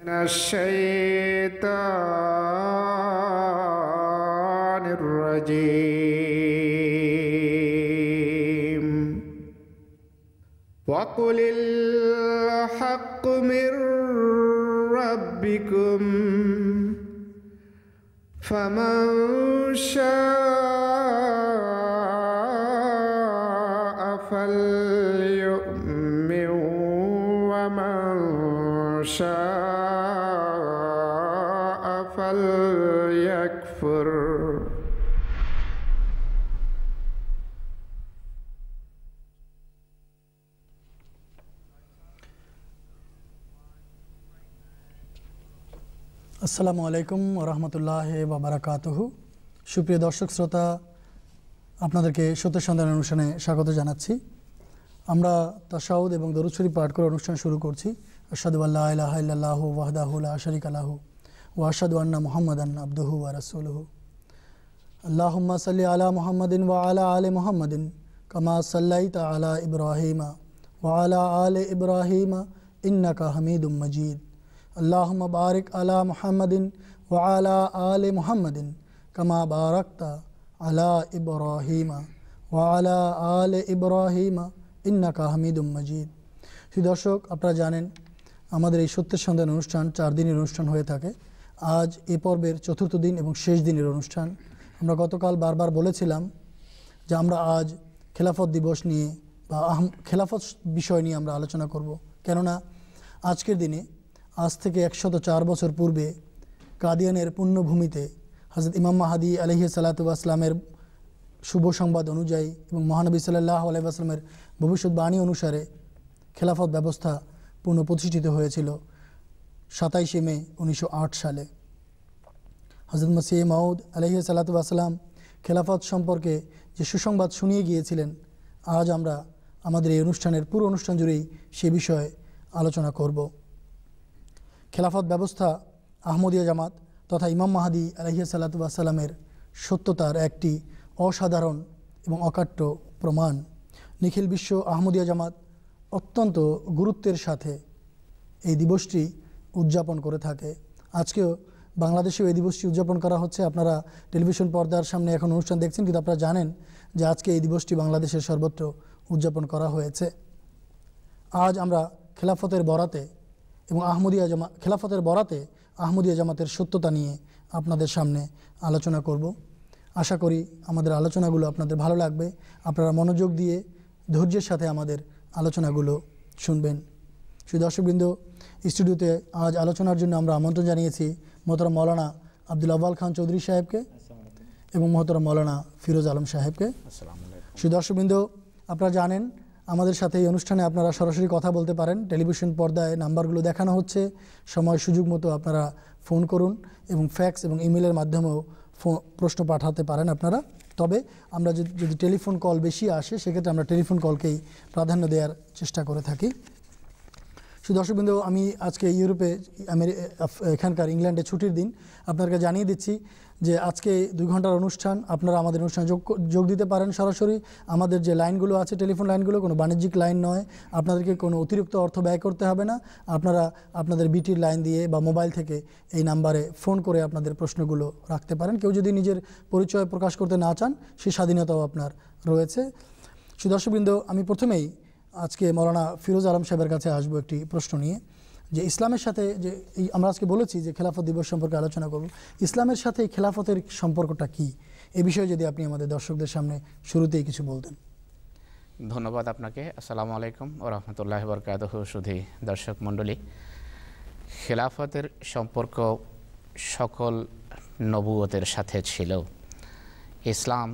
من الشيطان الرجيم وقل الحق من ربكم فمن شاء فليؤمن ومن شاء فليكفر আসসালামু আলাইকুম ওয়া রাহমাতুল্লাহি ওয়া বারাকাতুহু। সুপ্রিয় দর্শক শ্রোতা, আপনাদেরকে সত্য সন্ধান অনুষ্ঠানে স্বাগত জানাচ্ছি। আমরা তাশাহুদ এবং দরুদ শরীফ পাঠ করে অনুষ্ঠান শুরু করছি। আশহাদু আল্লা ইলাহা ইল্লাল্লাহু ওয়াহদাহু লা শারীকা লাহু ওয়া আশহাদু আন্না মুহাম্মাদান আবদুহু ওয়া রাসূলুহু। আল্লাহুম্মা সাল্লি আলা মুহাম্মাদিন ওয়া আলা আলি মুহাম্মাদিন কামা সাল্লাইতা আলা ইব্রাহিমা ওয়া আলা আলি ইব্রাহিমা ইন্নাকা হামিদুম মাজিদ। আল্লাহুম্মা বারিক আলা মুহাম্মাদিন ওয়া আলা আলি মুহাম্মাদিন কামা বারাকতা আলা ইব্রাহিমা ওয়া আলা আলি ইব্রাহিমা ইন্নাকা হামিদুম মাজিদ। শ্রী দর্শক, আপনারা জানেন আমাদের এই সত্যের সন্ধান অনুষ্ঠান 4 দিনের অনুষ্ঠান হয়ে থাকে। আজ এ পর্বের চতুর্থ দিন এবং শেষ দিনের অনুষ্ঠান। আমরা গতকাল বারবার বলেছিলাম যে আমরা আজ খেলাফত দিবস নিয়ে বা খেলাফত বিষয় নিয়ে আমরা আলোচনা করব। কেননা আজকের দিনে আজ থেকে 104 বছর পূর্বে কাদিয়ানের পুণ্যভূমিতে হযরত ইমাম মাহদী আলাইহিস সালাতু ওয়াস সালামের শুভ সংবাদ অনুযায়ী এবং মহানবী সাল্লাল্লাহু আলাইহি ওয়াসাল্লামের ভবিষ্যৎবাণী অনুসারে খেলাফত ব্যবস্থা পুনঃপ্রতিষ্ঠিত হয়েছিল 27 মে 1908 সালে। হযরত মসিহ মাউদ আলাইহিস সালাতু ওয়াস সালাম খেলাফত সম্পর্কে যে সুসংবাদ শুনিয়ে গিয়েছিলেন, আজ আমরা আমাদের এই অনুষ্ঠানের পুরো অনুষ্ঠান জুড়েই সে বিষয়ে আলোচনা করব। খেলাফত ব্যবস্থা আহমদিয়া জামাত তথা ইমাম মাহদী আলাইহিস সালাতু ওয়াস সালামের সত্যতার একটি অসাধারণ এবং অকাট্য প্রমাণ। নিখিল বিশ্ব আহমদিয়া জামাত অত্যন্ত গুরুত্বের সাথে এই দিবসটি উদযাপন করে থাকে। আজকেও বাংলাদেশেও এই দিবসটি উদযাপন করা হচ্ছে। আপনারা টেলিভিশন পর্দার সামনে এখন অনুষ্ঠান দেখছেন, কিন্তু আপনারা জানেন যে আজকে এই দিবসটি বাংলাদেশের সর্বত্র উদযাপন করা হয়েছে। আজ আমরা খেলাফতের বরাতে এবং খেলাফতের বরাতে আহমদিয়া জামাতের সত্যতা নিয়ে আপনাদের সামনে আলোচনা করব। আশা করি আমাদের আলোচনাগুলো আপনাদের ভালো লাগবে। আপনারা মনোযোগ দিয়ে ধৈর্যের সাথে আমাদের আলোচনাগুলো শুনবেন। শ্রী দর্শকবৃন্দ, স্টুডিওতে আজ আলোচনার জন্য আমরা আমন্ত্রণ জানিয়েছি মোহতরম মৌলানা আব্দুল আউয়াল খান চৌধুরী সাহেবকে এবং মোহতরম মৌলানা ফিরোজ আলম সাহেবকে। শ্রী দর্শকবৃন্দ, আপনারা জানেন আমাদের সাথে এই অনুষ্ঠানে আপনারা সরাসরি কথা বলতে পারেন। টেলিভিশন পর্দায় নাম্বারগুলো দেখানো হচ্ছে, সময় সুযোগ মতো আপনারা ফোন করুন এবং ফ্যাক্স এবং ইমেলের মাধ্যমেও প্রশ্ন পাঠাতে পারেন আপনারা। তবে আমরা যদি টেলিফোন কল বেশি আসে সেক্ষেত্রে আমরা টেলিফোন কলকেই প্রাধান্য দেওয়ার চেষ্টা করে থাকি। শুধু দর্শকবৃন্দ, আমি আজকে ইউরোপে এখানকার ইংল্যান্ডে ছুটির দিন। আপনাদেরকে জানিয়ে দিচ্ছি যে আজকে 2 ঘন্টার অনুষ্ঠান। আপনারা আমাদের অনুষ্ঠানে যোগ দিতে পারেন সরাসরি। আমাদের যে লাইনগুলো আছে, টেলিফোন লাইনগুলো কোনো বাণিজ্যিক লাইন নয়। আপনাদেরকে কোনো অতিরিক্ত অর্থ ব্যয় করতে হবে না। আপনারা আপনাদের বিটির লাইন দিয়ে বা মোবাইল থেকে এই নাম্বারে ফোন করে আপনাদের প্রশ্নগুলো রাখতে পারেন। কেউ যদি নিজের পরিচয় প্রকাশ করতে না চান, সেই স্বাধীনতাও আপনার রয়েছে। সুদর্শকবৃন্দ, আমি প্রথমেই আজকে মৌলানা ফিরোজ আলম সাহেবের কাছে আসবো একটি প্রশ্ন নিয়ে, যে ইসলামের সাথে যে আমরা আজকে বলেছি যে খেলাফত দিবস সম্পর্কে আলোচনা করব, ইসলামের সাথে এই খেলাফতের সম্পর্কটা কি, এ বিষয়ে যদি আপনি আমাদের দর্শকদের সামনে শুরুতেই কিছু বলতেন। ধন্যবাদ আপনাকে। আসসালামু আলাইকুম ওয়া রাহমাতুল্লাহি ওয়া বারাকাতুহু। শুধু দর্শক মণ্ডলী, খেলাফতের সম্পর্ক সকল নবুয়তের সাথে ছিল, ইসলাম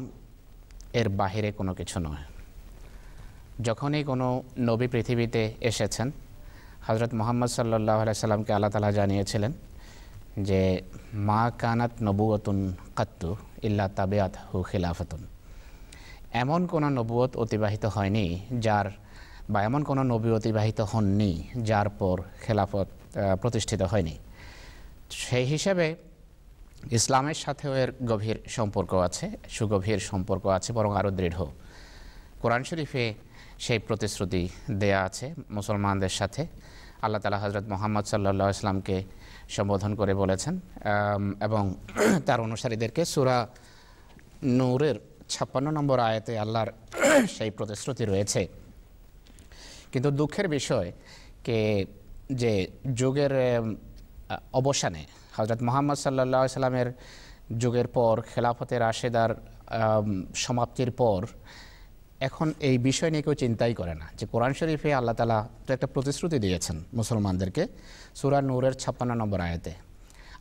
এর বাহিরে কোনো কিছু নয়। যখনই কোনো নবী পৃথিবীতে এসেছেন, হযরত মুহাম্মদ সাল্লাল্লাহু আলাইহি সাল্লামকে আল্লাহ তাআলা জানিয়েছিলেন যে মা কানাত নবুয়তুন কাত্তু ইল্লা তাবিআতহু খিলাফাতুন। এমন কোনো নবুয়ত অতিবাহিত হয়নি বা এমন কোনো নবী অতিবাহিত হননি যার পর খেলাফত প্রতিষ্ঠিত হয়নি। সেই হিসাবে ইসলামের সাথেও এর গভীর সম্পর্ক আছে, সুগভীর সম্পর্ক আছে, বরং আরও দৃঢ়। কোরআন শরীফে সেই প্রতিশ্রুতি দেয়া আছে মুসলমানদের সাথে। আল্লাহ তাআলা হযরত মুহাম্মদ সাল্লাল্লাহু আলাইহি ওয়াসাল্লামকে সম্বোধন করে বলেছেন এবং তার অনুসারীদেরকে সূরা নূরের 56 নম্বর আয়াতে আল্লাহর সেই প্রতিশ্রুতি রয়েছে। কিন্তু দুঃখের বিষয় যে যুগের অবসানে হযরত মুহাম্মদ সাল্লাল্লাহু আলাইহি ওয়াসাল্লামের যুগের পর খেলাফতের রাশেদার সমাপ্তির পর এখন এই বিষয় নিয়ে কেউ চিন্তাই করে না যে কোরআন শরীফে আল্লাহ তাআলা তো একটা প্রতিশ্রুতি দিয়েছেন মুসলমানদেরকে সূরা নূরের 56 নম্বর আয়াতে।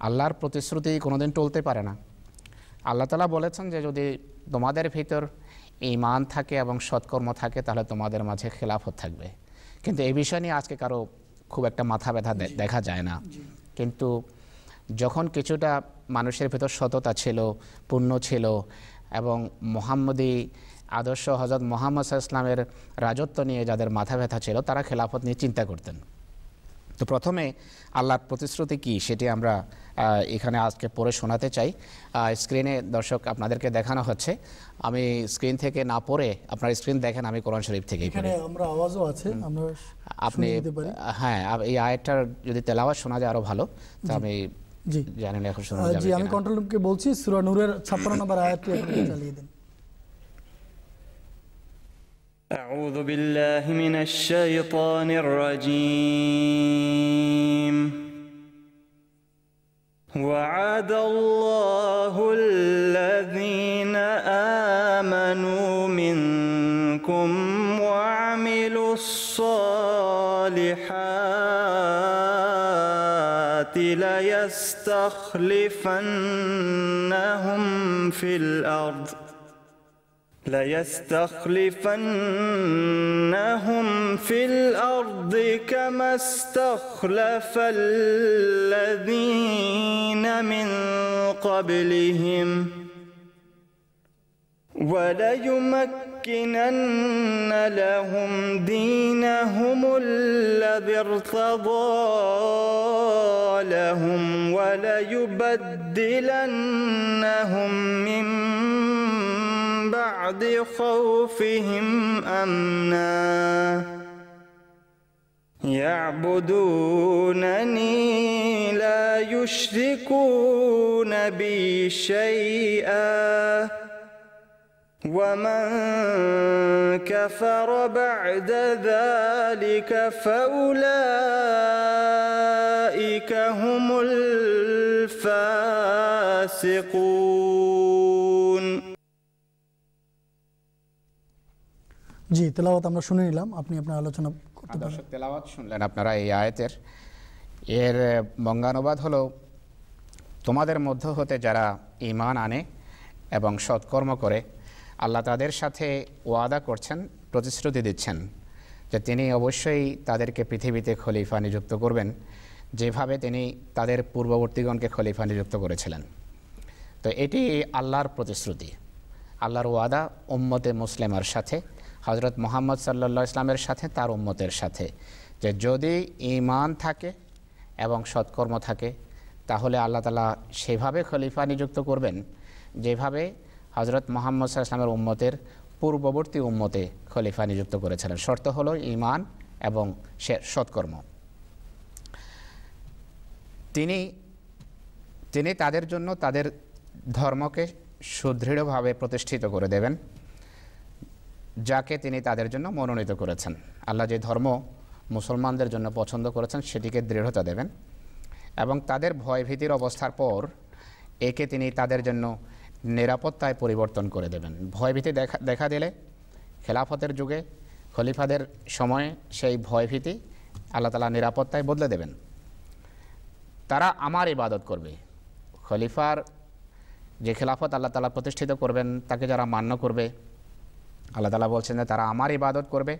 আল্লাহর প্রতিশ্রুতি কোনোদিন টলতে পারে না। আল্লাহ তাআলা বলেছেন যে যদি তোমাদের ভিতর ঈমান থাকে এবং সৎকর্ম থাকে তাহলে তোমাদের মাঝে খেলাফত থাকবে। কিন্তু এই বিষয় নিয়ে আজকে কারো খুব একটা মাথা ব্যথা দেখা যায় না। কিন্তু যখন কিছুটা মানুষের ভিতর সততা ছিল, পুণ্য ছিল এবং মুহাম্মদী আদর্শ হযরত মুহাম্মদ সাল্লাল্লাহু আলাইহি ওয়াসাল্লামের রাজত্ব নিয়ে যাদের মাথা ব্যথা ছিল তারা খেলাফত নিয়ে চিন্তা করতেন। তো প্রথমে আল্লাহর প্রতিশ্রুতি কি সেটি আমরা এখানে আজকে পড়ে শোনাতে চাই। স্ক্রিনে দর্শক আপনাদেরকে দেখানো হচ্ছে, আমি স্ক্রিন থেকে না পড়ে আপনার স্ক্রিন দেখেন, আমি কোরআন শরীফ থেকেই পড়ি। আমরা আওয়াজও আছে, আমরা আপনি হ্যাঁ এই আয়াতটার যদি তেলাওয়াত শোনা যায় আরো ভালো। তো আমি জানি না এখন শোনা যাবে জি, আমি কন্ট্রোল রুমকে বলছি সূরা নূরের 56 নম্বর আয়াতটি আপনি চালিয়ে দেন। أعوذ بالله من الشيطان الرجيم وعد الله الذين آمنوا منكم وعملوا الصالحات ليستخلفنهم في الأرض كما استخلف الذين من قبلهم وليمكنن لهم دينهم الذي ارتضى لهم وليبدلنهم من بعد خوفهم أمنا يعبدونني لا يشركون بي شيئا ومن كفر بعد ذلك فأولئك هم الفاسقون। জি, তেলাওয়াত আমরা শুনে নিলাম, আপনি আপনার আলোচনা করতে পারেন। দর্শক তেলাওয়াত শুনলেন আপনারা এই আয়াতের। এর বঙ্গানুবাদ হলো, তোমাদের মধ্য হতে যারা ঈমান আনে এবং সৎকর্ম করে আল্লাহ তাদের সাথে ওয়াদা করছেন, প্রতিশ্রুতি দিচ্ছেন যে তিনি অবশ্যই তাদেরকে পৃথিবীতে খলিফা নিযুক্ত করবেন যেভাবে তিনি তাদের পূর্ববর্তীগণকে খলিফা নিযুক্ত করেছিলেন। তো এটি আল্লাহর প্রতিশ্রুতি, আল্লাহর ওয়াদা উম্মতে মুসলিমার সাথে, হযরত মুহাম্মদ সাল্লাল্লাহু আলাইহি ওয়াসাল্লামের সাথে, তার উম্মতের সাথে, যে যদি ঈমান থাকে এবং সৎকর্ম থাকে তাহলে আল্লাহ তাআলা সেভাবে খলিফা নিযুক্ত করবেন যেভাবে হযরত মুহাম্মদ সাল্লাল্লাহু আলাইহি ওয়াসাল্লামের উম্মতের পূর্ববর্তী উম্মতে খলিফা নিযুক্ত করেছিলেন। শর্ত হলো ঈমান এবং সৎকর্ম। তিনি তাদের জন্য তাদের ধর্মকে সুদৃঢ়ভাবে প্রতিষ্ঠিত করে দেবেন যাকে তিনি তাদের জন্য মনোনীত করেছেন। আল্লাহ যে ধর্ম মুসলমানদের জন্য পছন্দ করেছেন সেটিকে দৃঢ়তা দেবেন এবং তাদের ভয়ভীতির অবস্থার পর একে তিনি তাদের জন্য নিরাপত্তায় পরিবর্তন করে দেবেন। ভয়ভীতি দেখা দিলে খেলাফতের যুগে খলিফাদের সময়ে সেই ভয়ভীতি আল্লাহ তাআলা নিরাপত্তায় বদলে দেবেন। তারা আমার ইবাদত করবে। খলিফার যে খেলাফত আল্লাহ তাআলা প্রতিষ্ঠিত করবেন তাকে যারা মান্য করবে, আল্লাহ তাআলা বলছেন যে তারা আমার ইবাদত করবে,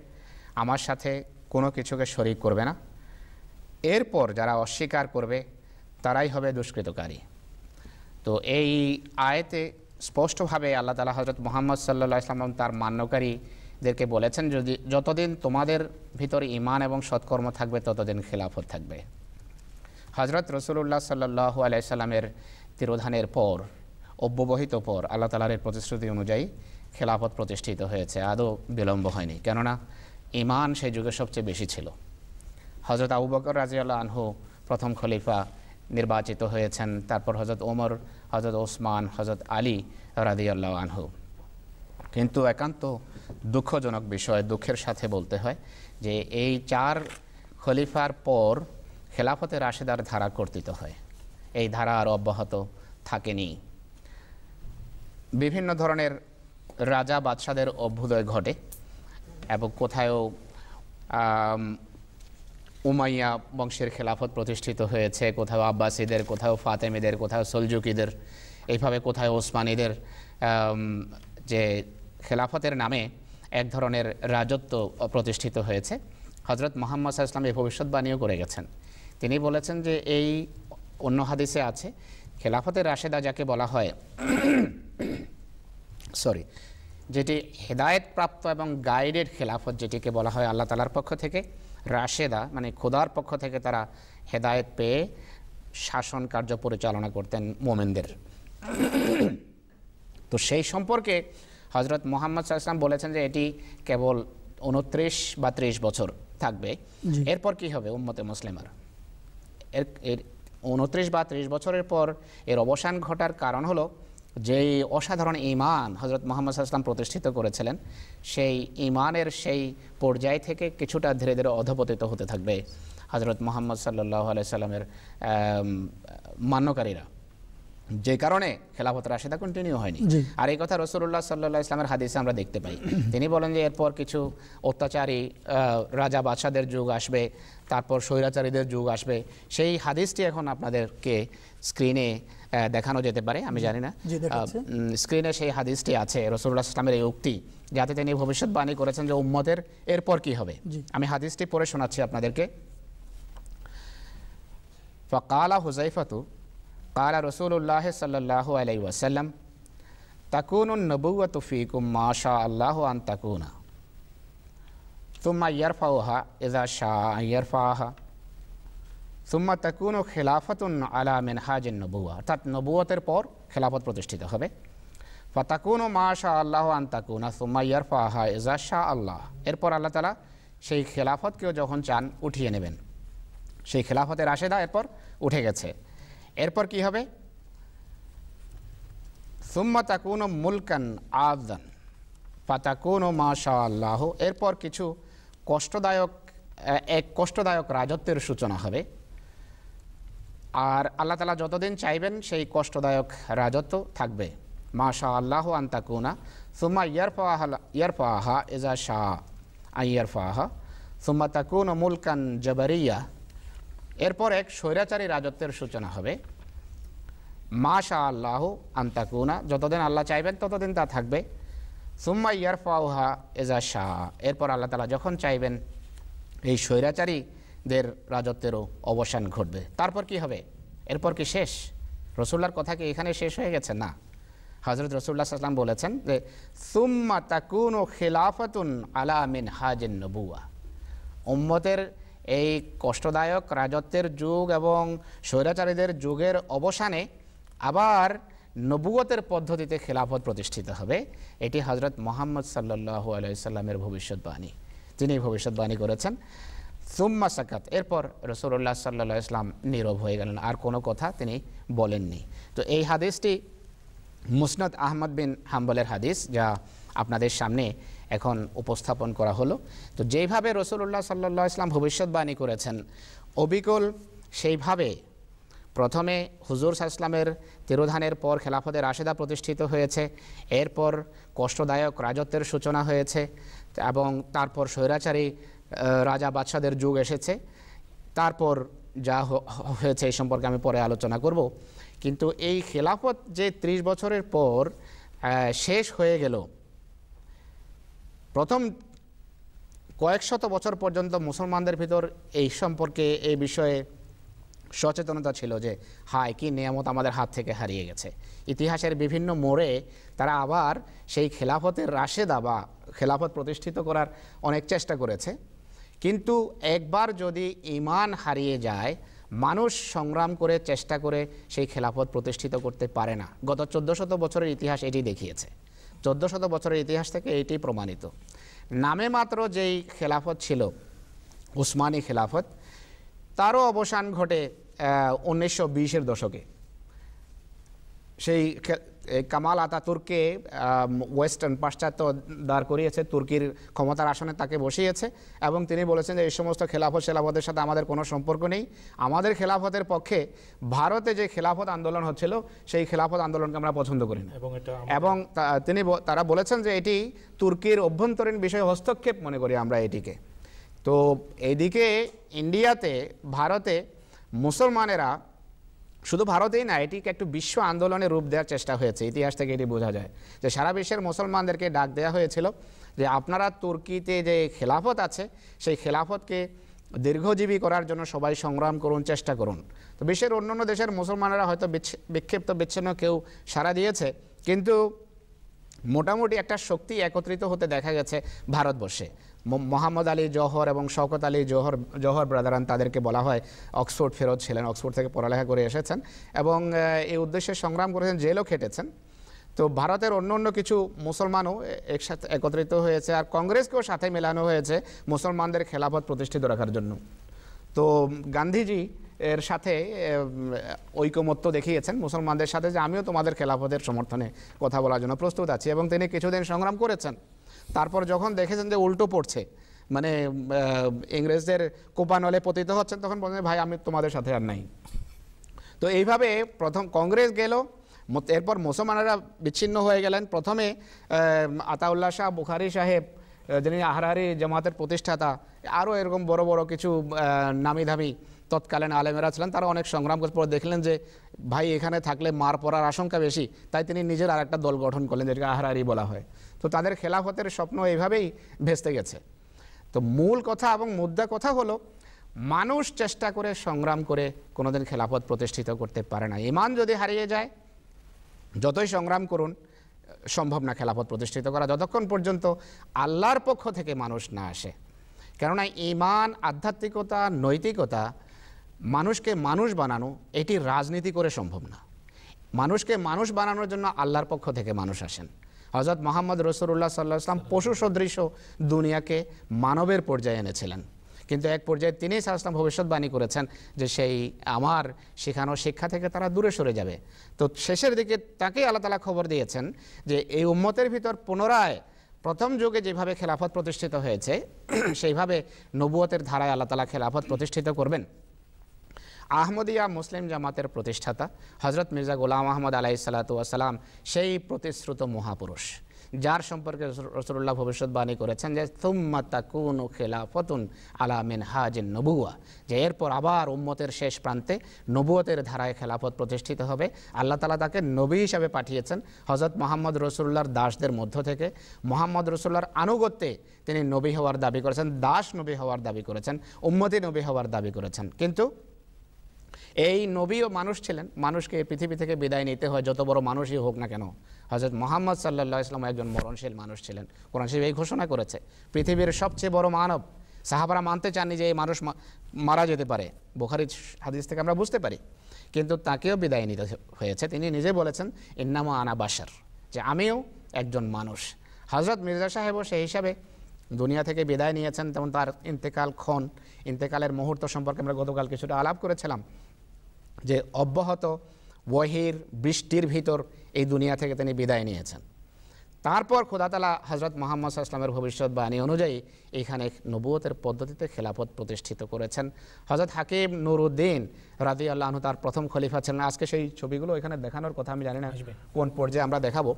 আমার সাথে কোনো কিছুকে শরীক করবে না। এরপর যারা অস্বীকার করবে তারাই হবে দুষ্কৃতকারী। তো এই আয়াতে স্পষ্টভাবে আল্লাহ তাআলা হযরত মুহাম্মদ সাল্লাল্লাহু আলাইহি ওয়াসাল্লাম তার মান্যকারীদেরকে বলেছেন যতদিন তোমাদের ভিতর ঈমান এবং সৎকর্ম থাকবে ততদিন খেলাফত থাকবে। হযরত রাসূলুল্লাহ সাল্লাল্লাহু আলাইহি ওয়াসাল্লামের তিরোধানের পর, অব্যবহিত পর আল্লাহ তাআলার প্রতিশ্রুতি অনুযায়ী খেলাফত প্রতিষ্ঠিত হয়েছে, আদৌ বিলম্ব হয়নি। কেননা ঈমান সেই যুগে সবচেয়ে বেশি ছিল। হজরত আবু বকর রাদিয়াল্লাহু আনহু প্রথম খলিফা নির্বাচিত হয়েছেন, তারপর হজরত ওমর, হজরত ওসমান, হজরত আলী রাদিয়াল্লাহু আনহু। কিন্তু একান্ত দুঃখজনক বিষয়, দুঃখের সাথে বলতে হয় যে এই 4 খলিফার পর খেলাফতে রাশেদার ধারা কর্তৃত হয়। এই ধারা আর অব্যাহত থাকেনি। বিভিন্ন ধরনের রাজা বাদশাদের অভ্যুদয় ঘটে এবং কোথাও উমাইয়া বংশের খেলাফত প্রতিষ্ঠিত হয়েছে, কোথাও আব্বাসীদের, কোথাও ফাতেমিদের, কোথাও সলজুকিদের, এইভাবে কোথাও ওসমানীদের যে খেলাফতের নামে এক ধরনের রাজত্ব প্রতিষ্ঠিত হয়েছে। হজরত মুহাম্মদ সাল্লাল্লাহু আলাইহি ওয়াসাল্লাম এই ভবিষ্যৎবাণীও করে গেছেন। তিনি বলেছেন যে এই অন্য হাদিসে আছে খেলাফতের রাশেদা যাকে বলা হয় যেটি হেদায়েত প্রাপ্ত এবং গাইডেড খেলাফত যেটিকে বলা হয় আল্লাহ তাআলার পক্ষ থেকে, রাশেদা মানে খোদার পক্ষ থেকে তারা হেদায়েত পেয়ে শাসন কার্য পরিচালনা করতেন মোমেনদের। তো সেই সম্পর্কে হজরত মুহাম্মদ সাল্লাল্লাহু আলাইহি ওয়াসাল্লাম বলেছেন যে এটি কেবল 29 বা 30 বছর থাকবে। এরপর কি হবে উম্মতে মুসলিমার? এর 29 বা 30 বছরের পর এর অবসান ঘটার কারণ হলো যেই অসাধারণ ঈমান হজরত মুহাম্মদ সাল্লাল্লাহু আলাইহি ওয়াসাল্লাম প্রতিষ্ঠিত করেছিলেন, সেই ঈমানের সেই পর্যায় থেকে কিছুটা ধীরে ধীরে অধঃপতিত হতে থাকবে হজরত মুহাম্মদ সাল্লাল্লাহু আলাইহি সাল্লামের মান্যকারীরা, যে কারণে খেলাফত রাশেদা কন্টিনিউ হয়নি। আর এই কথা রাসূলুল্লাহ সাল্লাল্লাহু আলাইহি ওয়াসাল্লামের হাদিসে আমরা দেখতে পাই। তিনি বলেন যে এরপর কিছু অত্যাচারী রাজা বাদশাদের যুগ আসবে, তারপর স্বৈরাচারীদের যুগ আসবে। সেই হাদিসটি এখন আপনাদেরকে স্ক্রিনে দেখানো যেতে পারে, আমি জানি না স্ক্রিনে সেই হাদিসটি আছে, রাসূলুল্লাহ সাল্লাল্লাহু আলাইহি ওয়াসাল্লামের এই উক্তি, যাতে তিনি ভবিষ্যৎবাণী করেছেন যে উম্মতের এরপর কি হবে। আমি হাদিসটি পড়ে শোনাচ্ছি আপনাদেরকে। ফাকালা হুযাইফাতু قال رسول الله صلى الله عليه وسلم تكون النبوة فيكم ما شاء الله أن تكون ثم يرفعها إذا شاء أن يرفعها ثم تكون خلافة على منهاج النبوة অর্থাৎ নবুয়তের পর খেলাফত প্রতিষ্ঠিত হবে। فتكون ما شاء الله أن تكون ثم يرفعها إذا شاء الله এরপর আল্লাহ তাআলা সেই খেলাফতকেও যখন চান উঠিয়ে নেবেন। সেই খেলাফতের রাশেদা এরপর উঠে গেছে। এরপর কি হবে? সুম্মা তাকুনু মুলকান আযান ফাতাকুনু মাশাআল্লাহ, এরপর কিছু কষ্টদায়ক রাজত্বের সূচনা হবে। আর আল্লাহ তাআলা যতদিন চাইবেন সেই কষ্টদায়ক রাজত্ব থাকবে। মাশাআল্লাহ আন তাকুনা সুম্মা ইয়ারফাহা ইযা শাআ আন ইয়ারফাহা সুম্মা তাকুনু মুলকান জাবারিয়া, এরপর এক স্বৈরাচারী রাজত্বের সূচনা হবে। মাশাআল্লাহ আন তাকুনা, যতদিন আল্লাহ চাইবেন ততদিন তা থাকবে। সুম্মা ইয়ারফাউহা ইযা শাআ, এরপর আল্লাহ তাআলা যখন চাইবেন এই স্বৈরাচারীদের রাজত্বেরও অবসান ঘটবে। তারপর কি হবে? এরপর কি শেষ? রাসূলুল্লাহর কথা কি এখানে শেষ হয়ে গেছে? না, হযরত রাসূলুল্লাহ সাল্লাল্লাহু আলাইহি ওয়াসাল্লাম বলেছেন যে সুম্মা তাকুনু খিলাফাতুন আলা মিনহাজিন নবুওয়া, উম্মতের এই কষ্টদায়ক রাজত্বের যুগ এবং স্বৈরাচারীদের যুগের অবসানে আবার নবুয়তের পদ্ধতিতে খেলাফত প্রতিষ্ঠিত হবে। এটি হযরত মুহাম্মদ সাল্লাল্লাহু আলাইহি সাল্লামের ভবিষ্যৎবাণী, তিনি ভবিষ্যৎবাণী করেছেন। সুম্মা সাকাত, এরপর রাসূলুল্লাহ সাল্লাল্লাহু আলাইহি সাল্লাম নীরব হয়ে গেলেন, আর কোনো কথা তিনি বলেননি। তো এই হাদিসটি মুসনাদ আহমদ বিন হাম্বলের হাদিস, যা আপনাদের সামনে এখন উপস্থাপন করা হলো। তো যেইভাবে রাসূলুল্লাহ সাল্লাল্লাহু আলাইহি ওয়াসাল্লাম ভবিষ্যৎবাণী করেছেন অবিকল সেইভাবে প্রথমে হুজুর সাল্লাল্লাহু আলাইহি ওয়াসাল্লামের তিরোধানের পর খেলাফতের রাশেদা প্রতিষ্ঠিত হয়েছে, এরপর কষ্টদায়ক রাজত্বের সূচনা হয়েছে এবং তারপর স্বৈরাচারী রাজা বাদশাদের যুগ এসেছে। তারপর যা হয়েছে এই সম্পর্কে আমি পরে আলোচনা করব। কিন্তু এই খেলাফত যে 30 বছরের পর শেষ হয়ে গেল, প্রথম কয়েক শত বছর পর্যন্ত মুসলমানদের ভিতর এই সম্পর্কে এই বিষয়ে সচেতনতা ছিল যে হায় কি নিয়ামত আমাদের হাত থেকে হারিয়ে গেছে। ইতিহাসের বিভিন্ন মোড়ে তারা আবার সেই খেলাফতের রাশেদা বা খেলাফত প্রতিষ্ঠিত করার অনেক চেষ্টা করেছে, কিন্তু একবার যদি ঈমান হারিয়ে যায় মানুষ সংগ্রাম করে চেষ্টা করে সেই খেলাফত প্রতিষ্ঠিত করতে পারে না। গত 1400 বছরের ইতিহাস এটি দেখিয়েছে। 1400 বছরের ইতিহাস থেকে এটি প্রমাণিত। নামে মাত্র যেই খেলাফত ছিল উসমানী খেলাফত, তারও অবসান ঘটে 1920-এর দশকে। সেই কামাল আতাতুর্ককে ওয়েস্টার্ন পাশ্চাত্য দাঁড় করিয়েছে, তুর্কির ক্ষমতার আসনে তাকে বসিয়েছে এবং তিনি বলেছেন যে এই সমস্ত খেলাফতের সাথে আমাদের কোনো সম্পর্ক নেই। আমাদের খেলাফতের পক্ষে ভারতে যে খেলাফত আন্দোলন হচ্ছিল সেই খেলাফত আন্দোলনকে আমরা পছন্দ করি না, এবং তারা বলেছেন যে এটি তুর্কির অভ্যন্তরীণ বিষয়ে হস্তক্ষেপ মনে করি আমরা এটিকে। তো এইদিকে ইন্ডিয়াতে, ভারতে মুসলমানেরা, শুধু ভারতেই না, এটিকে একটু বিশ্ব আন্দোলনের রূপ দেওয়ার চেষ্টা হয়েছে। ইতিহাস থেকে এটি বোঝা যায় যে সারা বিশ্বের মুসলমানদেরকে ডাক দেওয়া হয়েছিল যে আপনারা তুর্কিতে যে খেলাফত আছে সেই খেলাফতকে দীর্ঘজীবী করার জন্য সবাই সংগ্রাম করুন, চেষ্টা করুন। তো বিশ্বের অন্যান্য দেশের মুসলমানেরা হয়তো বিক্ষিপ্ত বিচ্ছিন্ন কেউ সাড়া দিয়েছে, কিন্তু মোটামুটি একটা শক্তি একত্রিত হতে দেখা গেছে ভারতবর্ষে। মোহাম্মদ আলী জওহর এবং শওকত আলী জওহর ব্রাদারান, তাদেরকে বলা হয়, অক্সফোর্ড ফেরত ছিলেন, অক্সফোর্ড থেকে পড়ালেখা করে এসেছেন এবং এই উদ্দেশ্যে সংগ্রাম করেছেন, জেলও খেটেছেন। তো ভারতের অন্য কিছু মুসলমানও একসাথে একত্রিত হয়েছে, আর কংগ্রেসকেও সাথে মেলানো হয়েছে মুসলমানদের খেলাফত প্রতিষ্ঠিত রাখার জন্য। তো গান্ধীজি এর সাথে ঐকমত্য দেখিয়েছেন মুসলমানদের সাথে যে আমিও তোমাদের খেলাফতের সমর্থনে কথা বলার জন্য প্রস্তুত আছি, এবং তিনি কিছুদিন সংগ্রাম করেছেন। তারপর যখন দেখেছেন যে উল্টো পড়ছে, মানে ইংরেজদের কোপানলে পতিত হচ্ছেন, তখন বলেন ভাই আমি তোমাদের সাথে আর নাই। তো এইভাবে প্রথম কংগ্রেস গেল, এরপর মুসলমানেরা বিচ্ছিন্ন হয়ে গেলেন। প্রথমে আতাউল্লাহ শাহ বুখারী সাহেব, যিনি আহরারি জামাতের প্রতিষ্ঠাতা, আরও এরকম বড় বড় কিছু নামি দামি তৎকালীন আলেমেরা ছিলেন, তারা অনেক সংগ্রাম করে পরে দেখলেন যে ভাই এখানে থাকলে মার পড়ার আশঙ্কা বেশি, তাই তিনি নিজের আর একটা দল গঠন করলেন, যেটাকে আহরারি বলা হয়। তো তাদের খেলাফতের স্বপ্ন এইভাবেই ভেস্তে গেছে। তো মূল কথা এবং মুদ্রা কথা হলো, মানুষ চেষ্টা করে সংগ্রাম করে কোনোদিন খেলাফত প্রতিষ্ঠিত করতে পারে না। ঈমান যদি হারিয়ে যায়, যতই সংগ্রাম করুন, সম্ভব না খেলাফত প্রতিষ্ঠিত করা, যতক্ষণ পর্যন্ত আল্লাহর পক্ষ থেকে মানুষ না আসে। কেননা ঈমান, আধ্যাত্মিকতা, নৈতিকতা, মানুষকে মানুষ বানানো, এটি রাজনীতি করে সম্ভব না। মানুষকে মানুষ বানানোর জন্য আল্লাহর পক্ষ থেকে মানুষ আসেন। হযরত মুহাম্মদ রাসূলুল্লাহ সাল্লাল্লাহু আলাইহি ওয়াসাল্লাম পশু সদৃশ দুনিয়াকে মানবের পর্যায়ে এনেছিলেন, কিন্তু এক পর্যায়ে তিনি সাল্লাল্লাহু আলাইহি ওয়াসাল্লাম ভবিষ্যৎবাণী করেছেন যে সেই আমার শেখানো শিক্ষা থেকে তারা দূরে সরে যাবে। তো শেষের দিকে তাকে আল্লাহ তাআলা খবর দিয়েছেন যে এই উম্মতের ভিতর পুনরায় প্রথম যুগে যেভাবে খেলাফত প্রতিষ্ঠিত হয়েছে সেইভাবে নবুয়তের ধারায় আল্লাহ তাআলা খেলাফত প্রতিষ্ঠিত করবেন। আহমদিয়া মুসলিম জামাতের প্রতিষ্ঠাতা হযরত মির্জা গোলাম আহমদ আলাইহিস সালাতু ওয়াস সালাম সেই প্রতিশ্রুত মহাপুরুষ, যার সম্পর্কে রাসূলুল্লাহ ভবিষ্যৎবাণী করেছেন যে সুম্মা তাকুনু খিলাফতুন আলা মিনহাজিন নবুওয়া, যে এরপর আবার উম্মতের শেষ প্রান্তে নবুয়তের ধারায় খেলাফত প্রতিষ্ঠিত হবে। আল্লাহ তাআলা তাকে নবী হিসাবে পাঠিয়েছেন হযরত মুহাম্মদ রাসূলুল্লাহর দাসদের মধ্য থেকে। মুহাম্মদ রাসূলুল্লাহর আনুগত্যে তিনি নবী হওয়ার দাবি করেছেন, দাস নবী হওয়ার দাবি করেছেন, উম্মতি নবী হওয়ার দাবি করেছেন। কিন্তু এই নবীও মানুষ ছিলেন, মানুষকে পৃথিবী থেকে বিদায় নিতে হয়, যত বড় মানুষই হোক না কেন। হযরত মুহাম্মদ সাল্লাল্লাহু আলাইহি ওয়াসাল্লাম একজন মরণশীল মানুষ ছিলেন। কোরআন শরীফ এই ঘোষণা করেছে, পৃথিবীর সবচেয়ে বড় মানব। সাহাবারা মানতে চাননি যে এই মানুষ মারা যেতে পারে, বুখারীর হাদিস থেকে আমরা বুঝতে পারি, কিন্তু তাকেও বিদায় নিতে হয়েছে। তিনি নিজে বলেছেন ইন্নামা আনা বাশার, যে আমিও একজন মানুষ। হযরত মির্জা সাহেবও সেই হিসাবে দুনিয়া থেকে বিদায় নিয়েছেন। তেমন তার ইন্তেকালের মুহূর্ত সম্পর্কে আমরা গতকাল কিছুটা আলাপ করেছিলাম, যে অব্যাহত ওয়াহির বৃষ্টির ভিতর এই দুনিয়া থেকে তিনি বিদায় নিয়েছেন। তারপর খোদা তাআলা হযরত মুহাম্মদ সাল্লাল্লাহু আলাইহি ওয়াসাল্লামের ভবিষ্যৎবাণী অনুযায়ী এইখানে নবুয়তের পদ্ধতিতে খেলাফত প্রতিষ্ঠিত করেছেন। হযরত হাকিম নুরউদ্দিন রাদিয়াল্লাহু আনহু তার প্রথম খলিফা ছিলেন। আজকে সেই ছবিগুলো এখানে দেখানোর কথা, আমি জানি না কোন পর্যায়ে আমরা দেখাবো।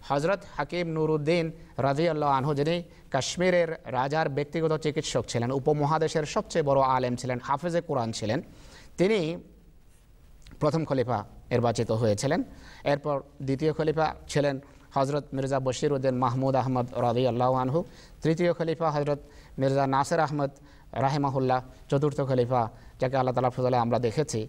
হযরত হাকিম নুরউদ্দিন রাদিয়াল্লাহু আনহু, যিনি কাশ্মীরের রাজার ব্যক্তিগত চিকিৎসক ছিলেন, উপমহাদেশের সবচেয়ে বড় আলেম ছিলেন, হাফেজে কোরআন ছিলেন, তিনি প্রথম খলিফা নির্বাচিত হয়েছিলেন। এরপর দ্বিতীয় খলিফা ছিলেন হযরত মির্জা বশির উদ্দিন মাহমুদ আহমদ রাদিয়াল্লাহু আনহু, তৃতীয় খলিফা হযরত মির্জা নাসির আহমদ রাহিমাহুল্লাহ, চতুর্থ খলিফা যাকে আল্লাহ তাআলার ফজলে আমরা দেখেছি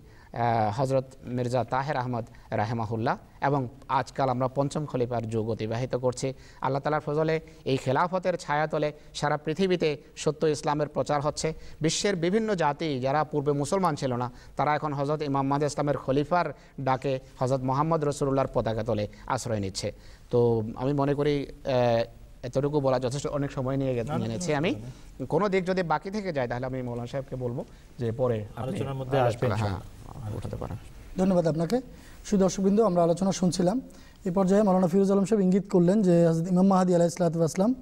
হযরত মির্জা তাহের আহমদ রাহিমাহুল্লাহ, এবং আজকাল আমরা পঞ্চম খলিফার যুগ অতিবাহিত করছি। আল্লাহ তাআলার ফজলে এই খেলাফতের ছায়াতলে সারা পৃথিবীতে সত্য ইসলামের প্রচার হচ্ছে। বিশ্বের বিভিন্ন জাতি যারা পূর্বে মুসলমান ছিল না, তারা এখন হযরত ইমাম মাহদী ইসলামের খলিফার ডাকে হযরত মুহাম্মদ রাসূলুল্লাহর পতাকা তলে আশ্রয় নিচ্ছে। তো আমি মনে করি এতটুকু বলা যথেষ্ট, অনেক সময় নিয়ে নিয়েছি আমি। কোনো দিক যদি বাকি থেকে যায় তাহলে আমি মৌলানা সাহেবকে বলবো যে পরে আলোচনার মধ্যে আসবে, হ্যাঁ উঠাতে পারেন। ধন্যবাদ আপনাকে। সুদর্শকবৃন্দ, আমরা আলোচনা শুনছিলাম। এই পর্যায়ে মাওলানা ফিরোজ আলম সাহেব ইঙ্গিত করলেন যে হযরত ইমাম মাহদী আলাইহিস সালাতু ওয়াস সালাম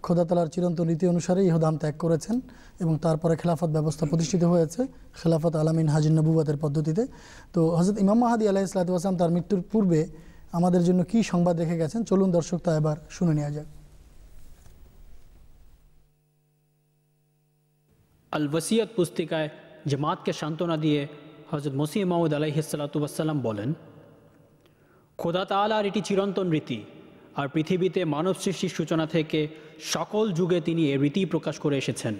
খোদা তাআলার চিরন্তন রীতি অনুসারে ইহধাম ত্যাগ করেছেন এবং তারপরে খেলাফত ব্যবস্থা প্রতিষ্ঠিত হয়েছে খেলাফত আলামিন হাজিন নবুওয়াতের পদ্ধতিতে। তো হযরত ইমাম মাহদী আলাইহিস সালাতু ওয়াস সালাম তার মৃত্যুর পূর্বে আমাদের জন্য কি সংবাদ রেখে গেছেন, চলুন দর্শক তা এবার শুনে নেওয়া যাক। আল ওয়াসিয়াত পুস্তিকায় জামাতকে সান্ত্বনা দিয়ে হযরত মসিহ মাউদ আলাইহিস সালাতু ওয়াস সালাম বলেন, খোদা তাআলার এটি চিরন্তন রীতি, আর পৃথিবীতে মানব সৃষ্টির সূচনা থেকে সকল যুগে তিনি এ রীতি প্রকাশ করে এসেছেন।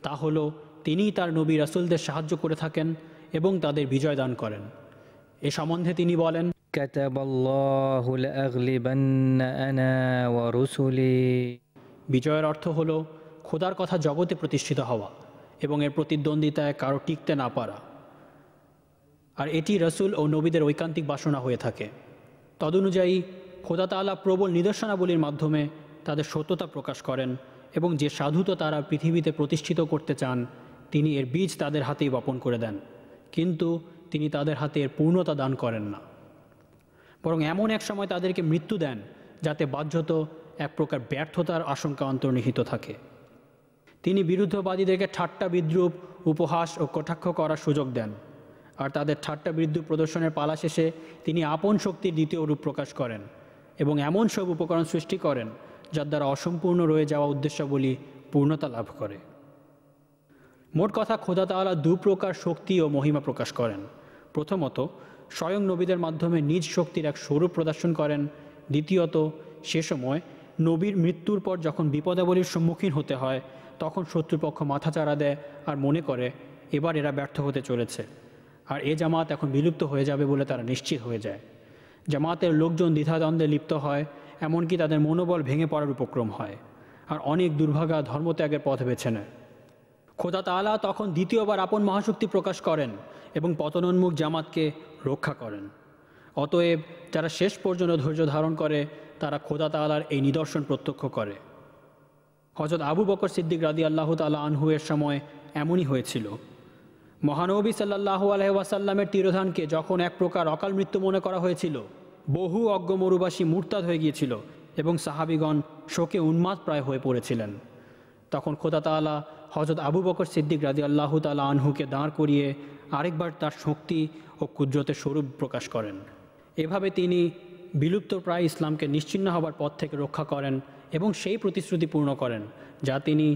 তা হলো তিনিই তার নবী রাসূলদের সাহায্য করে থাকেন এবং তাদের বিজয় দান করেন। এ সম্বন্ধে তিনি বলেন, কাতাবাল্লাহু লাআগলিবান্না আনা ওয়া রুসুলি। বিজয়ের অর্থ হলো খোদার কথা জগতে প্রতিষ্ঠিত হওয়া এবং এর প্রতিদ্বন্দ্বিতায় কারো টিকতে না পারা, আর এটি রাসূল ও নবীদের ঐকান্তিক বাসনা হয়ে থাকে। তদনুযায়ী খোদা তাআলা প্রবল নিদর্শনাবলীর মাধ্যমে তাদের সত্যতা প্রকাশ করেন এবং যে সাধুতা তারা পৃথিবীতে প্রতিষ্ঠিত করতে চান তিনি এর বীজ তাদের হাতেই বপন করে দেন, কিন্তু তিনি তাদের হাতে এর পূর্ণতা দান করেন না, বরং এমন এক সময় তাদেরকে মৃত্যু দেন যাতে বাহ্যত এক প্রকার ব্যর্থতার আশঙ্কা অন্তর্নিহিত থাকে। তিনি বিরুদ্ধবাদীদেরকে ঠাট্টা বিদ্রূপ, উপহাস ও কটাক্ষ করার সুযোগ দেন, আর তাদের ঠাট্টা বিদ্রূপ প্রদর্শনের পালা শেষে তিনি আপন শক্তির দ্বিতীয় রূপ প্রকাশ করেন এবং এমন সব উপকরণ সৃষ্টি করেন যার দ্বারা অসম্পূর্ণ রয়ে যাওয়া উদ্দেশ্যাবলী পূর্ণতা লাভ করে। মোট কথা, খোদা তাআলা দু প্রকার শক্তি ও মহিমা প্রকাশ করেন। প্রথমত, স্বয়ং নবীদের মাধ্যমে নিজ শক্তির এক স্বরূপ প্রদর্শন করেন। দ্বিতীয়ত, সে সময় নবীর মৃত্যুর পর যখন বিপদাবলীর সম্মুখীন হতে হয় তখন শত্রুপক্ষ মাথাচাড়া দেয় আর মনে করে এবার এরা ব্যর্থ হতে চলেছে, আর এ জামাত এখন বিলুপ্ত হয়ে যাবে বলে তারা নিশ্চিত হয়ে যায়। জামাতের লোকজন দ্বিধাদ্বন্দ্বে লিপ্ত হয়, এমনকি তাদের মনোবল ভেঙে পড়ার উপক্রম হয়, আর অনেক দুর্ভাগা ধর্মত্যাগের পথ বেছে নেয়। খোদা তাআলা তখন দ্বিতীয়বার আপন মহাশক্তি প্রকাশ করেন এবং পতনোন্মুখ জামাতকে রক্ষা করেন। অতএব যারা শেষ পর্যন্ত ধৈর্য ধারণ করে তারা খোদা তাআলার এই নিদর্শন প্রত্যক্ষ করে। হযরত আবু বকর সিদ্দিক রাদিয়াল্লাহু তাআলা আনহু এর সময় এমনই হয়েছিল। মহানবী সাল্লাল্লাহু আলাইহি ওয়াসাল্লামের তিরোধানকে যখন এক প্রকার অকাল মৃত্যু মনে করা হয়েছিল, বহু অজ্ঞ মরুবাসী মুরতাদ হয়ে গিয়েছিল এবং সাহাবীগণ শোকে উন্মাদ প্রায় হয়ে পড়েছিলেন। তখন খোদা তাআলা হযরত আবু বকর সিদ্দিক রাদিয়াল্লাহু তাআলা আনহুকে দাঁড় করিয়ে আরেকবার তার শক্তি ও কুদরতের স্বরূপ প্রকাশ করেন। এভাবে তিনি বিলুপ্ত প্রায় ইসলামকে নিশ্চিহ্ন হবার পথ থেকে রক্ষা করেন এবং সেই প্রতিশ্রুতি পূর্ণ করেন যা তিনি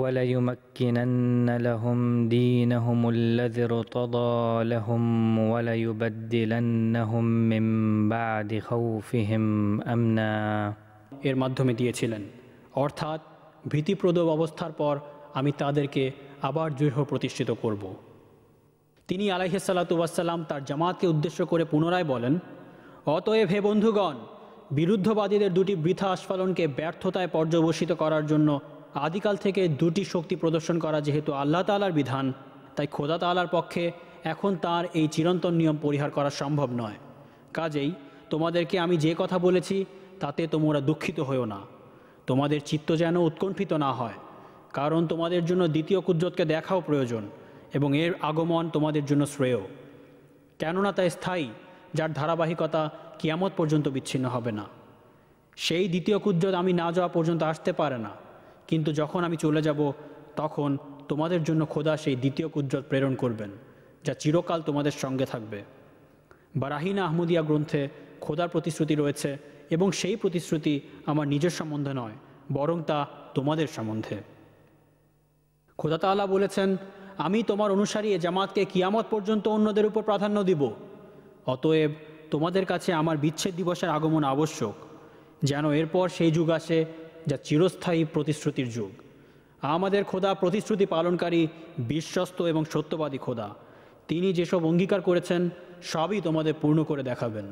وَلَيُمَكِّنَنَّ لَهُمْ دِينَهُمُ الَّذِي ارْتَضَىٰ لَهُمْ وَلَيُبَدِّلَنَّهُمْ مِنْ بَعْدِ خَوْفِهِمْ أَمْنًا এর মাধ্যমে দিয়েছিলেন, অর্থাৎ ভীতিপ্রদ অবস্থার পর আমি তাদেরকে আবার দৃঢ় প্রতিষ্ঠিত করব। তিনি আলাইহিস সালাতু ওয়াস সালাম তার জামাতকে উদ্দেশ্য করে পুনরায় বলেন, অতএব হে বন্ধুগণ, বিরুদ্ধবাদীদের দুটি বৃথা আস্ফালনকে ব্যর্থতায় পর্যবসিত করার জন্য আদিকাল থেকে দুটি শক্তি প্রদর্শন করা যেহেতু আল্লাহ তাআলার বিধান, তাই খোদা তাআলার পক্ষে এখন তার এই চিরন্তন নিয়ম পরিহার করা সম্ভব নয়। কাজেই তোমাদেরকে আমি যে কথা বলেছি তাতে তোমরা দুঃখিত হও না, তোমাদের চিত্ত যেন উৎকণ্ঠিত না হয়, কারণ তোমাদের জন্য দ্বিতীয় কুদরতকে দেখাও প্রয়োজন এবং এর আগমন তোমাদের জন্য শ্রেয়, কেননা তা স্থায়ী, যার ধারাবাহিকতা কিয়ামত পর্যন্ত বিচ্ছিন্ন হবে না। সেই দ্বিতীয় কুদরত আমি না যাওয়া পর্যন্ত আসতে পারে না, কিন্তু যখন আমি চলে যাব তখন তোমাদের জন্য খোদা সেই দ্বিতীয় কুদরত প্রেরণ করবেন যা চিরকাল তোমাদের সঙ্গে থাকবে। বারাহিনা আহমদিয়া গ্রন্থে খোদার প্রতিশ্রুতি রয়েছে এবং সেই প্রতিশ্রুতি আমার নিজের সম্বন্ধে নয়, বরং তা তোমাদের সম্বন্ধে। খোদা তাআলা বলেছেন, আমি তোমার অনুসারী এ জামাতকে কিয়ামত পর্যন্ত অন্যদের উপর প্রাধান্য দিব। অতএব তোমাদের কাছে আমার বিচ্ছেদ দিবসের আগমন আবশ্যক, যেন এরপর সেই যুগ আসে যা চিরস্থায়ী প্রতিশ্রুতির যুগ। আমাদের খোদা প্রতিশ্রুতি পালনকারী, বিশ্বস্ত এবং সত্যবাদী খোদা। তিনি যেসব অঙ্গীকার করেছেন সবই তোমাদের পূর্ণ করে দেখাবেন।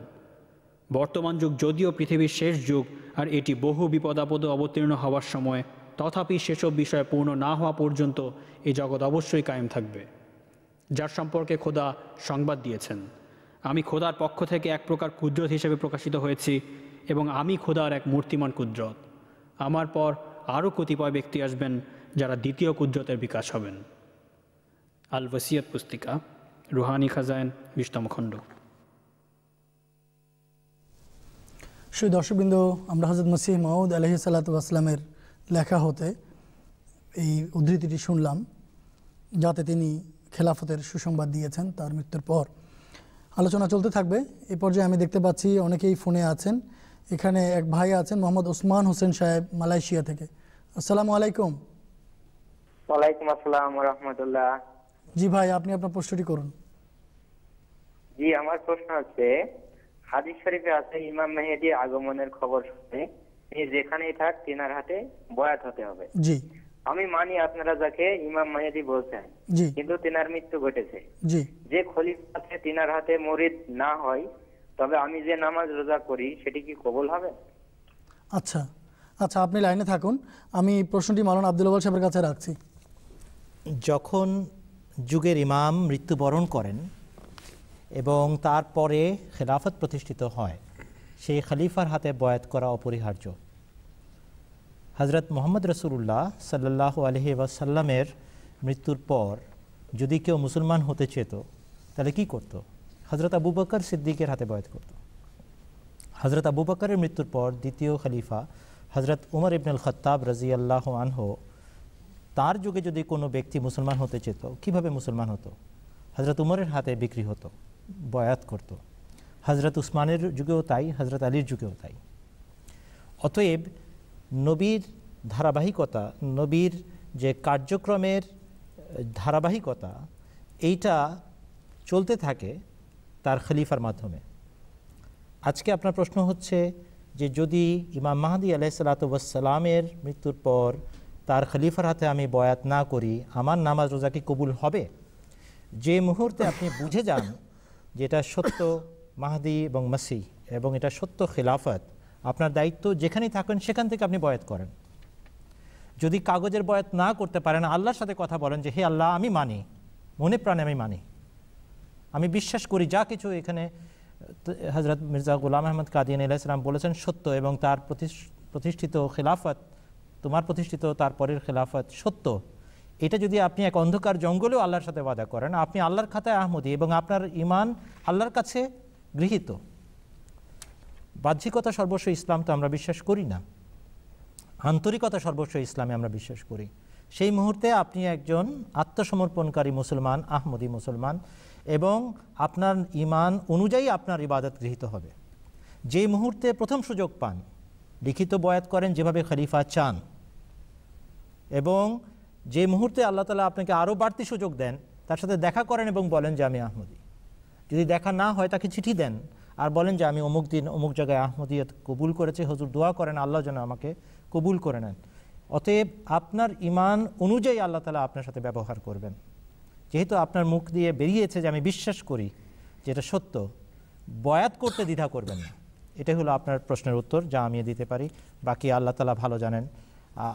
বর্তমান যুগ যদিও পৃথিবীর শেষ যুগ আর এটি বহু বিপদাপদে অবতীর্ণ হওয়ার সময়, তথাপি সেসব বিষয় পূর্ণ না হওয়া পর্যন্ত এই জগৎ অবশ্যই কায়েম থাকবে, যার সম্পর্কে খোদা সংবাদ দিয়েছেন। আমি খোদার পক্ষ থেকে এক প্রকার কুদরত হিসেবে প্রকাশিত হয়েছি এবং আমি খোদার এক মূর্তিমান কুদরত। আমার পর আরও কতিপয় ব্যক্তি আসবেন যারা দ্বিতীয় কুদরতের বিকাশ হবেন। আল ওয়াসিয়াত পুস্তিকা, রুহানি খাজাইন, 20তম খণ্ড। সেই দর্শকবৃন্দ, আমরা হযরত মসিহ মাউদ আলাইহিস সালাতু ওয়াস সালামের লেখা হতে এই উদ্ধৃতিটি শুনলাম, যাতে তিনি খেলাফতের সুসংবাদ দিয়েছেন তার মৃত্যুর পর। আলোচনা চলতে থাকবে। এই পর্যায়ে আমি দেখতে পাচ্ছি অনেকেই ফোনে আছেন। এখানে এক ভাই আছেন, মোহাম্মদ ওসমান হোসেন সাহেব, মালয়েশিয়া থেকে। আসসালামু আলাইকুম। ওয়ালাইকুম আসসালাম ওয়া রাহমাতুল্লাহ। জি ভাই, আপনি আপনার প্রশ্নটি করুন। জি, আমার প্রশ্ন হচ্ছে, হাদিস শরীফে আছে ইমাম মেহেদী আগমনের খবর শুনে তিনি যেখানেই থাক তিনার হাতে বয়াত হতে হবে। জি আমি মানি আপনারা যাকে ইমাম মেহেদী বলছেন, জি কিন্তু তিনার মৃত্যু ঘটেছে। জি যে খলিফা আছে তিনার হাতে মুরিদ না হয়, তবে আমি যে নামাজ রোজা করি সেটি কি কবুল হবে? আচ্ছা আচ্ছা, আপনি লাইনে থাকুন, আমি প্রশ্নটি মাওলানা আব্দুল ওয়াল সাহেবের কাছে রাখছি। যখন যুগের ইমাম মৃত্যুবরণ করেন এবং তারপরে খেলাফত প্রতিষ্ঠিত হয়, সেই খলিফার হাতে বয়াত করা অপরিহার্য। হজরত মোহাম্মদ রসুল্লাহ সাল্লাল্লাহু আলাইহি ওয়াসাল্লামের মৃত্যুর পর যদি কেউ মুসলমান হতে চেত, তাহলে কি করত? হজরত আবু বকর সিদ্দিকের হাতে বয়াত করত। হজরত আবু বকরের মৃত্যুর পর দ্বিতীয় খলিফা হজরত উমর ইবনুল খাত্তাব রাদিয়াল্লাহু আনহু, তার যুগে যদি কোনো ব্যক্তি মুসলমান হতে চেত, কিভাবে মুসলমান হতো? হজরত উমরের হাতে বিক্রি হতো, বয়াত করত। হজরত উসমানের যুগেও তাই, হজরত আলীর যুগেও তাই। অতএব নবীর ধারাবাহিকতা, নবীর যে কার্যক্রমের ধারাবাহিকতা, এইটা চলতে থাকে তার খলিফার মাধ্যমে। আজকে আপনার প্রশ্ন হচ্ছে যে যদি ইমাম মাহদী আলাইহিস সালাতু ওয়াস সালামের মৃত্যুর পর তার খলিফার হাতে আমি বয়াত না করি, আমার নামাজ রোজা কি কবুল হবে? যে মুহূর্তে আপনি বুঝে যান যে এটা সত্য মাহদী এবং মসিহ এবং এটা সত্য খেলাফত, আপনার দায়িত্ব যেখানেই থাকেন সেখান থেকে আপনি বয়াত করেন। যদি কাগজের বয়াত না করতে পারেন, আল্লাহর সাথে কথা বলেন যে হে আল্লাহ, আমি মানি, মনে প্রাণে আমি মানি, আমি বিশ্বাস করি যা কিছু এখানে হজরত মির্জা গোলাম আহমদ কাদিয়ানী আলাইহিস সালাম বলেছেন সত্য, এবং তার প্রতিষ্ঠিত খেলাফত, তোমার প্রতিষ্ঠিত তারপরের খেলাফত সত্য। এটা যদি আপনি এক অন্ধকার জঙ্গলেও আল্লাহর সাথে ওয়াদা করেন, আপনি আল্লাহর খাতায় আহমদী এবং আপনার ঈমান আল্লাহর কাছে গৃহীত। বাহ্যিকতা সর্বস্ব ইসলাম তো আমরা বিশ্বাস করি না, আন্তরিকতা সর্বস্ব ইসলামে আমরা বিশ্বাস করি। সেই মুহূর্তে আপনি একজন আত্মসমর্পণকারী মুসলমান, আহমদী মুসলমান, এবং আপনার ঈমান অনুযায়ী আপনার ইবাদত গৃহীত হবে। যে মুহূর্তে প্রথম সুযোগ পান, লিখিত বয়াত করেন যেভাবে খলিফা চান, এবং যে মুহূর্তে আল্লাহ তাআলা আপনাকে আরও বাড়তি সুযোগ দেন, তার সাথে দেখা করেন এবং বলেন যে আমি আহমদী। যদি দেখা না হয়, তাকে চিঠি দেন আর বলেন যে আমি অমুক দিন অমুক জায়গায় আহমদিয়ত কবুল করেছি, হুজুর দোয়া করেন আল্লাহ যেন আমাকে কবুল করে নেন। অতএব আপনার ঈমান অনুযায়ী আল্লাহ তাআলা আপনার সাথে ব্যবহার করবেন। যেহেতু আপনার মুখ দিয়ে বেরিয়েছে যে আমি বিশ্বাস করি যে এটা সত্য, বয়াত করতে দ্বিধা করবেন না। এটাই হলো আপনার প্রশ্নের উত্তর, যা আমি দিতে পারি। বাকি আল্লাহ তাআলা ভালো জানেন,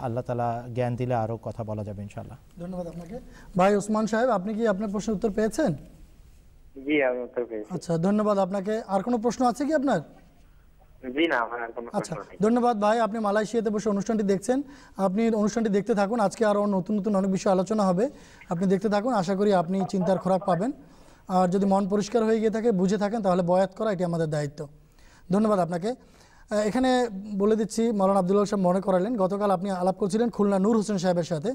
আল্লাহ তাআলা জ্ঞান দিলে আরও কথা বলা যাবে ইনশাআল্লাহ। ধন্যবাদ আপনাকে। ভাই ওসমান সাহেব, আপনি কি আপনার প্রশ্নের উত্তর পেয়েছেন? জি, আমি উত্তর পেয়েছি। আচ্ছা, ধন্যবাদ আপনাকে। আর কোনো প্রশ্ন আছে কি আপনার? জি না, আমার আর কোনো আচ্ছা, প্রশ্ন নেই। ধন্যবাদ ভাই। আপনি মালয়েশিয়াতে বসে অনুষ্ঠানটি দেখছেন, আপনি অনুষ্ঠানটি দেখতে থাকুন। আজকে আরও নতুন নতুন অনেক বিষয় আলোচনা হবে, আপনি দেখতে থাকুন। আশা করি আপনি চিন্তার খোরাক পাবেন। আর যদি মন পরিষ্কার হয়ে গিয়ে থাকে, বুঝে থাকেন, তাহলে বয়াত করা এটি আমাদের দায়িত্ব। ধন্যবাদ আপনাকে। এখানে বলে দিচ্ছি, মাওলানা আব্দুল ওয়াহাব সাহেব মনে করালেন, গতকাল আপনি আলাপ করছিলেন খুলনা নূর হোসেন সাহেবের সাথে।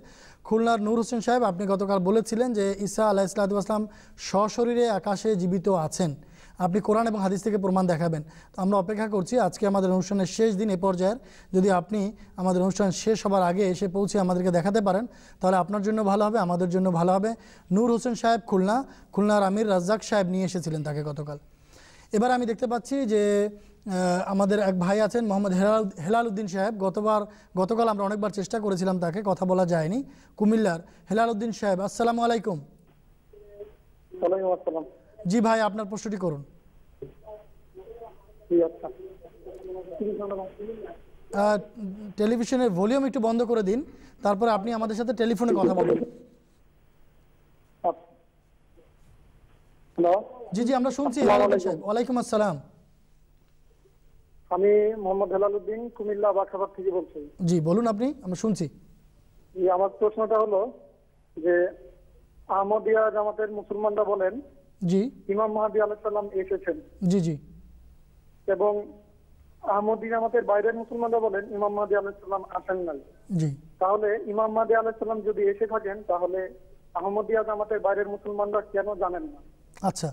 খুলনার নূর হোসেন সাহেব, আপনি গতকাল বলেছিলেন যে ঈসা আলাইহিস সালাতু ওয়াস সালাম সশরীরে আকাশে জীবিত আছেন। আপনি কোরআন এবং হাদিস থেকে প্রমাণ দেখাবেন। তো আমরা অপেক্ষা করছি, আজকে আমাদের অনুষ্ঠানের শেষ দিন এ পর্যায়ের, যদি আপনি আমাদের অনুষ্ঠান শেষ হবার আগে এসে পৌঁছে আমাদেরকে দেখাতে পারেন, তাহলে আপনার জন্য ভালো হবে, আমাদের জন্য ভালো হবে। নূর হোসেন সাহেব খুলনার আমির রাজ্জাক সাহেব নিয়ে এসেছিলেন তাকে গতকাল। এবার আমি দেখতে পাচ্ছি যে আমাদের এক ভাই আছেন, মোহাম্মদ হেলাল উদ্দিন সাহেব। গতকাল আমরা অনেকবার চেষ্টা করেছিলাম, তাকে কথা বলা যায়নি। কুমিল্লার হেলাল উদ্দিন সাহেব, আসসালামু আলাইকুম। ওয়ালাইকুম আসসালাম। জি ভাই, আপনার প্রশ্নটি করুন। টেলিভিশনের ভলিউম একটু বন্ধ করে দিন, তারপরে আপনি আমাদের সাথে টেলিফোনে কথা বলুন। হ্যালো। জি জি, আমরা শুনছি। ওয়ালাইকুম আসসালাম। আমি মোহাম্মদ হেলালুদ্দিন কুমিল্লা বাখাবাদ থেকে বলছি। জি বলুন, আপনি, আমরা শুনছি। আমার প্রশ্নটা হলো যে আহমদিয়া জামাতের মুসলমানরা বলেন জি ইমাম মাহদী আলাইহিস সালাম এসেছেন, জি জি এবং আহমদি জামাতের বাইরের মুসলমানরা বলেন ইমাম মাহদী আলাইহিস সালাম আসেন নাই। জি তাহলে ইমাম মাহদী আলাইহিস সালাম যদি এসে থাকেন তাহলে আহমদিয়া জামাতের বাইরের মুসলমানরা কেন জানেন না? আচ্ছা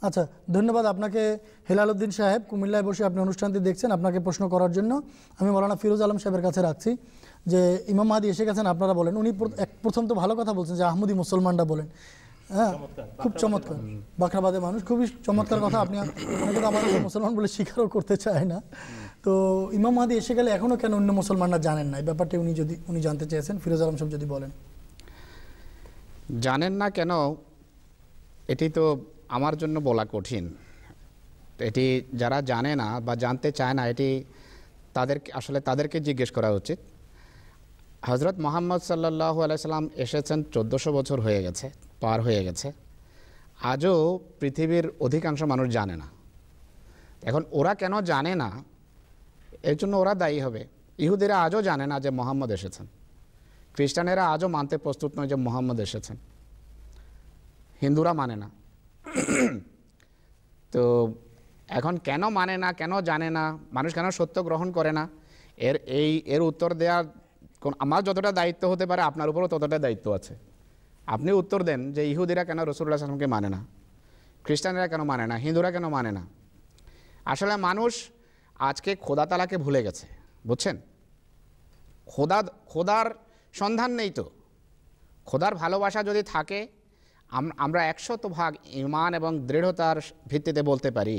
আচ্ছা, ধন্যবাদ আপনাকে হেলালুদ্দিন সাহেব, কুমিল্লায় বসে আপনি অনুষ্ঠানটি দেখছেন। আপনাকে প্রশ্ন করার জন্য আমি মৌলানা ফিরোজ আলম সাহেবের কাছে রাখছি যে ইমাম মাহদী এসে গেছেন আপনারা বলেন। উনি প্রথম তো ভালো কথা বলছেন যে আহমদি মুসলমানরা বলেন, হ্যাঁ খুব চমৎকার, বাখরাবাদের মানুষ, খুবই চমৎকার কথা। আপনি অনেকে তো আমাদের মুসলমান বলে স্বীকারও করতে চায় না। তো ইমাম মাহদী এসে গেলে এখনও কেন অন্য মুসলমানরা জানেন না, এই ব্যাপারটি উনি জানতে চেয়েছেন। ফিরোজ আলম সাহেব যদি বলেন। জানেন না কেন, এটি তো আমার জন্য বলা কঠিন। এটি যারা জানে না বা জানতে চায় না, এটি তাদেরকে জিজ্ঞেস করা উচিত। হজরত মোহাম্মদ সাল্লাল্লাহু আলাইহি সাল্লাম এসেছেন 1400 বছর হয়ে গেছে, পার হয়ে গেছে। আজও পৃথিবীর অধিকাংশ মানুষ জানে না। এখন ওরা কেন জানে না, এর জন্য ওরা দায়ী হবে। ইহুদিরা আজও জানে না যে মোহাম্মদ এসেছেন, খ্রিস্টানেরা আজও মানতে প্রস্তুত নয় যে মোহাম্মদ এসেছেন, হিন্দুরা মানে না। তো এখন কেন মানে না, কেন জানে না, মানুষ কেন সত্য গ্রহণ করে না, এর উত্তর দেওয়ার আমার যতটা দায়িত্ব হতে পারে আপনার উপরও ততটা দায়িত্ব আছে। আপনি উত্তর দেন যে ইহুদিরা কেন রাসূলুল্লাহ সাল্লাল্লাহু আলাইহি ওয়াসাল্লামকে মানে না, খ্রিস্টানেরা কেন মানে না, হিন্দুরা কেন মানে না। আসলে মানুষ আজকে খোদা তাআলাকে ভুলে গেছে, বুঝছেন? খোদার সন্ধান নেই। তো খোদার ভালোবাসা যদি থাকে, আমরা 100% ঈমান এবং দৃঢ়তার ভিত্তিতে বলতে পারি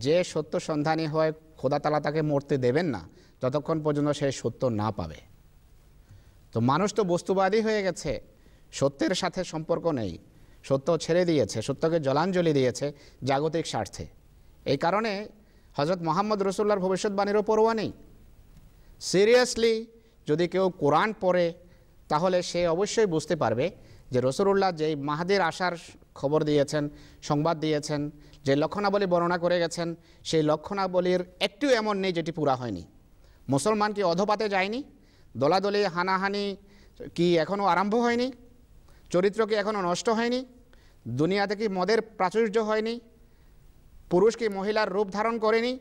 যে সত্য সন্ধানী হয়, খোদা তাআলা তাকে মরতে দেবেন না যতক্ষণ পর্যন্ত সে সত্য না পাবে। তো মানুষ তো বস্তুবাদী হয়ে গেছে, সত্যের সাথে সম্পর্ক নেই, সত্য ছেড়ে দিয়েছে, সত্যকে জলাঞ্জলি দিয়েছে জাগতিক স্বার্থে। এই কারণে হজরত মুহাম্মদ রাসূলুল্লাহর ভবিষ্যৎবাণীরও পরোয়া নেই। সিরিয়াসলি যদি কেউ কোরআন পড়ে তাহলে সে অবশ্যই বুঝতে পারবে যে রাসূলুল্লাহ যেই মাহদীর আসার খবর দিয়েছেন, সংবাদ দিয়েছেন, যে লক্ষণাবলী বর্ণনা করে গেছেন, সেই লক্ষণাবলীর একটু এমন নেই যেটি পুরা হয়নি। মুসলমান কি অধপাতে যায়নি? দলাদলি হানাহানি কি এখনও আরম্ভ হয়নি? চরিত্র কি এখনও নষ্ট হয়নি? দুনিয়াতে কি মদের প্রাচুর্য হয়নি? পুরুষ কি মহিলার রূপ ধারণ করেনি?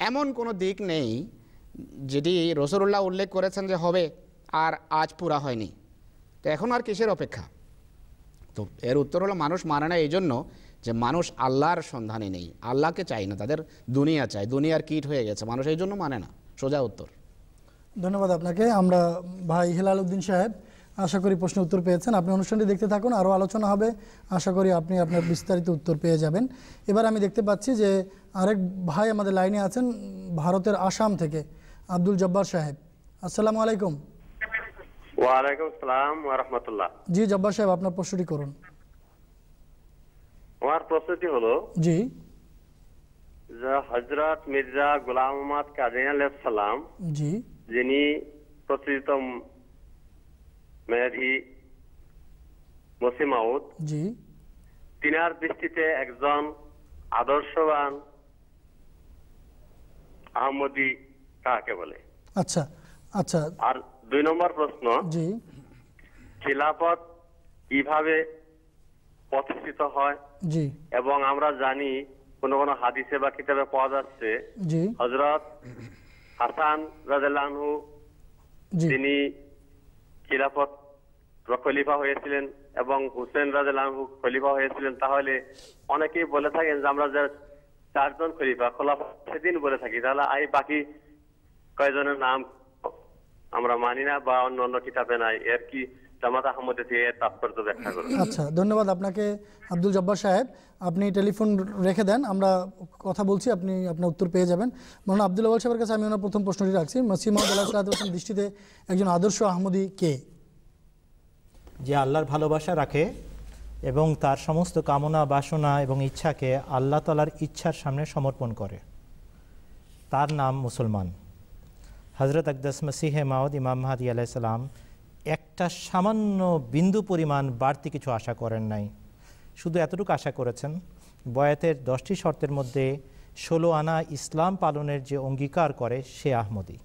এমন কোনো দিক নেই যেটি রাসূলুল্লাহ উল্লেখ করেছেন যে হবে আর আজ পুরা হয়নি। তো এখন আর কিসের অপেক্ষা? তো এর উত্তর হলো মানুষ মানে না এই জন্য যে মানুষ আল্লাহর সন্ধানে নেই, আল্লাহকে চাই না, তাদের দুনিয়া চাই, দুনিয়ার কীট হয়ে গেছে, মানুষ এই জন্য মানে না। সোজা উত্তর। ধন্যবাদ আপনাকে। আমরা ভাই হেলালুদ্দিন সাহেব, আশা করি প্রশ্নের উত্তর পেয়েছেন। আপনি অনুষ্ঠানটি দেখতে থাকুন, আরও আলোচনা হবে, আশা করি আপনি আপনার বিস্তারিত উত্তর পেয়ে যাবেন। এবার আমি দেখতে পাচ্ছি যে আরেক ভাই আমাদের লাইনে আছেন ভারতের আসাম থেকে, আব্দুল জব্বার সাহেব। আসসালামু আলাইকুম। ওয়ালাইকুম আসসালাম ওয়া রাহমাতুল্লাহ। জি জব্বার সাহেব, আপনার প্রশ্নটি করুন। আমার প্রশ্নটি হলো, জি, যে হযরত মির্জা গোলাম আহমদ কাদিয়ানী আলাইহিস সালাম, জি, যিনি প্রচলিত মেহেদী মসিহ মাউদ, জি, তিনার দৃষ্টিতে একজন আদর্শবান আহমদী কাকে বলে? আচ্ছা আচ্ছা। আর 2 নম্বর প্রশ্ন, জি, খিলাফত কিভাবে প্রতিষ্ঠিত হয়? জি, এবং আমরা জানি কোন কোন হাদিসে বা কিতাবে পাওয়া যাচ্ছে জি, হযরত হাসান রাদিয়াল্লাহু আনহু তিনি খিলাফত খলিফা হয়েছিলেন এবং হুসেন রাদিয়াল্লাহু আনহু খলিফা হয়েছিলেন। তাহলে অনেকেই বলে থাকেন যে আমরা যে 4 জন খলিফা খোলাফা সেদিন বলে থাকি, তাহলে এই বাকি কয়জনের নাম আমরা মানি না বা অন্য অন্য কিতাবে নাই, এর কি জামাত আহমদে থেকে তাৎপর্য ব্যাখ্যা করুন। আচ্ছা, ধন্যবাদ আপনাকে আব্দুল জব্বার সাহেব। আপনি টেলিফোন রেখে দেন, আমরা কথা বলছি, আপনি আপনার উত্তর পেয়ে যাবেন। মাওলানা আব্দুল আউয়াল সাহেবের কাছে আমি ওনার প্রথম প্রশ্নটি রাখছি। মসিহ মাউদ আলাইহিস সালাতু ওয়াস সালামের দৃষ্টিতে একজন আদর্শ আহমদী কে? যে আল্লাহর ভালোবাসা রাখে এবং তার সমস্ত কামনা বাসনা এবং ইচ্ছাকে আল্লাহ তাআলার ইচ্ছার সামনে সমর্পণ করে, তার নাম মুসলমান। হযরত আকদাস মসিহে মাউদ ইমাম মাহদী আলাইহিস সালাম একটা সামান্য বিন্দু পরিমাণ বাড়তি কিছু আশা করেন নাই, শুধু এতটুকু আশা করেছেন বয়াতের 10টি শর্তের মধ্যে 16 আনা ইসলাম পালনের যে অঙ্গীকার করে সে আহমদী।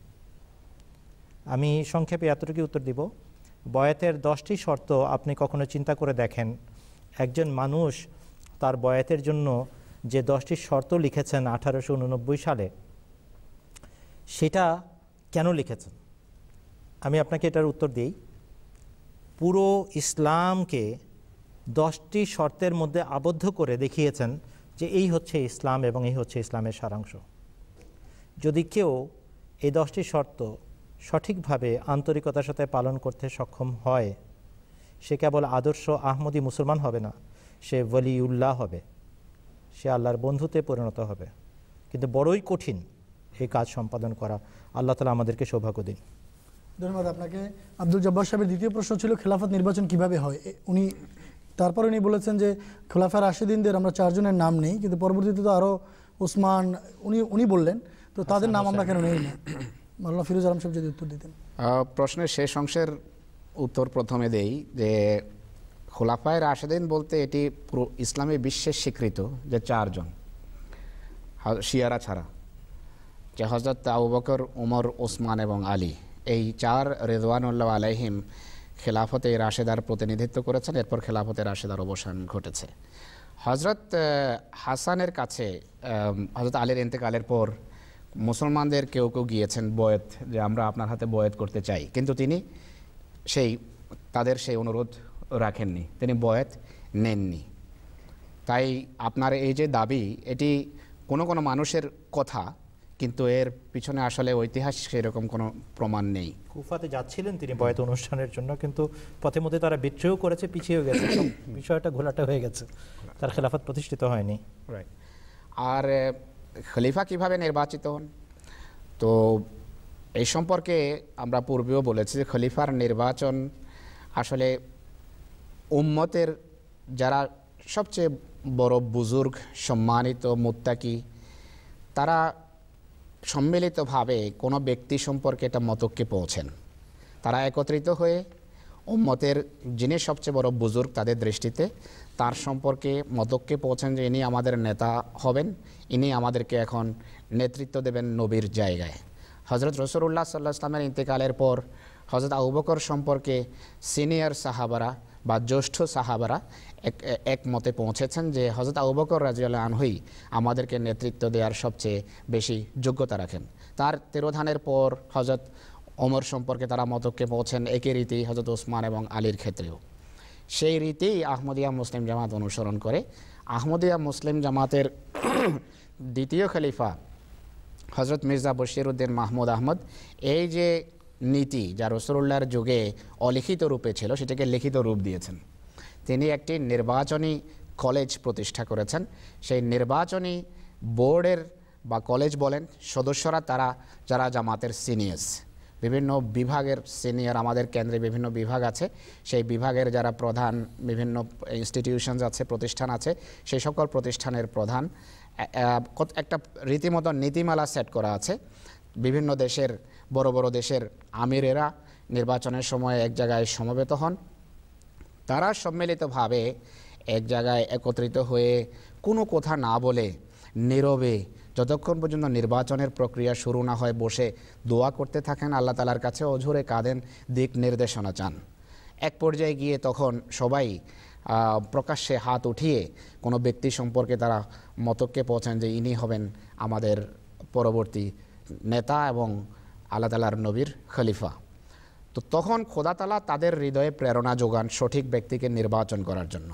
আমি সংক্ষেপে এতটুকু উত্তর দিব, বয়াতের 10টি শর্ত আপনি কখনো চিন্তা করে দেখেন একজন মানুষ তার বয়াতের জন্য যে 10টি শর্ত লিখেছেন 1889 সালে, সেটা কেন লিখেছেন? আমি আপনাকে এটার উত্তর দিই। পুরো ইসলামকে 10টি শর্তের মধ্যে আবদ্ধ করে দেখিয়েছেন যে এই হচ্ছে ইসলাম এবং এই হচ্ছে ইসলামের সারাংশ। যদি কেউ এই 10টি শর্ত সঠিকভাবে আন্তরিকতার সাথে পালন করতে সক্ষম হয়, সে কেবল আদর্শ আহমদী মুসলমান হবে না, সে ওয়ালিউল্লাহ হবে, সে আল্লাহর বন্ধুতে পরিণত হবে। কিন্তু বড়ই কঠিন এই কাজ সম্পাদন করা। আল্লাহ তাআলা আমাদেরকে সৌভাগ্য দিন। ধন্যবাদ আপনাকে। আব্দুল জব্বার সাহেবের দ্বিতীয় প্রশ্ন ছিল খেলাফত নির্বাচন কিভাবে হয়। তারপরে উনি বলেছেন যে খোলাফায়ে রাশিদিনদের আমরা 4 জনের নাম নেই, কিন্তু পরবর্তীতে তো আরও ওসমান উনি বললেন, তো তাদের নাম আমরা কেন নেই না? মাওলানা ফিরোজ আলম সাহেব যদি উত্তর দিতেন। প্রশ্নের শেষ অংশের উত্তর প্রথমে দেই যে খোলাফায়ে রাশিদিন বলতে এটি পুরো ইসলামী বিশ্বের স্বীকৃত যে 4 জন, শিয়ারা ছাড়া, যে হযরত আবু বকর, উমর, ওসমান এবং আলী, এই 4 রিদওয়ানুল্লাহ আলাইহিম খেলাফতে রাশেদার প্রতিনিধিত্ব করেছেন। এরপর খেলাফতে রাশেদার অবসান ঘটেছে। হজরত হাসানের কাছে হজরত আলীর ইন্তেকালের পর মুসলমানদের কেউ কেউ গিয়েছেন বয়াত, যে আমরা আপনার হাতে বয়াত করতে চাই, কিন্তু তিনি তাদের সেই অনুরোধ রাখেননি, তিনি বয়াত নেননি। তাই আপনার এই যে দাবি, এটি কোনো কোনো মানুষের কথা, কিন্তু এর পিছনে আসলে ঐতিহাসিক সেরকম কোনো প্রমাণ নেই। কুফাতে যাচ্ছিলেন তিনি বয়াত অনুষ্ঠানের জন্য, কিন্তু পথে মধ্যে তারা বিদ্রোহ করেছে, পিছিয়ে গেছে, বিষয়টা ঘোলাটা হয়ে গেছে, তার খেলাফত প্রতিষ্ঠিত হয়নি। রাইট। আর খলিফা কিভাবে নির্বাচিত হন, তো এই সম্পর্কে আমরা পূর্বেও বলেছি যে খলিফার নির্বাচন আসলে উম্মতের যারা সবচেয়ে বড় বুজুর্গ, সম্মানিত, মুত্তাকি, তারা সম্মিলিতভাবে কোনো ব্যক্তি সম্পর্কে এটা মতকে পৌঁছেন। তারা একত্রিত হয়ে উম্মতের যিনি সবচেয়ে বড় বুজুর্গ তাদের দৃষ্টিতে তার সম্পর্কে মতকে পৌঁছেন যে ইনি আমাদের নেতা হবেন, ইনি আমাদেরকে এখন নেতৃত্ব দেবেন নবীর জায়গায়। হজরত রাসূলুল্লাহ সাল্লাল্লাহু আলাইহি ওয়াসাল্লামের ইন্তেকালের পর হজরত আবু বকর সম্পর্কে সিনিয়র সাহাবারা বা জ্যেষ্ঠ সাহাবারা এক মতে পৌঁছেছেন যে হজরত আবু বকর রাদিয়াল্লাহু আনহুই আমাদেরকে নেতৃত্ব দেওয়ার সবচেয়ে বেশি যোগ্যতা রাখেন। তার তিরোধানের পর হজরত ওমর সম্পর্কে তারা মতকে পৌঁছেন। একই রীতি হজরত ওসমান এবং আলীর ক্ষেত্রেও। সেই রীতি আহমদিয়া মুসলিম জামাত অনুসরণ করে। আহমদিয়া মুসলিম জামাতের দ্বিতীয় খলিফা হজরত মির্জা বশির উদ্দিন মাহমুদ আহমদ এই যে নীতি যা রাসূলুল্লাহর যুগে অলিখিত রূপে ছিল সেটাকে লিখিত রূপ দিয়েছেন। তিনি একটি নির্বাচনী কলেজ প্রতিষ্ঠা করেছেন। সেই নির্বাচনী বোর্ডের বা কলেজ বলেন সদস্যরা তারা যারা জামাতের সিনিয়র্স, বিভিন্ন বিভাগের সিনিয়র, আমাদের কেন্দ্রে বিভিন্ন বিভাগ আছে, সেই বিভাগের যারা প্রধান, বিভিন্ন ইনস্টিটিউশনস আছে, প্রতিষ্ঠান আছে, সেই সকল প্রতিষ্ঠানের প্রধান একটা রীতিমতো নীতিমালা সেট করা আছে। বিভিন্ন দেশের বড় বড় দেশের আমিরেরা নির্বাচনের সময় এক জায়গায় সমবেত হন। তারা সম্মিলিতভাবে এক জায়গায় একত্রিত হয়ে কোনো কথা না বলে নীরবে যতক্ষণ পর্যন্ত নির্বাচনের প্রক্রিয়া শুরু না হয় বসে দোয়া করতে থাকেন, আল্লাহ তাআলার কাছে অঝরে কাঁদেন, দিক নির্দেশনা চান। এক পর্যায়ে গিয়ে তখন সবাই প্রকাশ্যে হাত উঠিয়ে কোনো ব্যক্তি সম্পর্কে তারা মতকে পৌঁছান যে ইনি হবেন আমাদের পরবর্তী নেতা এবং আল্লাহ তাআলার নবীর খলিফা। তো তখন খোদা তাআলা তাদের হৃদয়ে প্রেরণা যোগান সঠিক ব্যক্তিকে নির্বাচন করার জন্য।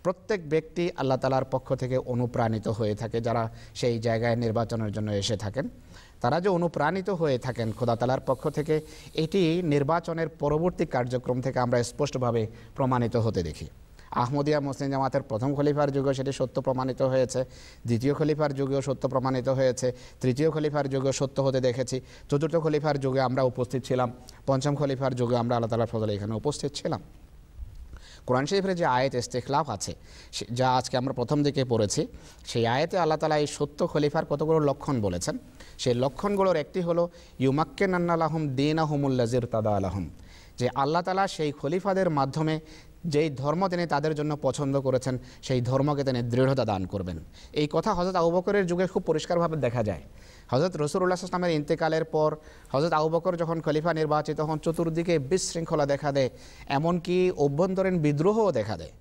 প্রত্যেক ব্যক্তি আল্লাহ তাআলার পক্ষ থেকে অনুপ্রাণিত হয়ে থাকে, যারা সেই জায়গায় নির্বাচনের জন্য এসে থাকেন। তারা যে অনুপ্রাণিত হয়ে থাকেন খোদা তাআলার পক্ষ থেকে, এটি নির্বাচনের পরবর্তী কার্যক্রম থেকে আমরা স্পষ্টভাবে প্রমাণিত হতে দেখি। আহমদিয়া মুসলিম জামাতের প্রথম খলিফার যুগেও সেটি সত্য প্রমাণিত হয়েছে, দ্বিতীয় খলিফার যুগেও সত্য প্রমাণিত হয়েছে, তৃতীয় খলিফার যুগেও সত্য হতে দেখেছি, চতুর্থ খলিফার যুগে আমরা উপস্থিত ছিলাম, পঞ্চম খলিফার যুগে আমরা আল্লাহ তাআলার ফজলে এখানে উপস্থিত ছিলাম। কোরআন শরীফের যে আয়াত ইস্তিখলাফ আছে, যা আজকে আমরা প্রথম দিকে পড়েছি, সেই আয়াতে আল্লাহ তাআলা এই সত্য খলিফার কতগুলো লক্ষণ বলেছেন। সেই লক্ষণগুলোর একটি হলো ইউমাক্কিনান্না লাহুম দীনাহুমুল্লাযী ইরতাদা লাহুম, যে আল্লাহ তাআলা সেই খলিফাদের মাধ্যমে যেই ধর্ম তিনি তাদের জন্য পছন্দ করেছেন সেই ধর্মকে তিনি দৃঢ়তা দান করবেন। এই কথা হযরত আবু বকরের যুগে খুব পরিষ্কারভাবে দেখা যায়। হযরত রাসূলুল্লাহ সাল্লাল্লাহু আলাইহি ওয়াসাল্লামের ইন্তেকালের পর হযরত আবু বকর যখন খলিফা নির্বাচিত হন, চতুর্দিকে বিশৃঙ্খলা দেখা দেয়, এমনকি অভ্যন্তরীণ বিদ্রোহও দেখা দেয়।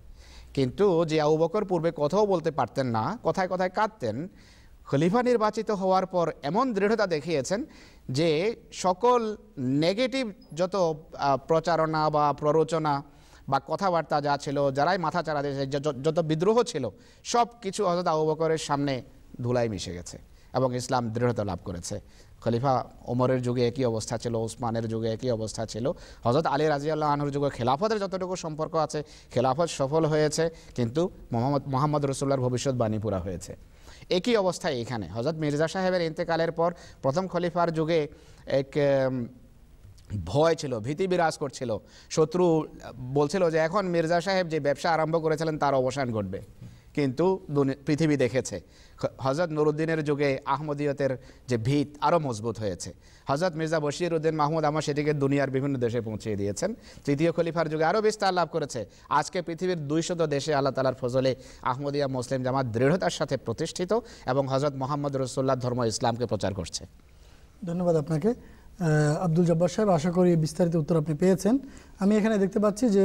কিন্তু যে আবু বকর পূর্বে কথাও বলতে পারতেন না, কথায় কথায় কাঁদতেন, খলিফা নির্বাচিত হওয়ার পর এমন দৃঢ়তা দেখিয়েছেন যে সকল নেগেটিভ যত প্রচারণা বা প্ররোচনা বা কথাবার্তা যা ছিল, যারাই মাথা চাড়া দিয়েছে, যত বিদ্রোহ ছিল, সব কিছু হযরত আবু বকরের সামনে ধুলায় মিশে গেছে এবং ইসলাম দৃঢ়তা লাভ করেছে। খলিফা ওমরের যুগে একই অবস্থা ছিল, ওসমানের যুগে একই অবস্থা ছিল, হযরত আলী রাদিয়াল্লাহু আনহুর যুগে খেলাফতের যতটুকু সম্পর্ক আছে, খেলাফত সফল হয়েছে, কিন্তু মুহাম্মদ রাসূলুল্লাহর ভবিষ্যৎবাণী পুরা হয়েছে। একই অবস্থায় এখানে হযরত মির্জা সাহেবের ইন্তেকালের পর প্রথম খলিফার যুগে এক ভয় ছিল, ভীতি বিরাজ করছিল। শত্রু বলছিল যে এখন মির্জা সাহেব যে ব্যবসা আরম্ভ করেছিলেন তার অবসান ঘটবে, কিন্তু পৃথিবী দেখেছে হযরত নুরুদ্দিনের যুগে আহমদিয়তের যে ভিত আরও মজবুত হয়েছে। হযরত মির্জা বশির উদ্দিন মাহমুদ আমার সেটিকে দুনিয়ার বিভিন্ন দেশে পৌঁছে দিয়েছেন। তৃতীয় খলিফার যুগে আরও বিস্তার লাভ করেছে। আজকে পৃথিবীর 200 দেশে আল্লাহ তাআলার ফজলে আহমদিয়া মুসলিম জামাত দৃঢ়তার সাথে প্রতিষ্ঠিত এবং হযরত মুহাম্মদ রাসূলুল্লাহ ধর্ম ইসলামকে প্রচার করছে। ধন্যবাদ আপনাকে আব্দুল জব্বার সাহেব, আশা করি বিস্তারিত উত্তর আপনি পেয়েছেন। আমি এখানে দেখতে পাচ্ছি যে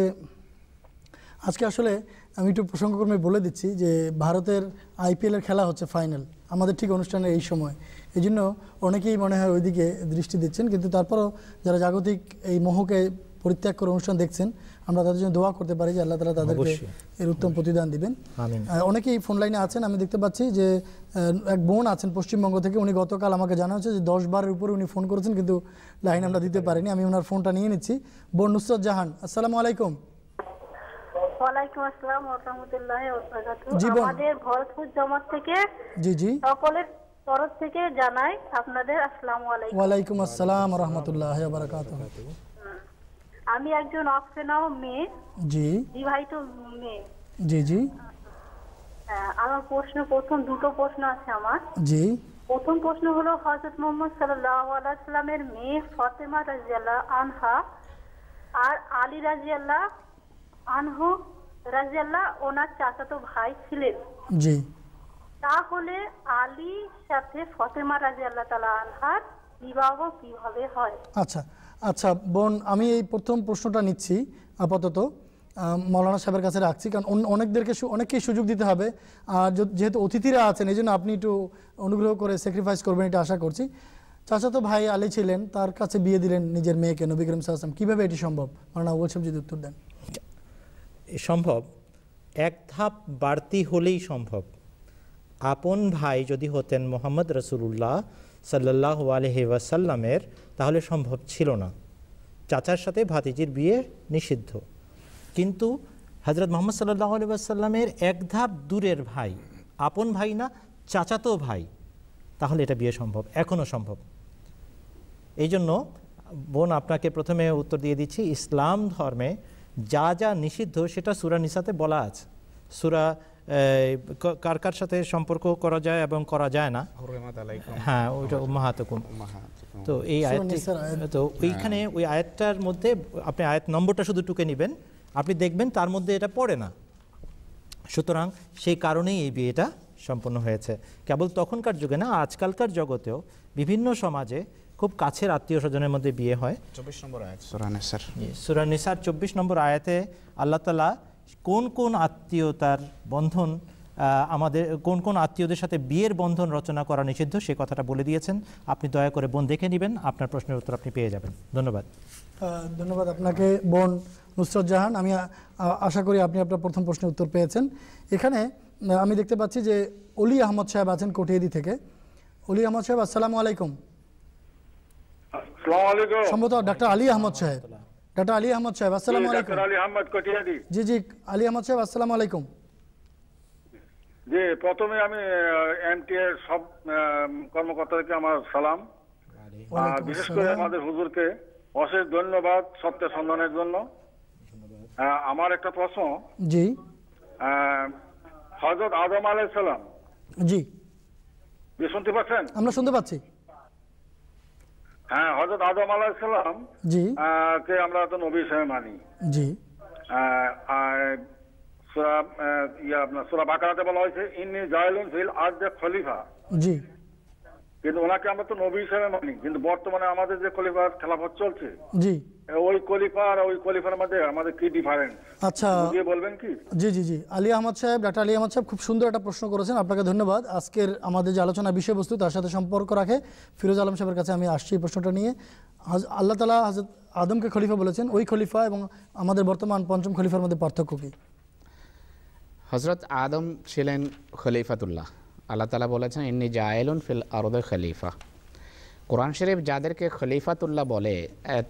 আজকে আসলে আমি একটু প্রসঙ্গক্রমে বলে দিচ্ছি যে ভারতের আইপিএলের খেলা হচ্ছে ফাইনাল আমাদের ঠিক অনুষ্ঠানের এই সময়, এই জন্য অনেকেই মনে হয় ওইদিকে দৃষ্টি দিচ্ছেন, কিন্তু তারপরও যারা জাগতিক এই মোহকে পরিত্যাগ করে অনুষ্ঠান দেখছেন, আমরা তাদের জন্য দোয়া করতে পারি যে আল্লাহ তাআলা তাদেরকে এর উত্তম প্রতিদান দিবেন। অনেকেই ফোন লাইনে আছেন, আমি দেখতে পাচ্ছি যে এক বোন আছেন পশ্চিমবঙ্গ থেকে, উনি গতকাল আমাকে জানা হচ্ছে যে 10 বারের উপরে উনি ফোন করেছেন, কিন্তু লাইন আমরা দিতে পারিনি। আমি ওনার ফোনটা নিয়ে নিচ্ছি। বোন নুসরাত জাহান, আসসালামু আলাইকুম। ওয়ালাইকুম আসসালাম ওয়া রাহমাতুল্লাহি ওয়া বারাকাতুহু। আমাদের ভরতপুর জামাত থেকে জি জি সকলের তরফ থেকে জানাই আপনাদের আসসালামু আলাইকুম। ওয়ালাইকুম আসসালাম ওয়া রাহমাতুল্লাহি ওয়া বারাকাতুহু। আমি একজন অক্সেনাও মেয়ে, জি বিবাহিত মেয়ে। জি জি আমার প্রথম দুটো প্রশ্ন আছে আমার। জি। প্রথম প্রশ্ন হলো হযরত মুহাম্মদ সাল্লাল্লাহু আলাইহি ওয়াসাল্লামের মেয়ে ফাতেমা রাদিয়াল্লাহু আনহা আর আলী রাদিয়াল্লাহু আনহু রাদিয়াল্লাহু ওনার চাচাতো ভাই ছিলেন। জি। তাহলে আলীর সাথে ফাতেমা রাদিয়াল্লাহু তাআলা আনহার বিবাহ কিভাবে হয়? আচ্ছা আচ্ছা বোন, আমি এই প্রথম প্রশ্নটা নিচ্ছি আপাতত, মৌলানা সাহেবের কাছে রাখছি, কারণ অনেককেই সুযোগ দিতে হবে। আর যেহেতু অতিথিরা আছেন এই জন্য আপনি একটু অনুগ্রহ করে স্যাক্রিফাইস করবেন, এটা আশা করছি। চাচাতো ভাই আলী ছিলেন, তার কাছে বিয়ে দিলেন নিজের মেয়েকে, নবী করিম সাল্লাল্লাহু আলাইহি ওয়াসাল্লাম, কীভাবে এটি সম্ভব? মৌলানা আউয়াল সাহেব যদি উত্তর দেন। সম্ভব, এক ধাপ বাড়তি হলেই সম্ভব। আপন ভাই যদি হতেন মুহাম্মদ রাসূলুল্লাহ সাল্লাল্লাহু আলাইহি ওয়াসাল্লামের, তাহলে সম্ভব ছিল না। চাচার সাথে ভাতিজির বিয়ে নিষিদ্ধ। কিন্তু হযরত মুহাম্মদ সাল্লাল্লাহু আলাইহি ওয়াসাল্লামের এক ধাপ দূরের ভাই, আপন ভাই না, চাচাতো ভাই, তাহলে এটা বিয়ে সম্ভব, এখনও সম্ভব। এই জন্য বোন আপনাকে প্রথমে উত্তর দিয়ে দিচ্ছি, ইসলাম ধর্মে যা যা নিষিদ্ধ সেটা সূরা নিসাতে বলা আছে। সূরা কার কার সাথে সম্পর্ক করা যায় এবং করা যায় না, হ্যাঁ ওইটা উম্মাহাতুকুম। তো এই আয়াতটি, তো ওইখানে ওই আয়াতটার মধ্যে আপনি আয়াত নম্বরটা শুধু টুকে নেবেন, আপনি দেখবেন তার মধ্যে এটা পড়ে না। সুতরাং সেই কারণেই এই বিয়েটা সম্পন্ন হয়েছে। কেবল তখনকার যুগে না, আজকালকার জগতেও বিভিন্ন সমাজে খুব কাছের আত্মীয় স্বজনের মধ্যে বিয়ে হয়। 24 নম্বর আয়াত সূরা নিসার, সূরা নিসার 24 নম্বর আয়াতে আল্লাহ তাআলা কোন কোন আত্মীয়তার বন্ধন, আমাদের কোন কোন আত্মীয়দের সাথে বিয়ের বন্ধন রচনা করা নিষিদ্ধ সে কথাটা বলে দিয়েছেন। আপনি দয়া করে বোন দেখে নেবেন, আপনার প্রশ্নের উত্তর আপনি পেয়ে যাবেন। ধন্যবাদ। ধন্যবাদ আপনাকে বোন নুসরাত জাহান। আমি আশা করি আপনি আপনার প্রথম প্রশ্নের উত্তর পেয়েছেন। এখানে আমি দেখতে পাচ্ছি যে অলি আহমদ সাহেব আছেন কটিয়াদি থেকে। অলি আহমদ সাহেব, আসসালামু আলাইকুম। আসসালামু আলাইকুম। সম্ভবত ডক্টর আলী আহমদ সাহেব। ডক্টর আলী আহমদ সাহেব, আসসালামু আলাইকুম। ডক্টর আলী আহমদ কটিয়াদি। জি জি, আলী আহমদ সাহেব, আসসালামু আলাইকুম। জি, প্রথমে আমি এমটি এর সব কর্মকর্তাদেরকে আমার সালাম, বিশেষ করে আমাদের হুজুরকে অশেষ ধন্যবাদ সত্য সন্ধানের জন্য। আমার একটা প্রশ্ন। জি। হযরত আদম আলাইহিস সালাম। জি। শুনতে পাচ্ছেন? আমরা শুনতে পাচ্ছি। হ্যাঁ, হযরত আদম আলাইহিস সালাম জি কে আমরা তো নবী হিসেবে মানি। জি। সূরা আপনার সূরা বাকারাতে বলা হয়েছে ইন্নী জাইলুন ফিল আরদি খলিফা। জি। কিন্তু ওনাকে আমরা তো নবী হিসেবে মানি, কিন্তু বর্তমানে আমাদের যে খলিফার খেলাফত চলছে, জি, ওই খলিফা আর ওই খলিফার মধ্যে আমাদের কি ডিফারেন্স? আচ্ছা, বুঝিয়ে বলবেন কি? জি জি জি, আলী আহমদ সাহেব, ডাক্তার আলী আহমদ সাহেব খুব সুন্দর একটা প্রশ্ন করেছেন, আপনাকে ধন্যবাদ। আজকের আমাদের যে আলোচনা বিষয়বস্তু তার সাথে সম্পর্ক রাখে ফিরোজ আলম সাহেবের কাছে আমি আসছি এই প্রশ্নটা নিয়ে। আল্লাহ তাআলা হযরত আদমকে খলিফা বলেছেন, ওই খলিফা এবং আমাদের বর্তমান পঞ্চম খলিফার মধ্যে পার্থক্য কি? হযরত আদম ছিলেন খলিফাতুল্লাহ। আল্লাহ তাআলা বলেছেন ইন্নী জাইলুন ফিল আরদি খলিফা। কোরআন শরীফ যাদেরকে খলিফাতুল্লাহ বলে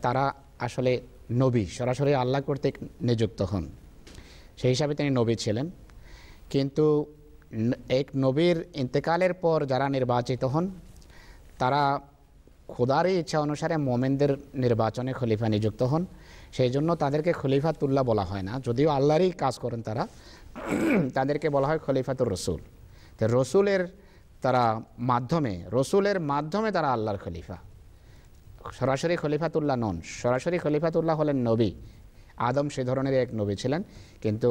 তারা আসলে নবী, সরাসরি আল্লাহ কর্তৃক নিযুক্ত হন, সেই হিসাবে তিনি নবী ছিলেন। কিন্তু এক নবীর ইন্তেকালের পর যারা নির্বাচিত হন তারা খোদারই ইচ্ছা অনুসারে মোমেনদের নির্বাচনে খলিফা নিযুক্ত হন, সেই জন্য তাদেরকে খলিফাতুল্লাহ বলা হয় না, যদিও আল্লাহরই কাজ করেন তারা, তাদেরকে বলা হয় খলিফাতুর রসুল। তো রসুলের মাধ্যমে তারা আল্লাহর খলিফা, সরাসরি খলিফাতুল্লাহ নন। সরাসরি খলিফাতুল্লাহ হলেন নবী, আদম সে ধরনের এক নবী ছিলেন, কিন্তু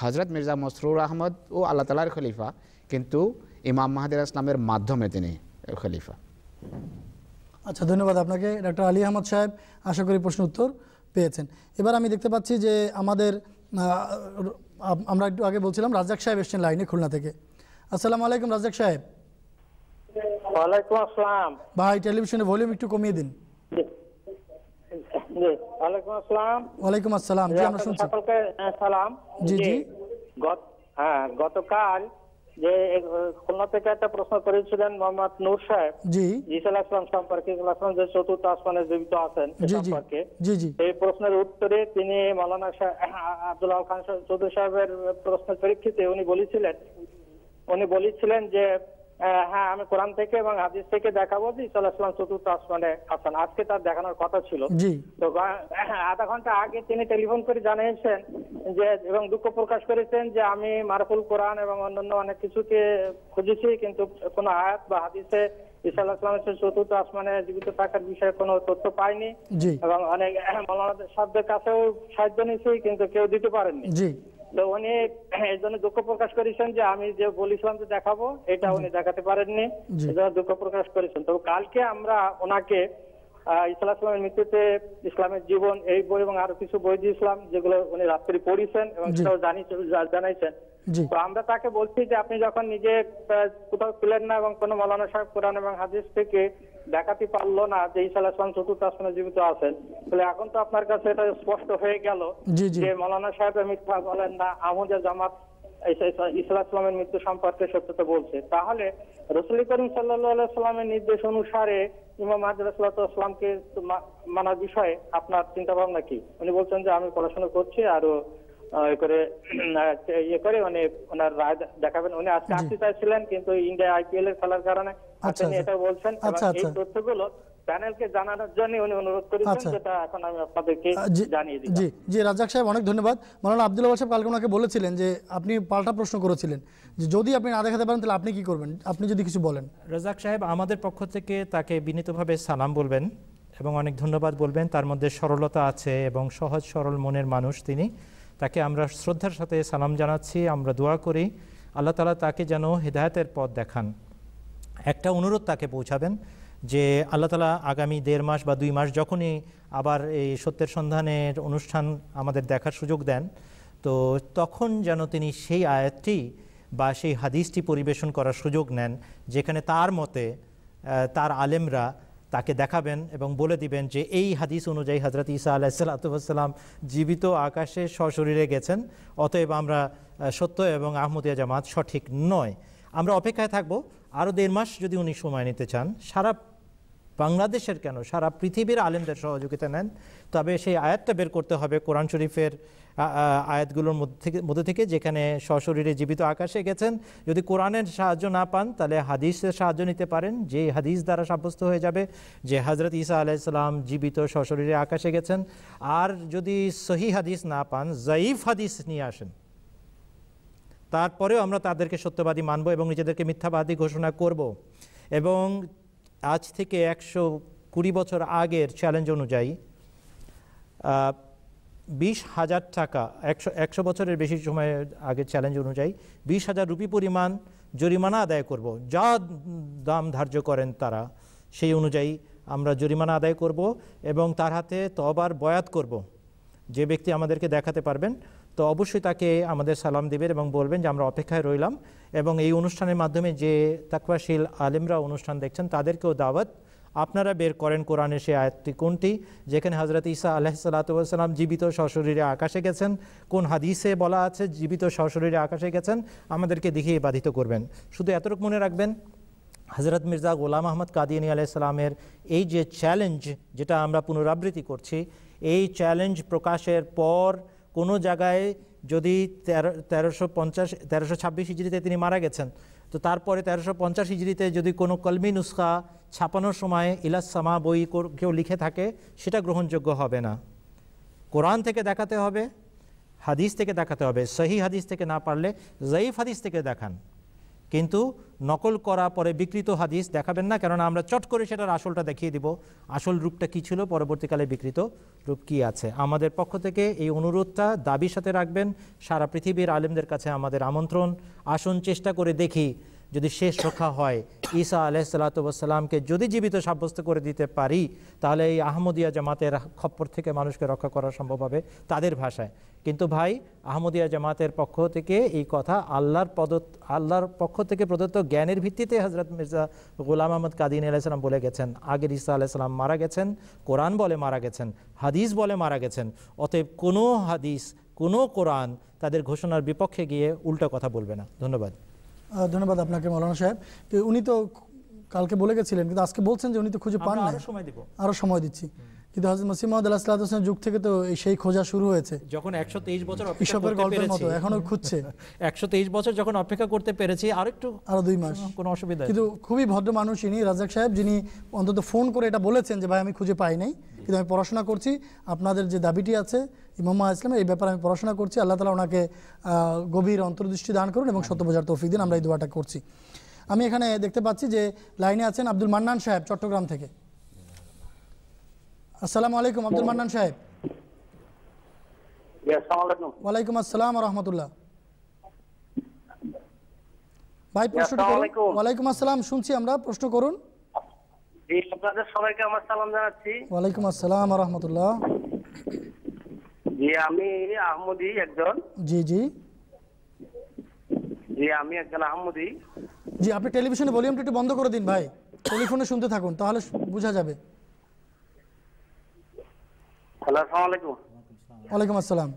হজরত মির্জা মসরুর আহমদ ও আল্লাহ তাআলার খলিফা, কিন্তু ইমাম মাহদী ইসলামের মাধ্যমে তিনি খলিফা। আচ্ছা, ধন্যবাদ আপনাকে ডাক্তার আলী আহমদ সাহেব, আশা করি প্রশ্ন উত্তর পেয়েছেন। এবার আমি দেখতে পাচ্ছি যে আমাদের আমরা একটু আগে বলছিলাম রাজ্জাক সাহেব এসছেন লাইনে খুলনা থেকে। আসসালামু আলাইকুম রাজ্জাক সাহেব। ওয়ালাইকুম আসসালাম। ভাই টেলিভিশনের ভলিউম একটু কমিয়ে দিন। জি, ওয়ালাইকুম আসসালাম। ওয়ালাইকুম আসসালাম। জি, আমরা শুনছি। সকলকে সালাম। জি জি। গতকাল যে খুলনা থেকে একটা প্রশ্ন করেছিলেন মোহাম্মদ নূর সাহেব, জি, ঈসা আলাইহিস সালাম সম্পর্কে, যে চতুর্থ আসমানে জীবিত আছেন সম্পর্কে, জি জি, এই প্রশ্নের উত্তরে তিনি মাওলানা আব্দুল আল খান চৌধুরী সাহেবের প্রশ্নের পরীক্ষিতে উনি বলেছিলেন যে হ্যাঁ, আমি কোরআন থেকে এবং হাদিস থেকে দেখাবো যে ঈসা আলাইহিস সালাম চতুর্থ আসমানে আছেন। আজকে তার দেখানোর কথা ছিল, তো আধা ঘন্টা আগে তিনি টেলিফোন করে জানিয়েছেন যে এবং দুঃখ প্রকাশ করেছেন যে আমি মারফুল কোরআন এবং অন্যান্য অনেক কিছুকে খুঁজেছি, কিন্তু কোনো আয়াত বা হাদিসে ঈসা আলাইহিস সালামের চতুর্থ আসমানে জীবিত থাকার বিষয়ে কোনো তথ্য পাইনি, এবং অনেক মাওলানা সাহেবদের কাছেও সাহায্য নিয়েছি, কিন্তু কেউ দিতে পারেননি। তো উনি এই জন্য দুঃখ প্রকাশ করেছেন যে আমি যে বলেছিলাম যে দেখাবো এটা উনি দেখাতে পারেননি, এই জন্য দুঃখ প্রকাশ করেছেন। তো কালকে আমরা ওনাকে ঈসা আলাইহিস সালামের মৃত্যুতে ইসলামের জীবন এই বই এবং আরো কিছু বই দিয়েছিলাম, যেগুলো উনি রাত্রি পড়েছেন এবং সেটাও জানাইছেন। তো আমরা তাকে বলছি যে আপনি যখন নিজে কোথাও ছিলেন না এবং কোনো মাওলানা সাহেব কোরআন এবং হাদিস থেকে দেখাতে পারলো না যে ঈসা আলাইহিস সালাম চতুর্থ আসমানে জীবিত আছেন, তাহলে এখন তো আপনার কাছে এটা স্পষ্ট হয়ে গেল যে মাওলানা সাহেব মিথ্যা বলেন না, আহমদিয়া জামাত ঈসা আলাইহিস সালামের মৃত্যু সম্পর্কে সত্যতা বলছে। তাহলে রাসূল করিম সাল্লাল্লাহু আলাইহি ওয়াসাল্লামের নির্দেশ অনুসারে ইমাম মাহদী রাসূলুল্লাহ সাল্লামকে মানার বিষয়ে আপনার চিন্তা ভাবনা কি? উনি বলছেন যে আমি পড়াশোনা করছি, আরো উনি ওনার রায় দেখাবেন। উনি আজকে আসতে চাইছিলেন, কিন্তু ইন্ডিয়া IPL এর খেলার কারণে এটা বলছেন। এই তথ্যগুলো প্যানেলকে জানানোর জন্য উনি অনুরোধ করেছেন, যেটা এখন আমি আপনাদেরকে জানিয়ে দিই। জি জি, রাজ্জাক সাহেব অনেক ধন্যবাদ। মাওলানা আব্দুল ওয়াহাব সাহেব কালকে ওনাকে বলেছিলেন যে আপনি পাল্টা প্রশ্ন করেছিলেন যে যদি আপনি না দেখাতে পারেন তাহলে আপনি কি করবেন, আপনি যদি কিছু বলেন। রাজ্জাক সাহেব আমাদের পক্ষ থেকে তাকে বিনীতভাবে সালাম বলবেন এবং অনেক ধন্যবাদ বলবেন। তার মধ্যে সরলতা আছে এবং সহজ সরল মনের মানুষ তিনি। তাকে আমরা শ্রদ্ধার সাথে সালাম জানাচ্ছি। আমরা দোয়া করি আল্লাহ তাআলা তাকে যেন হেদায়েতের পথ দেখান। একটা অনুরোধ তাকে পৌঁছাবেন যে আল্লাহ তাআলা আগামী 1.5 মাস বা 2 মাস যখনই আবার এই সত্যের সন্ধানের অনুষ্ঠান আমাদের দেখার সুযোগ দেন, তো তখন যেন তিনি সেই আয়াতটি বা সেই হাদিসটি পরিবেশন করার সুযোগ নেন, যেখানে তার মতে তার আলেমরা তাকে দেখাবেন এবং বলে দিবেন যে এই হাদিস অনুযায়ী হযরত ঈসা আলাইহিস সালাম জীবিত আকাশে সশরীরে গেছেন, অতএব আমরা সত্য এবং আহমদিয়া জামাত সঠিক নয়। আমরা অপেক্ষায় থাকব আরও 1.5 মাস যদি উনি সময় নিতে চান, সারা বাংলাদেশের কেন সারা পৃথিবীর আলেমদের সহযোগিতা নেন, তবে সেই আয়াতটা বের করতে হবে কোরআন শরীফের আয়াতগুলোর মধ্যে থেকে যেখানে সশরীরে জীবিত আকাশে গেছেন। যদি কোরআনের সাহায্য না পান তাহলে হাদিসের সাহায্য নিতে পারেন, যে হাদিস দ্বারা সাব্যস্ত হয়ে যাবে যে হযরত ঈসা আলাইহিস সালাম জীবিত সশরীরে আকাশে গেছেন। আর যদি সহিহ হাদিস না পান, যায়িফ হাদিস নিয়ে আসেন, তারপরেও আমরা তাদেরকে সত্যবাদী মানব এবং নিজেদেরকে মিথ্যাবাদী ঘোষণা করব। এবং আজ থেকে 120 বছর আগের চ্যালেঞ্জ অনুযায়ী 20,000 টাকা, 100 বছরের বেশি সময় আগে চ্যালেঞ্জ অনুযায়ী 20,000 রুপি পরিমাণ জরিমানা আদায় করব। যা দাম ধার্য করেন তারা, সেই অনুযায়ী আমরা জরিমানা আদায় করব এবং তার হাতে তওবার বয়াত করব। যে ব্যক্তি আমাদেরকে দেখাতে পারবেন তো অবশ্যই তাকে আমাদের সালাম দেবেন এবং বলবেন যে আমরা অপেক্ষায় রইলাম। এবং এই অনুষ্ঠানের মাধ্যমে যে তাকওয়াশীল আলেমরা অনুষ্ঠান দেখছেন তাদেরকেও দাওয়াত, আপনারা বের করেন কোরআনের সেই আয়াতটি কোনটি, যেখানে হযরত ঈসা আলাইহিস সালাতু ওয়াস সালাম জীবিত সশরীরে আকাশে গেছেন, কোন হাদিসে বলা আছে জীবিত সশরীরে আকাশে গেছেন, আমাদেরকে দেখিয়ে বাধিত করবেন। শুধু এতটুকু মনে রাখবেন, হযরত মির্জা গোলাম আহমদ কাদিয়ানী আলাইহিস সালামের এই যে চ্যালেঞ্জ, যেটা আমরা পুনরাবৃত্তি করছি, এই চ্যালেঞ্জ প্রকাশের পর কোনো জায়গায় যদি 1326 হিজরিতে তিনি মারা গেছেন, তো তারপরে 1350 হিজরিতে যদি কোনো কলমি নুসখা ছাপানোর সময় ইলাস সামা বই কেউ লিখে থাকে, সেটা গ্রহণযোগ্য হবে না। কোরআন থেকে দেখাতে হবে, হাদিস থেকে দেখাতে হবে। সহি হাদিস থেকে না পারলে জয়ীফ হাদিস থেকে দেখান, কিন্তু নকল করা পরে বিকৃত হাদিস দেখাবেন না, কেননা আমরা চট করে সেটার আসলটা দেখিয়ে দিব, আসল রূপটা কী ছিল, পরবর্তীকালে বিকৃত রূপ কী আছে। আমাদের পক্ষ থেকে এই অনুরোধটা দাবির সাথে রাখবেন। সারা পৃথিবীর আলেমদের কাছে আমাদের আমন্ত্রণ, আসুন চেষ্টা করে দেখি যদি শেষ রক্ষা হয়, ঈসা আলাইহিস সালাতু ওয়াস সালামকে যদি জীবিত সাব্যস্ত করে দিতে পারি, তাহলে এই আহমদিয়া জামাতের খপ্পর থেকে মানুষকে রক্ষা করা সম্ভব হবে তাদের ভাষায়। কিন্তু ভাই, আহমদিয়া জামাতের পক্ষ থেকে এই কথা আল্লাহর পক্ষ থেকে প্রদত্ত জ্ঞানের ভিত্তিতে হযরত মির্জা গোলাম আহমদ কাদিয়ানী আলাইহিস সালাম বলে গেছেন। আগের ঈসা আলাইহিস সালাম মারা গেছেন, কোরআন বলে মারা গেছেন, হাদিস বলে মারা গেছেন। অতএব কোনো হাদিস, কোনো কোরআন তাদের ঘোষণার বিপক্ষে গিয়ে উল্টো কথা বলবে না। ধন্যবাদ। ধন্যবাদ আপনাকে মৌলানা সাহেব। উনি তো কালকে বলে গেছিলেন, কিন্তু আজকে বলছেন যে উনি তো খুঁজে পান না, আরো সময় দিচ্ছি। কিন্তু হযরত মসিহ মাউদ আলাইহিস সালাতু ওয়াস সালামের যুগ থেকে তো সেই খোঁজা শুরু হয়েছে, যখন 123 বছর ইসবের গল্পের মতো এখনো খুঁজছে। 123 বছর যখন অপেক্ষা করতে পেরেছি, আরো 2 মাস কোনো অসুবিধা নেই। কিন্তু খুবই ভদ্র মানুষ ইনি, রাজাক সাহেব, যিনি অন্তত ফোন করে এটা বলেছেন যে ভাই আমি খুঁজে পাই নাই, কিন্তু আমি পড়াশোনা করছি, আপনাদের যে দাবিটি আছে ইমাম ইসলামের, এই ব্যাপারে আমি পড়াশোনা করছি। আল্লাহ তাআলা ওনাকে গভীর অন্তর্দৃষ্টি দান করুন এবং সত্য বোঝার তৌফিক দিন, আমরা এই দোয়াটা করছি। আমি এখানে দেখতে পাচ্ছি যে লাইনে আছেন আব্দুল মান্নান সাহেব চট্টগ্রাম থেকে। আসসালামু আলাইকুম আব্দুল মান্নান সাহেব। ওয়ালাইকুম আসসালাম ওয়া রাহমাতুল্লাহ। ভাই প্রশ্ন করুন। ওয়ালাইকুম আসসালাম, শুনছি আমরা, প্রশ্ন করুন। জি, আপনাদের সবাইকে আমার সালাম জানাচ্ছি। ওয়ালাইকুম আসসালাম ওয়া রাহমাতুল্লাহ। জি, আমি আহমদি একজন। জি জি জি, আমি একজন আহমদি। জি, আপনি টেলিভিশনে ভলিউমটা একটু বন্ধ করে দিন ভাই, টেলিফোনে শুনতে থাকুন, তাহলে বোঝা যাবে। হ্যালো, আসসালামু আলাইকুম। ওয়ালাইকুম আসসালাম।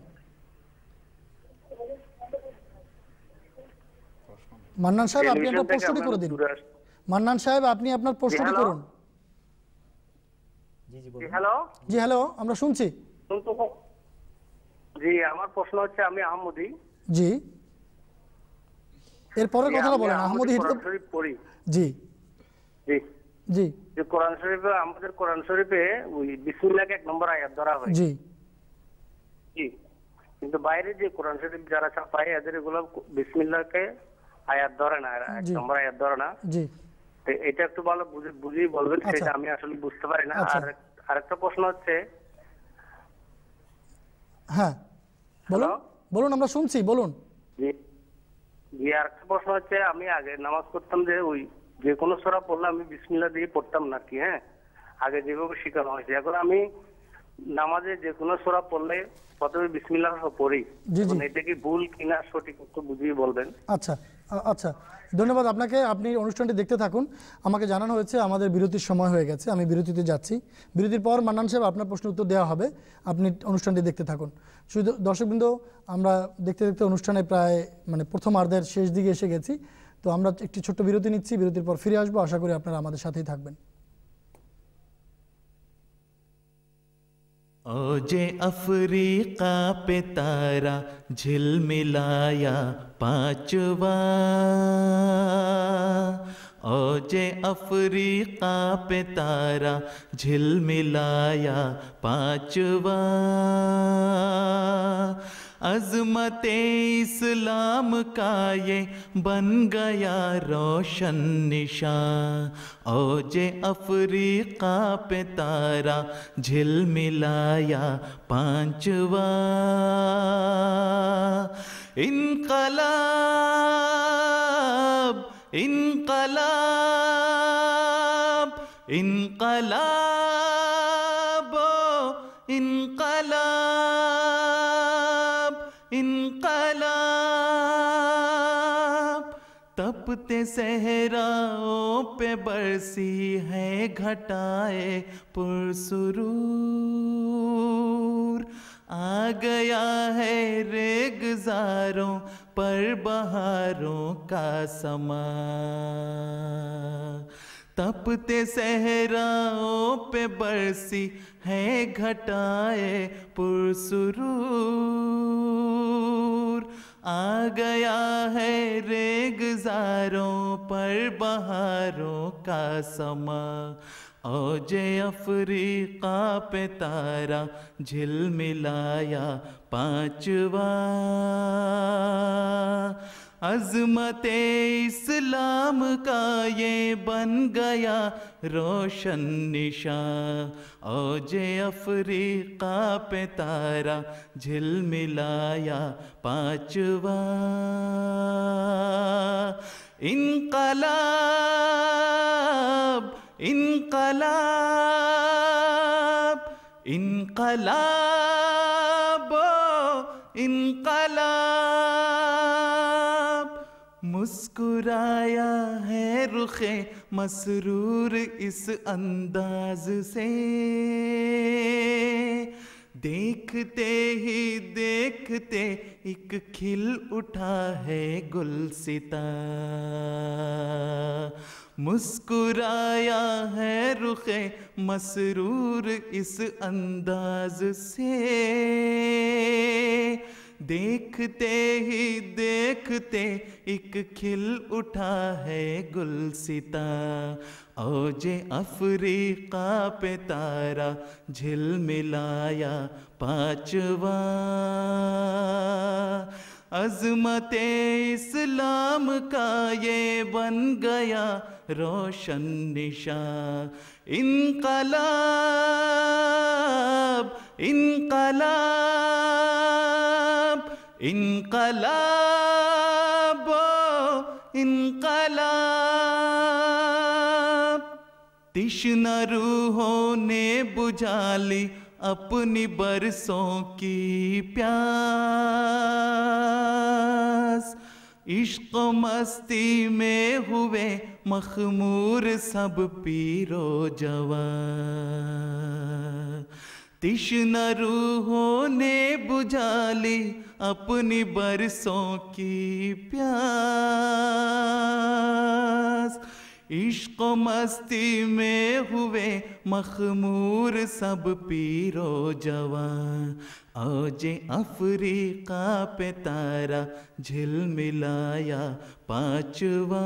মান্নান সাহেব আপনি আপনার প্রশ্নটি করে দিন। মান্নান সাহেব আপনি আপনার প্রশ্নটি করুন। জি হ্যালো। জি হ্যালো, আমরা শুনছি। জি, আমার প্রশ্ন হচ্ছে, আমি আহমদি। জি, এরপরের কথাটা বলেন। আহমদি শরীফ পড়ি। জি জি জি, যে কোরআন শরীফে, আমাদের কোরআন শরীফে ওই বিসমিল্লাহকে 1 নম্বর আয়াত ধরা হয়। জি জি, কিন্তু বাইরে যে কোরআন শরীফ যারা ছাপায় এদের এগুলো বিসমিল্লাহকে আয়াত ধরে না, 1 নম্বর আয়াত ধরে না। জি, এটা একটু ভালো বুঝিয়ে বলবেন, সেটা আমি আসলে বুঝতে পারি না। আর আরেকটা প্রশ্ন হচ্ছে, হ্যাঁ বলুন বলুন, আমরা শুনছি, বলুন। জি, আরেকটা প্রশ্ন হচ্ছে, আমি আগে নামাজ পড়তাম যে ওই যে কোনো সূরা পড়লে আমি বিসমিল্লাহ দিয়ে পড়তাম না কি, হ্যাঁ, আগে যেভাবে শেখানো হয়েছে। এখন আমি নামাজে যে কোনো সূরা পড়লে প্রথমে বিসমিল্লাহ পড়ি, এটা কি ভুল কিনা সঠিক একটু বুঝিয়ে বলবেন। আচ্ছা আচ্ছা, ধন্যবাদ আপনাকে। আপনি অনুষ্ঠানটি দেখতে থাকুন। আমাকে জানানো হয়েছে আমাদের বিরতির সময় হয়ে গেছে, আমি বিরতিতে যাচ্ছি। বিরতির পর মান্নান সাহেব আপনার প্রশ্নের উত্তর দেওয়া হবে, আপনি অনুষ্ঠানটি দেখতে থাকুন। শুধু দর্শকবৃন্দ, আমরা দেখতে দেখতে অনুষ্ঠানে প্রায় প্রথমার্ধের শেষ দিকে এসে গেছি। তো আমরা একটি ছোট্ট বিরতি নিচ্ছি, বিরতির পর ফিরে আসবো। আশা করি আপনারা আমাদের সাথেই থাকবেন। ओ जे अफ्रीका पे तारा झिलमिलाया पांचवा, ओ जे अफ्रीका पे तारा झिलमिलाया पांचवा, अज़मत इस्लाम का ये बन गया रोशन निशान। औजे अफ्रीका पे तारा झिलमिलाया पांचवा। इनकलाब इनकलाब इनकलाब इनकलाब इनकलाब। तपते सहराओं पे बरसी है घटाए पुरसुरूर। आ गया है रेगज़ारों पर बहारों का समा। तपते सहराओं पे बरसी है घटाए पुरसुरूर। आ गया है रेगज़ारों पर बहारों का समा। औजे अफ्रीका पे तारा झिलमिलाया पांचवा। अज़मत इस्लाम का ये बन गया रोशन निशान। औजे अफ्रीका पे तारा झिलमिलाया पांचवा। इनकलाब इनकलाब इनकलाब इनकलाब। मुस्कुराया है रुखे मसरूर इस अंदाज से। देखते ही देखते एक खिल उठा है गुलसिता। मुस्कुराया है रुखे मसरूर इस अंदाज से। देखते ही देखते एक खिल उठा है गुलसिता। औजे अफ्रीका पे तारा झिलमिलाया पांचवा। अज़मत इस्लाम का ये बन गया रोशन निशान। इनकलाब इनकलाब इनकलाब इनकलाब। तिश्ना रूहों ने बुझा ली अपनी बरसों की प्यास। इश्क मस्ती में हुए मखमूर सब पीरो जवान। तिश्ना रूहों ने बुझा ली अपनी बरसों की प्यास। इश्क मस्ती में हुए मखमूर सब पीरो जवान। औजे अफ्रीका पे तारा झिलमिलाया पांचवा।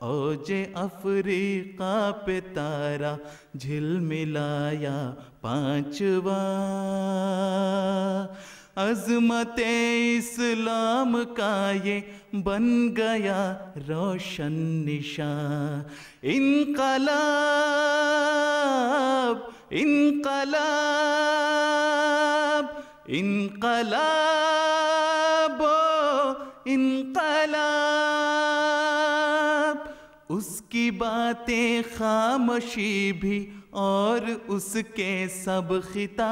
औजे अफ्रीका पे तारा झिलमिलाया पांचवा। अज़मत इस्लाम का ये बन गया रोशन निशान। इनकलाब इनकलाब इनकलाब इनकलाब। उसकी बातें खामोशी भी और उसके सब खिताब।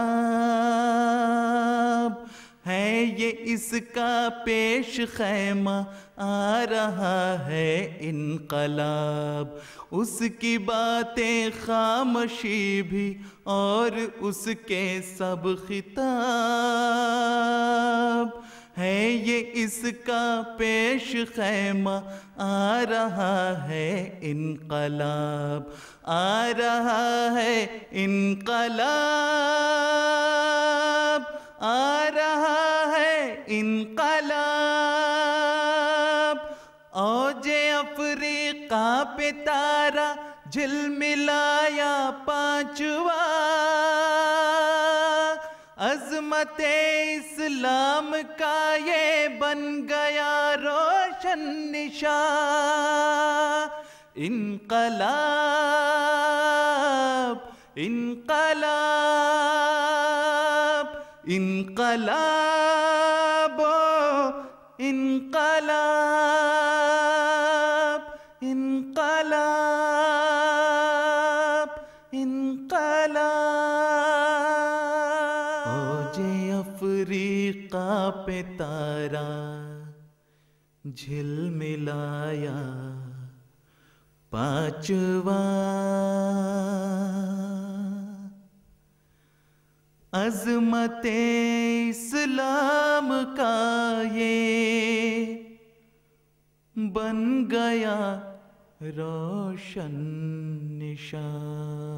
है ये इसका पेश खैमा आ रहा है इनकलाब। उसकी बातें खामोशी भी और उसके सब खिताब। है ये इसका पेश खैमा आ रहा है इनकलाब। आ रहा है इनकलाब। आ रहा है इनकलाब। औजे अफ्रीका पे तारा झिलमिलाया पांचवा। अज़मत अज़मते इस्लाम का ये बन गया रोशन निशान। इनकलाब इनकलाब इनकलाब इनकलाब इनकलाब इनकलाब। ओ जे अफ्रीका पे तारा झिलमिलाया पांचवा, अज़मते इस्लाम का ये बन गया रोशन निशान।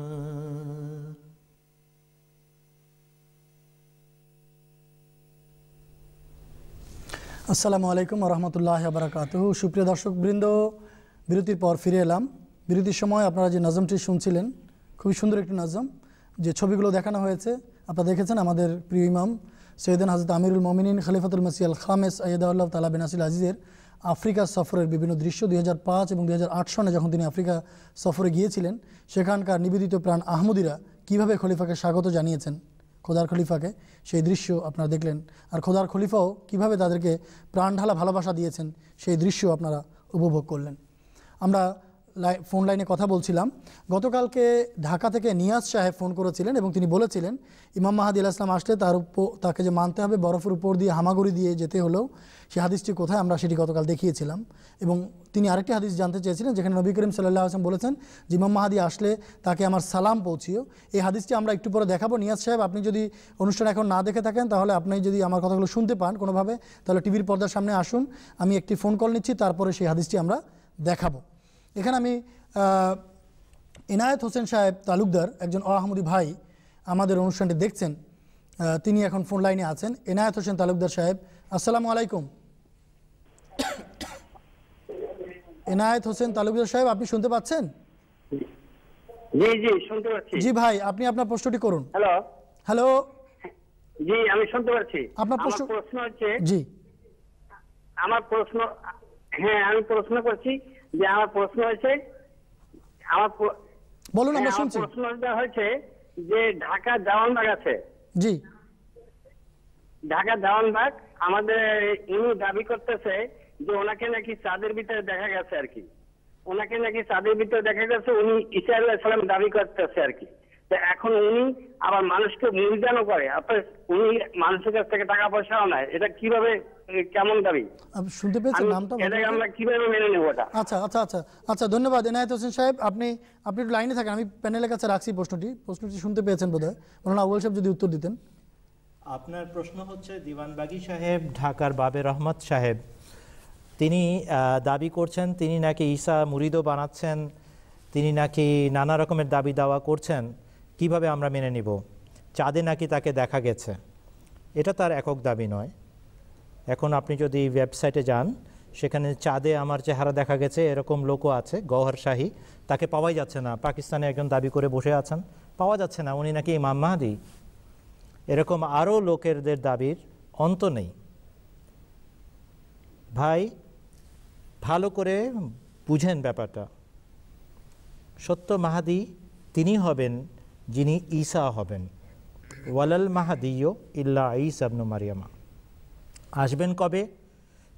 আসসালামু আলাইকুম ওয়া রাহমাতুল্লাহি ওয়া বারাকাতুহু। সুপ্রিয় দর্শকবৃন্দ, বিরতির পর ফিরে এলাম। বিরতির সময় আপনারা যে নজমটি শুনছিলেন, খুবই সুন্দর একটি নজম, যে ছবিগুলো দেখানো হয়েছে আপনারা দেখেছেন। আমাদের প্রিয় ইমাম সৈয়দান হযরত আমিরুল মুমিনিন খলিফাতুল মসিহ আল খামেস আইয়াদাহুল্লাহ তাআলা বিনাসিল আজিজের আফ্রিকা সফরের বিভিন্ন দৃশ্য 2005 এবং 2008 সনে যখন তিনি আফ্রিকা সফরে গিয়েছিলেন, সেখানকার নিবেদিত প্রাণ আহমদিরা কীভাবে খলিফাকে স্বাগত জানিয়েছেন, খোদার খলিফাকে, সেই দৃশ্য আপনারা দেখলেন। আর খোদার খলিফাও কিভাবে তাদেরকে প্রাণঢালা ভালোবাসা দিয়েছেন, সেই দৃশ্য আপনারা উপভোগ করলেন। আমরা ফোন লাইনে কথা বলছিলাম। গতকালকে ঢাকা থেকে নিয়াজ সাহেব ফোন করেছিলেন এবং তিনি বলেছিলেন ইমাম মাহাদি আলাইহিস সালাম আসলে তাকে যে মানতে হবে, বরফের উপর দিয়ে হামাগুড়ি দিয়ে যেতে হলেও সেই হাদিসটি কোথায়, আমরা সেটি গতকাল দেখিয়েছিলাম। এবং তিনি আরেকটি হাদিস জানতে চেয়েছিলেন যেখানে নবী করিম সাল্লাল্লাহু আলাইহি ওয়াসাল্লাম বলেছেন যে ইমাম মাহাদি আসলে তাকে আমার সালাম পৌঁছিও। এই হাদিসটি আমরা একটু পরে দেখাবো। নিয়াজ সাহেব, আপনি যদি অনুষ্ঠান এখন না দেখে থাকেন, তাহলে আপনি যদি আমার কথাগুলো শুনতে পান কোনোভাবে, তাহলে টিভির পর্দার সামনে আসুন। আমি একটি ফোন কল নিচ্ছি, তারপরে সেই হাদিসটি আমরা দেখাবো। এখানে আমি ইনায়েত হোসেন সাহেব তালুকদার, একজন আহমদি ভাই, আমাদের অনুষ্ঠানটি দেখছেন, তিনি এখন ফোন লাইনে আছেন। ইনায়েত হোসেন তালুকদার সাহেব, আসসালামু আলাইকুম। ইনায়েত হোসেন তালুকদার সাহেব, আপনি শুনতে পাচ্ছেন? জি জি শুনতে পাচ্ছি। জি ভাই, আপনি আপনার প্রশ্নটি করুন। হ্যালো হ্যালো, জি আমি শুনতে পাচ্ছি। আপনার প্রশ্ন হচ্ছে, জি আমার প্রশ্ন, হ্যাঁ আমি প্রশ্ন করছি যে আমার প্রশ্ন হয়েছে, বলুন, আমরা শুনছি। প্রশ্নটা হচ্ছে যে ঢাকা দেওয়ানবাগ আছে, জি ঢাকা দেওয়ানবাগ, আমাদের ইনি দাবি করতেছে যে ওনাকে নাকি চাঁদের ভিতরে দেখা গেছে আর কি, ওনাকে নাকি চাঁদের ভিতরে দেখা গেছে, উনি ঈসা আলাইহিস সালাম দাবি করতেছে আর কি। তো এখন উনি আবার মানুষকে মূল্যায়ন করে, আপনার উনি মানুষের কাছ থেকে টাকা পয়সাও নেয়, এটা কিভাবে, কেমন দাবি? শুনতে পেয়েছেন নামটা? এটাকে আমরা কিভাবে মেনে নেব এটা? আচ্ছা আচ্ছা আচ্ছা আচ্ছা, ধন্যবাদ ইনায়েত হোসেন সাহেব। আপনি একটু লাইনে থাকেন, আমি প্যানেলের কাছে রাখছি প্রশ্নটি শুনতে পেয়েছেন বোধহয়। মৌলানা আউয়াল সাহেব যদি উত্তর দিতেন। আপনার প্রশ্ন হচ্ছে দিওয়ানবাগী সাহেব, ঢাকার বাবে রহমত সাহেব, তিনি দাবি করছেন তিনি নাকি ঈসা মুরিদও বানাচ্ছেন, তিনি নাকি নানা রকমের দাবি দাওয়া করছেন, কিভাবে আমরা মেনে নিব? চাঁদে নাকি তাকে দেখা গেছে, এটা তার একক দাবি নয়। এখন আপনি যদি ওয়েবসাইটে যান, সেখানে চাঁদে আমার চেহারা দেখা গেছে এরকম লোকও আছে, গওহর শাহী, তাকে পাওয়াই যাচ্ছে না। পাকিস্তানে একজন দাবি করে বসে আছেন, পাওয়া যাচ্ছে না, উনি নাকি ইমাম মাহদি। এরকম আরও লোকেরদের দাবির অন্ত নেই। ভাই ভালো করে বুঝেন ব্যাপারটা। সত্য মাহাদি তিনি হবেন যিনি ঈসা হবেন। ওয়ালাল মাহাদিও ইল্লা ঈসা ইবনু মারিয়ামা। আসবেন কবে?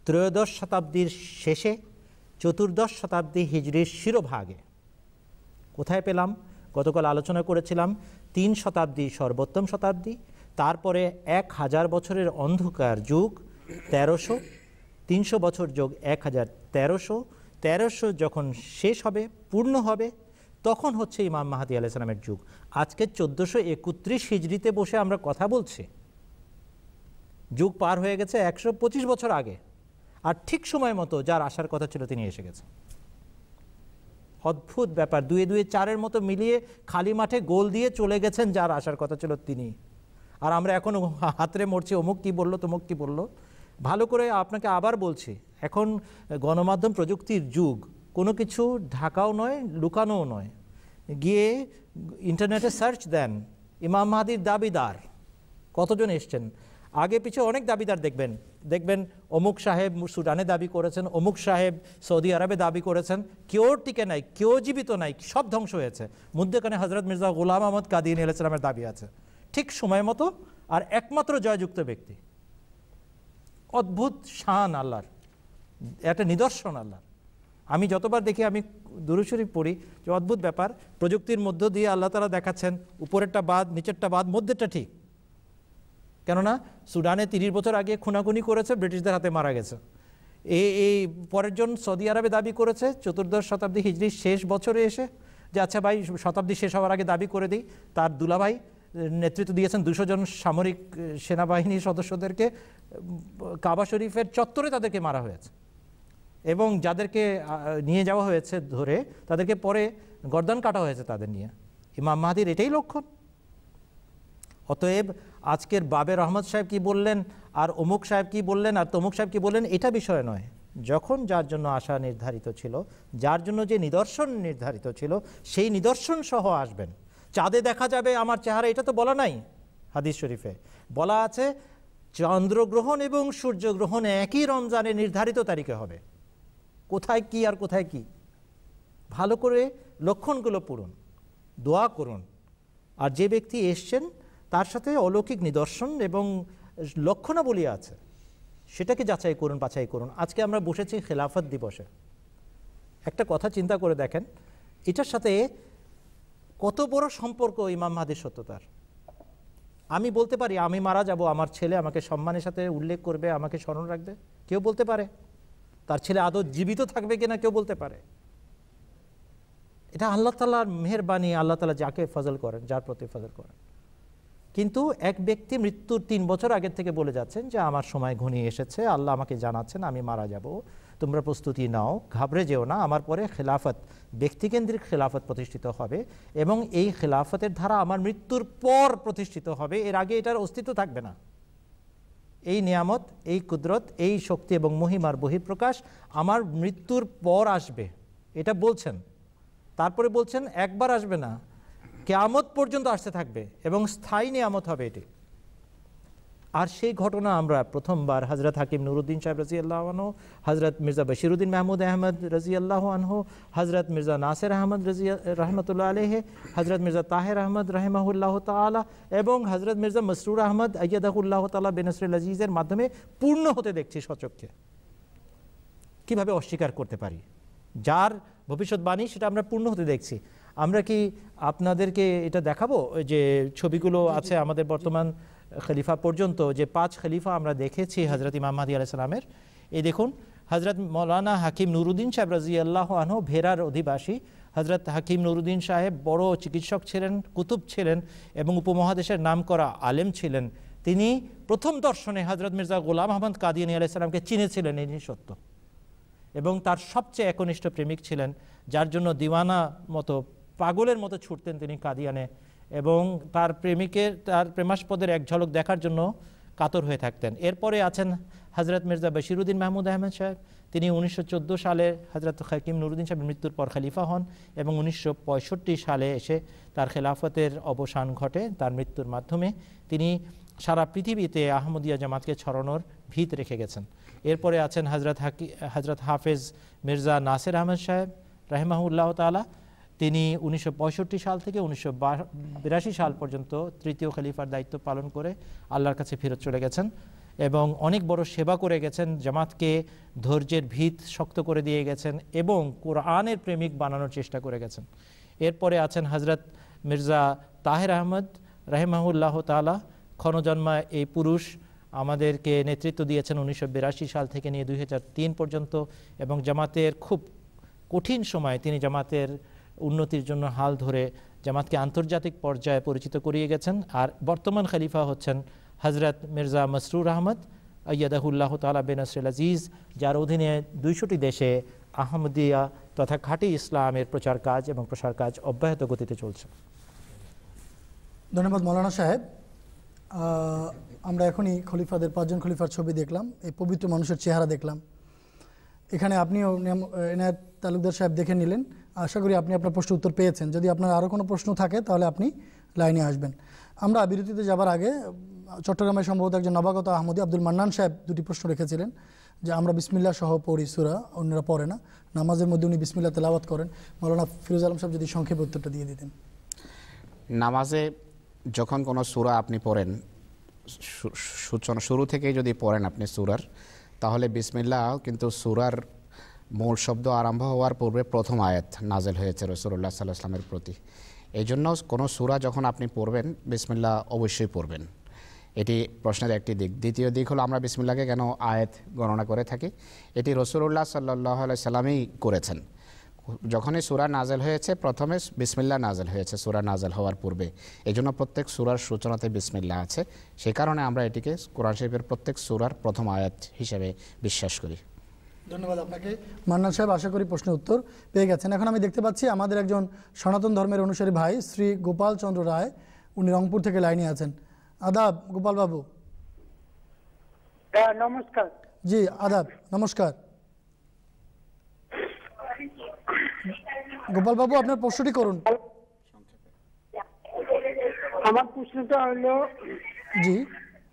ত্রয়োদশ শতাব্দীর শেষে, চতুর্দশ শতাব্দী হিজরির শিরোভাগে। কোথায় পেলাম? গতকাল আলোচনা করেছিলাম 3 শতাব্দী সর্বোত্তম শতাব্দী, তারপরে 1000 বছরের অন্ধকার যুগ 1300, 300 বছর যোগ 1000 1300 যখন শেষ হবে, পূর্ণ হবে, তখন হচ্ছে ইমাম মাহদি আলাইহিস সালামের যুগ। আজকে 1431 হিজরিতে বসে আমরা কথা বলছি, যুগ পার হয়ে গেছে 125 বছর আগে, আর ঠিক সময় মতো যার আসার কথা ছিল তিনি এসে গেছেন। অদ্ভুত ব্যাপার, 2 2 4-এর মতো মিলিয়ে খালি মাঠে গোল দিয়ে চলে গেছেন যার আসার কথা ছিল তিনি। আর আমরা এখন হাতরে মরছি, অমুক কী বললো, তমুক কী বললো। ভালো করে আপনাকে আবার বলছি, এখন গণমাধ্যম প্রযুক্তির যুগ, কোনো কিছু ঢাকাও নয়, লুকানোও নয়। গিয়ে ইন্টারনেটে সার্চ দেন ইমাম মাহদির দাবিদার কতজন এসছেন, আগে পিছে অনেক দাবিদার দেখবেন অমুক সাহেব সুদানে দাবি করেছেন, অমুক সাহেব সৌদি আরবে দাবি করেছেন, কেউ টিকে নাই, কেউ জীবিত নাই, সব ধ্বংস হয়েছে। মধ্যখানে হজরত মির্জা গোলাম আহমদ কাদিয়ানী আলাইহিস সালামের দাবি আছে ঠিক সময় মতো, আর একমাত্র জয়যুক্ত ব্যক্তি। অদ্ভুত শান আল্লাহর, একটা নিদর্শন আল্লাহর। আমি যতবার দেখি, আমি দুরূদ শরীফ পড়ি, যে অদ্ভুত ব্যাপার, প্রযুক্তির মধ্য দিয়ে আল্লাহ তাআলা দেখাচ্ছেন উপরেরটা বাদ, নিচেরটা বাদ, মধ্যেরটা ঠিক। কেননা সুদানে 30 বছর আগে খুনাখুনি করেছে, ব্রিটিশদের হাতে মারা গেছে। এই পরের জন সৌদি আরবে দাবি করেছে 14 শতাব্দী হিজরি শেষ বছরে এসে, যে আচ্ছা ভাই শতাব্দী শেষ হওয়ার আগে দাবি করে দিই। তার দুলাভাই নেতৃত্ব দিয়েছেন 200 জন সামরিক সেনাবাহিনীর সদস্যদেরকে, কাবা শরীফের চত্বরে তাদেরকে মারা হয়েছে, এবং যাদেরকে নিয়ে যাওয়া হয়েছে ধরে তাদেরকে পরে গর্দান কাটা হয়েছে তাদের নিয়ে। ইমাম মাহদির এটাই লক্ষণ। অতএব আজকের বাবের রহমত সাহেব কি বললেন, আর অমুক সাহেব কি বললেন, আর তমুক সাহেব কি বললেন, এটা বিষয় নয়। যখন যার জন্য আশা নির্ধারিত ছিল, যার জন্য যে নিদর্শন নির্ধারিত ছিল, সেই নিদর্শন সহ আসবেন। চাঁদে দেখা যাবে আমার চেহারা, এটা তো বলা নাই হাদিস শরীফে। বলা আছে চন্দ্রগ্রহণ এবং সূর্যগ্রহণ একই রমজানের নির্ধারিত তারিখে হবে। কোথায় কি আর কোথায় কি, ভালো করে লক্ষণগুলো পড়ুন, দোয়া করুন। আর যে ব্যক্তি এসছেন তার সাথে অলৌকিক নিদর্শন এবং লক্ষণাবলী আছে, সেটাকে যাচাই করুন, বাছাই করুন। আজকে আমরা বসেছি খেলাফত দিবসে। একটা কথা চিন্তা করে দেখেন, এটার সাথে কত বড় সম্পর্ক ইমাম মাহদির সত্যতার। আমি বলতে পারি আমি মারা যাব, আমার ছেলে আমাকে সম্মানের সাথে উল্লেখ করবে, আমাকে স্মরণ রাখবে, কেউ বলতে পারে। তার ছেলে আদৌ জীবিত থাকবে কিনা কেউ বলতে পারে। এটা আল্লাহ তাআলার মেহেরবানি, আল্লাহ তাআলা যাকে ফজল করেন, যার প্রতি ফজল করেন। কিন্তু এক ব্যক্তি মৃত্যুর 3 বছর আগের থেকে বলে যাচ্ছেন যে আমার সময় ঘনিয়ে এসেছে, আল্লাহ আমাকে জানাচ্ছেন আমি মারা যাব, তোমরা প্রস্তুতি নাও, ঘাবড়ে যেও না, আমার পরে খেলাফত, ব্যক্তিকেন্দ্রিক খেলাফত প্রতিষ্ঠিত হবে, এবং এই খেলাফতের ধারা আমার মৃত্যুর পর প্রতিষ্ঠিত হবে, এর আগে এটার অস্তিত্ব থাকবে না। এই নিয়ামত, এই কুদরত, এই শক্তি এবং মহিমার বহিঃপ্রকাশ আমার মৃত্যুর পর আসবে, এটা বলছেন। তারপরে বলছেন একবার আসবে না, কিয়ামত পর্যন্ত আসতে থাকবে, এবং স্থায়ী নিয়ামত হবে এটি। আর সেই ঘটনা আমরা প্রথমবার হযরত হাকিম নুরুদ্দিন সাহেব রাদিয়াল্লাহু আনহু, হযরত মির্জা বশিরউদ্দিন মাহমুদ আহমদ রাদিয়াল্লাহু আনহু, হযরত মির্জা নাসির আহমদ রাহমাতুল্লাহ আলাইহি, হযরত মির্জা তাহের আহমদ রাহিমাহুল্লাহু তাআলা, এবং হযরত মির্জা মসরুর আহমদ আইয়াদাহুল্লাহু তাআলা বিনসরিল আজিজের মাধ্যমে পূর্ণ হতে দেখছি স্বচক্ষে। কিভাবে অস্বীকার করতে পারি? যার ভবিষ্যৎবাণী সেটা আমরা পূর্ণ হতে দেখছি। আমরা কি আপনাদেরকে এটা দেখাবো যে ছবিগুলো আছে আমাদের বর্তমান খলিফা পর্যন্ত, যে 5 খলিফা আমরা দেখেছি হযরত ইমাম মাহদী আলাইহিস সালামের। এই দেখুন, হযরত মাওলানা হাকিম নুরুদ্দিন সাহেব রাদিয়াল্লাহু আনহু ভেরার অধিবাসী। হযরত হাকিম নুরুদ্দিন সাহেব বড় চিকিৎসক ছিলেন, কুতুব ছিলেন, এবং উপমহাদেশের নামকরা আলেম ছিলেন। তিনি প্রথম দর্শনে হযরত মির্জা গোলাম আহমদ কাদিয়ানী আলাইহিস সালামকে চিনেছিলেন, এই সত্য। এবং তার সবচেয়ে একনিষ্ঠ প্রেমিক ছিলেন, যার জন্য দিওয়ানা মতো, পাগলের মতো ছুটতেন তিনি কাদিয়ানে, এবং তার প্রেমিকের, তার প্রেমাস্পদের এক ঝলক দেখার জন্য কাতর হয়ে থাকতেন। এরপরে আছেন হযরত মির্জা বশিরউদ্দিন মাহমুদ আহমদ সাহেব। তিনি 1914 সালে হযরত হাকিম নুরুদ্দিন সাহেবের মৃত্যুর পর খলিফা হন, এবং 1965 সালে এসে তার খেলাফতের অবসান ঘটে তার মৃত্যুর মাধ্যমে। তিনি সারা পৃথিবীতে আহমদিয়া জামাতকে ছড়ানোর ভিত রেখে গেছেন। এরপরে আছেন হযরত হাফেজ মির্জা নাসির আহমদ সাহেব রাহিমাহুল্লাহ তাআলা। তিনি 1965 সাল থেকে 1982 সাল পর্যন্ত তৃতীয় খলিফার দায়িত্ব পালন করে আল্লাহর কাছে ফেরত চলে গেছেন, এবং অনেক বড় সেবা করে গেছেন, জামাতকে ধৈর্যের ভিত শক্ত করে দিয়ে গেছেন, এবং কোরআনের প্রেমিক বানানোর চেষ্টা করে গেছেন। এরপরে আছেন হযরত মির্জা তাহের আহমদ রাহিমাহুল্লাহ তাআলা। ক্ষণজন্মা এই পুরুষ আমাদেরকে নেতৃত্ব দিয়েছেন 1982 সাল থেকে নিয়ে 2003 পর্যন্ত, এবং জামাতের খুব কঠিন সময় তিনি জামাতের উন্নতির জন্য হাল ধরে জামাতকে আন্তর্জাতিক পর্যায়ে পরিচিত করিয়ে গেছেন। আর বর্তমান খলিফা হচ্ছেন হযরত মির্জা মসরুর আহমদ আইয়াদাহুল্লাহ তাআলা বিনসরিল আজিজ, যার অধীনে 200টি দেশে আহমদিয়া তথা খাঁটি ইসলামের প্রচার কাজ এবং প্রসার কাজ অব্যাহত গতিতে চলছে। ধন্যবাদ মৌলানা সাহেব। আমরা এখনই খলিফাদের 5 জন খলিফার ছবি দেখলাম, এই পবিত্র মানুষের চেহারা দেখলাম। এখানে আপনিও এনায়েত তালুকদার সাহেব দেখে নিলেন। আশা করি আপনি আপনার প্রশ্ন উত্তর পেয়েছেন। যদি আপনার আরও কোনো প্রশ্ন থাকে তাহলে আপনি লাইনে আসবেন। আমরা বিরতিতে যাবার আগে চট্টগ্রামের সম্ভবত একজন নবাগত আহমদী আব্দুল মান্নান সাহেব দুটি প্রশ্ন রেখেছিলেন যে আমরা বিসমিল্লাহ সহ পড়ি সূরা, অন্যরা পড়ে না, নামাজের মধ্যে উনি বিসমিল্লাহ তেলাওয়াত করেন। মাওলানা ফিরোজ আলম সাহেব যদি সংক্ষেপে উত্তরটা দিয়ে দিতেন। নামাজে যখন কোনো সূরা আপনি পড়েন, শুরু থেকেই যদি পড়েন আপনি সূরার, তাহলে বিসমিল্লাহ কিন্তু সূরার মূল শব্দ আরম্ভ হওয়ার পূর্বে প্রথম আয়াত নাজেল হয়েছে রাসূলুল্লাহ সাল্লাল্লাহু আলাইহি ওয়াসাল্লামের প্রতি। এই জন্য কোনো সূরা যখন আপনি পড়বেন বিসমিল্লাহ অবশ্যই পড়বেন। এটি প্রশ্নের একটি দিক। দ্বিতীয় দিক হলো আমরা বিসমিল্লাহকে কেন আয়াত গণনা করে থাকি, এটি রাসূলুল্লাহ সাল্লাল্লাহু আলাইহি সাল্লামই করেছেন। যখনই সূরা নাজেল হয়েছে প্রথমে বিসমিল্লাহ নাজেল হয়েছে সূরা নাজেল হওয়ার পূর্বে, এই জন্য প্রত্যেক সূরার সূচনাতে বিসমিল্লাহ আছে। সেই কারণে আমরা এটিকে কোরআন শরীফের প্রত্যেক সূরার প্রথম আয়াত হিসেবে বিশ্বাস করি। ধন্যবাদ আপনাকে মান্নান সাহেব, আশা করি প্রশ্নের উত্তর পেয়ে গেছেন। এখন আমি দেখতে পাচ্ছি আমাদের একজন সনাতন ধর্মের অনুসারী ভাই শ্রী গোপাল চন্দ্র রায়, উনি রংপুর থেকে লাইনে আছেন। আদাব গোপাল বাবু। নমস্কার। জি আদাব, নমস্কার। গোপাল বাবু আপনার প্রশ্নটি করুন। আমার প্রশ্নটা হলো, জি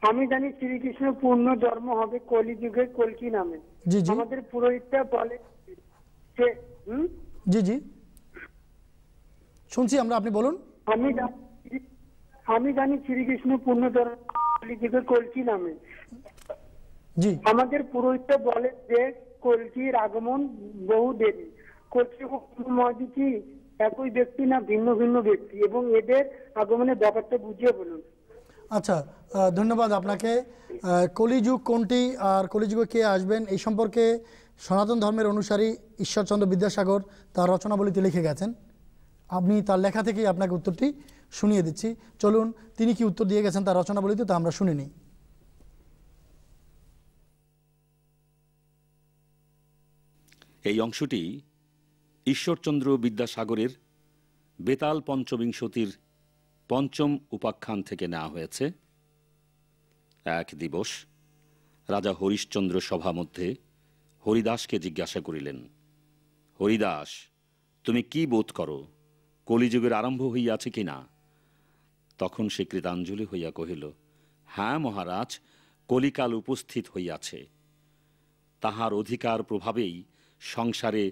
আমি জানি শ্রীকৃষ্ণ পূর্ণ ধর্ম হবে কলিযুগে কলকি নামে। জি জি আমাদের পুরোহিতরা বলে যে জি জি শুনছি আমরা, আপনি বলুন। আমি জানি শ্রীকৃষ্ণ পূর্ণ ধর্ম কলিযুগে কলকি নামে। জি আমাদের পুরোহিতরা বলে যে কলকির আগমন বহু দেরি। কলকি কি একই ব্যক্তি না ভিন্ন ভিন্ন ব্যক্তি, এবং এদের আগমনের ব্যাপারটা বুঝিয়ে বলুন। আচ্ছা, ধন্যবাদ আপনাকে। কলিযুগ কোনটি আর কলিযুগে কে আসবেন এই সম্পর্কে সনাতন ধর্মের অনুসারী ঈশ্বরচন্দ্র বিদ্যাসাগর তার রচনাবলিতে লিখে গেছেন। আপনি তার লেখা থেকেই আপনাকে উত্তরটি শুনিয়ে দিচ্ছি। চলুন তিনি কি উত্তর দিয়ে গেছেন তার রচনাবলিতে, তা আমরা শুনে নিই। এই অংশটি ঈশ্বরচন্দ্র বিদ্যাসাগরের বেতাল পঞ্চবিংশতির পঞ্চম উপাখ্যান থেকে নেওয়া হয়েছে। এক দিবস রাজা হরিশ্চন্দ্র সভা মধ্যে হরিদাসকে জিজ্ঞাসা করিলেন, হরিদাস, তুমি কি বোধ করো, কলিযুগের আরম্ভ হইয়াছে কিনা? তখন সে কৃতাঞ্জলি হইয়া কহিল, হ্যাঁ মহারাজ, কলিকাল উপস্থিত হইয়াছে। তাহার অধিকার প্রভাবেই সংসারে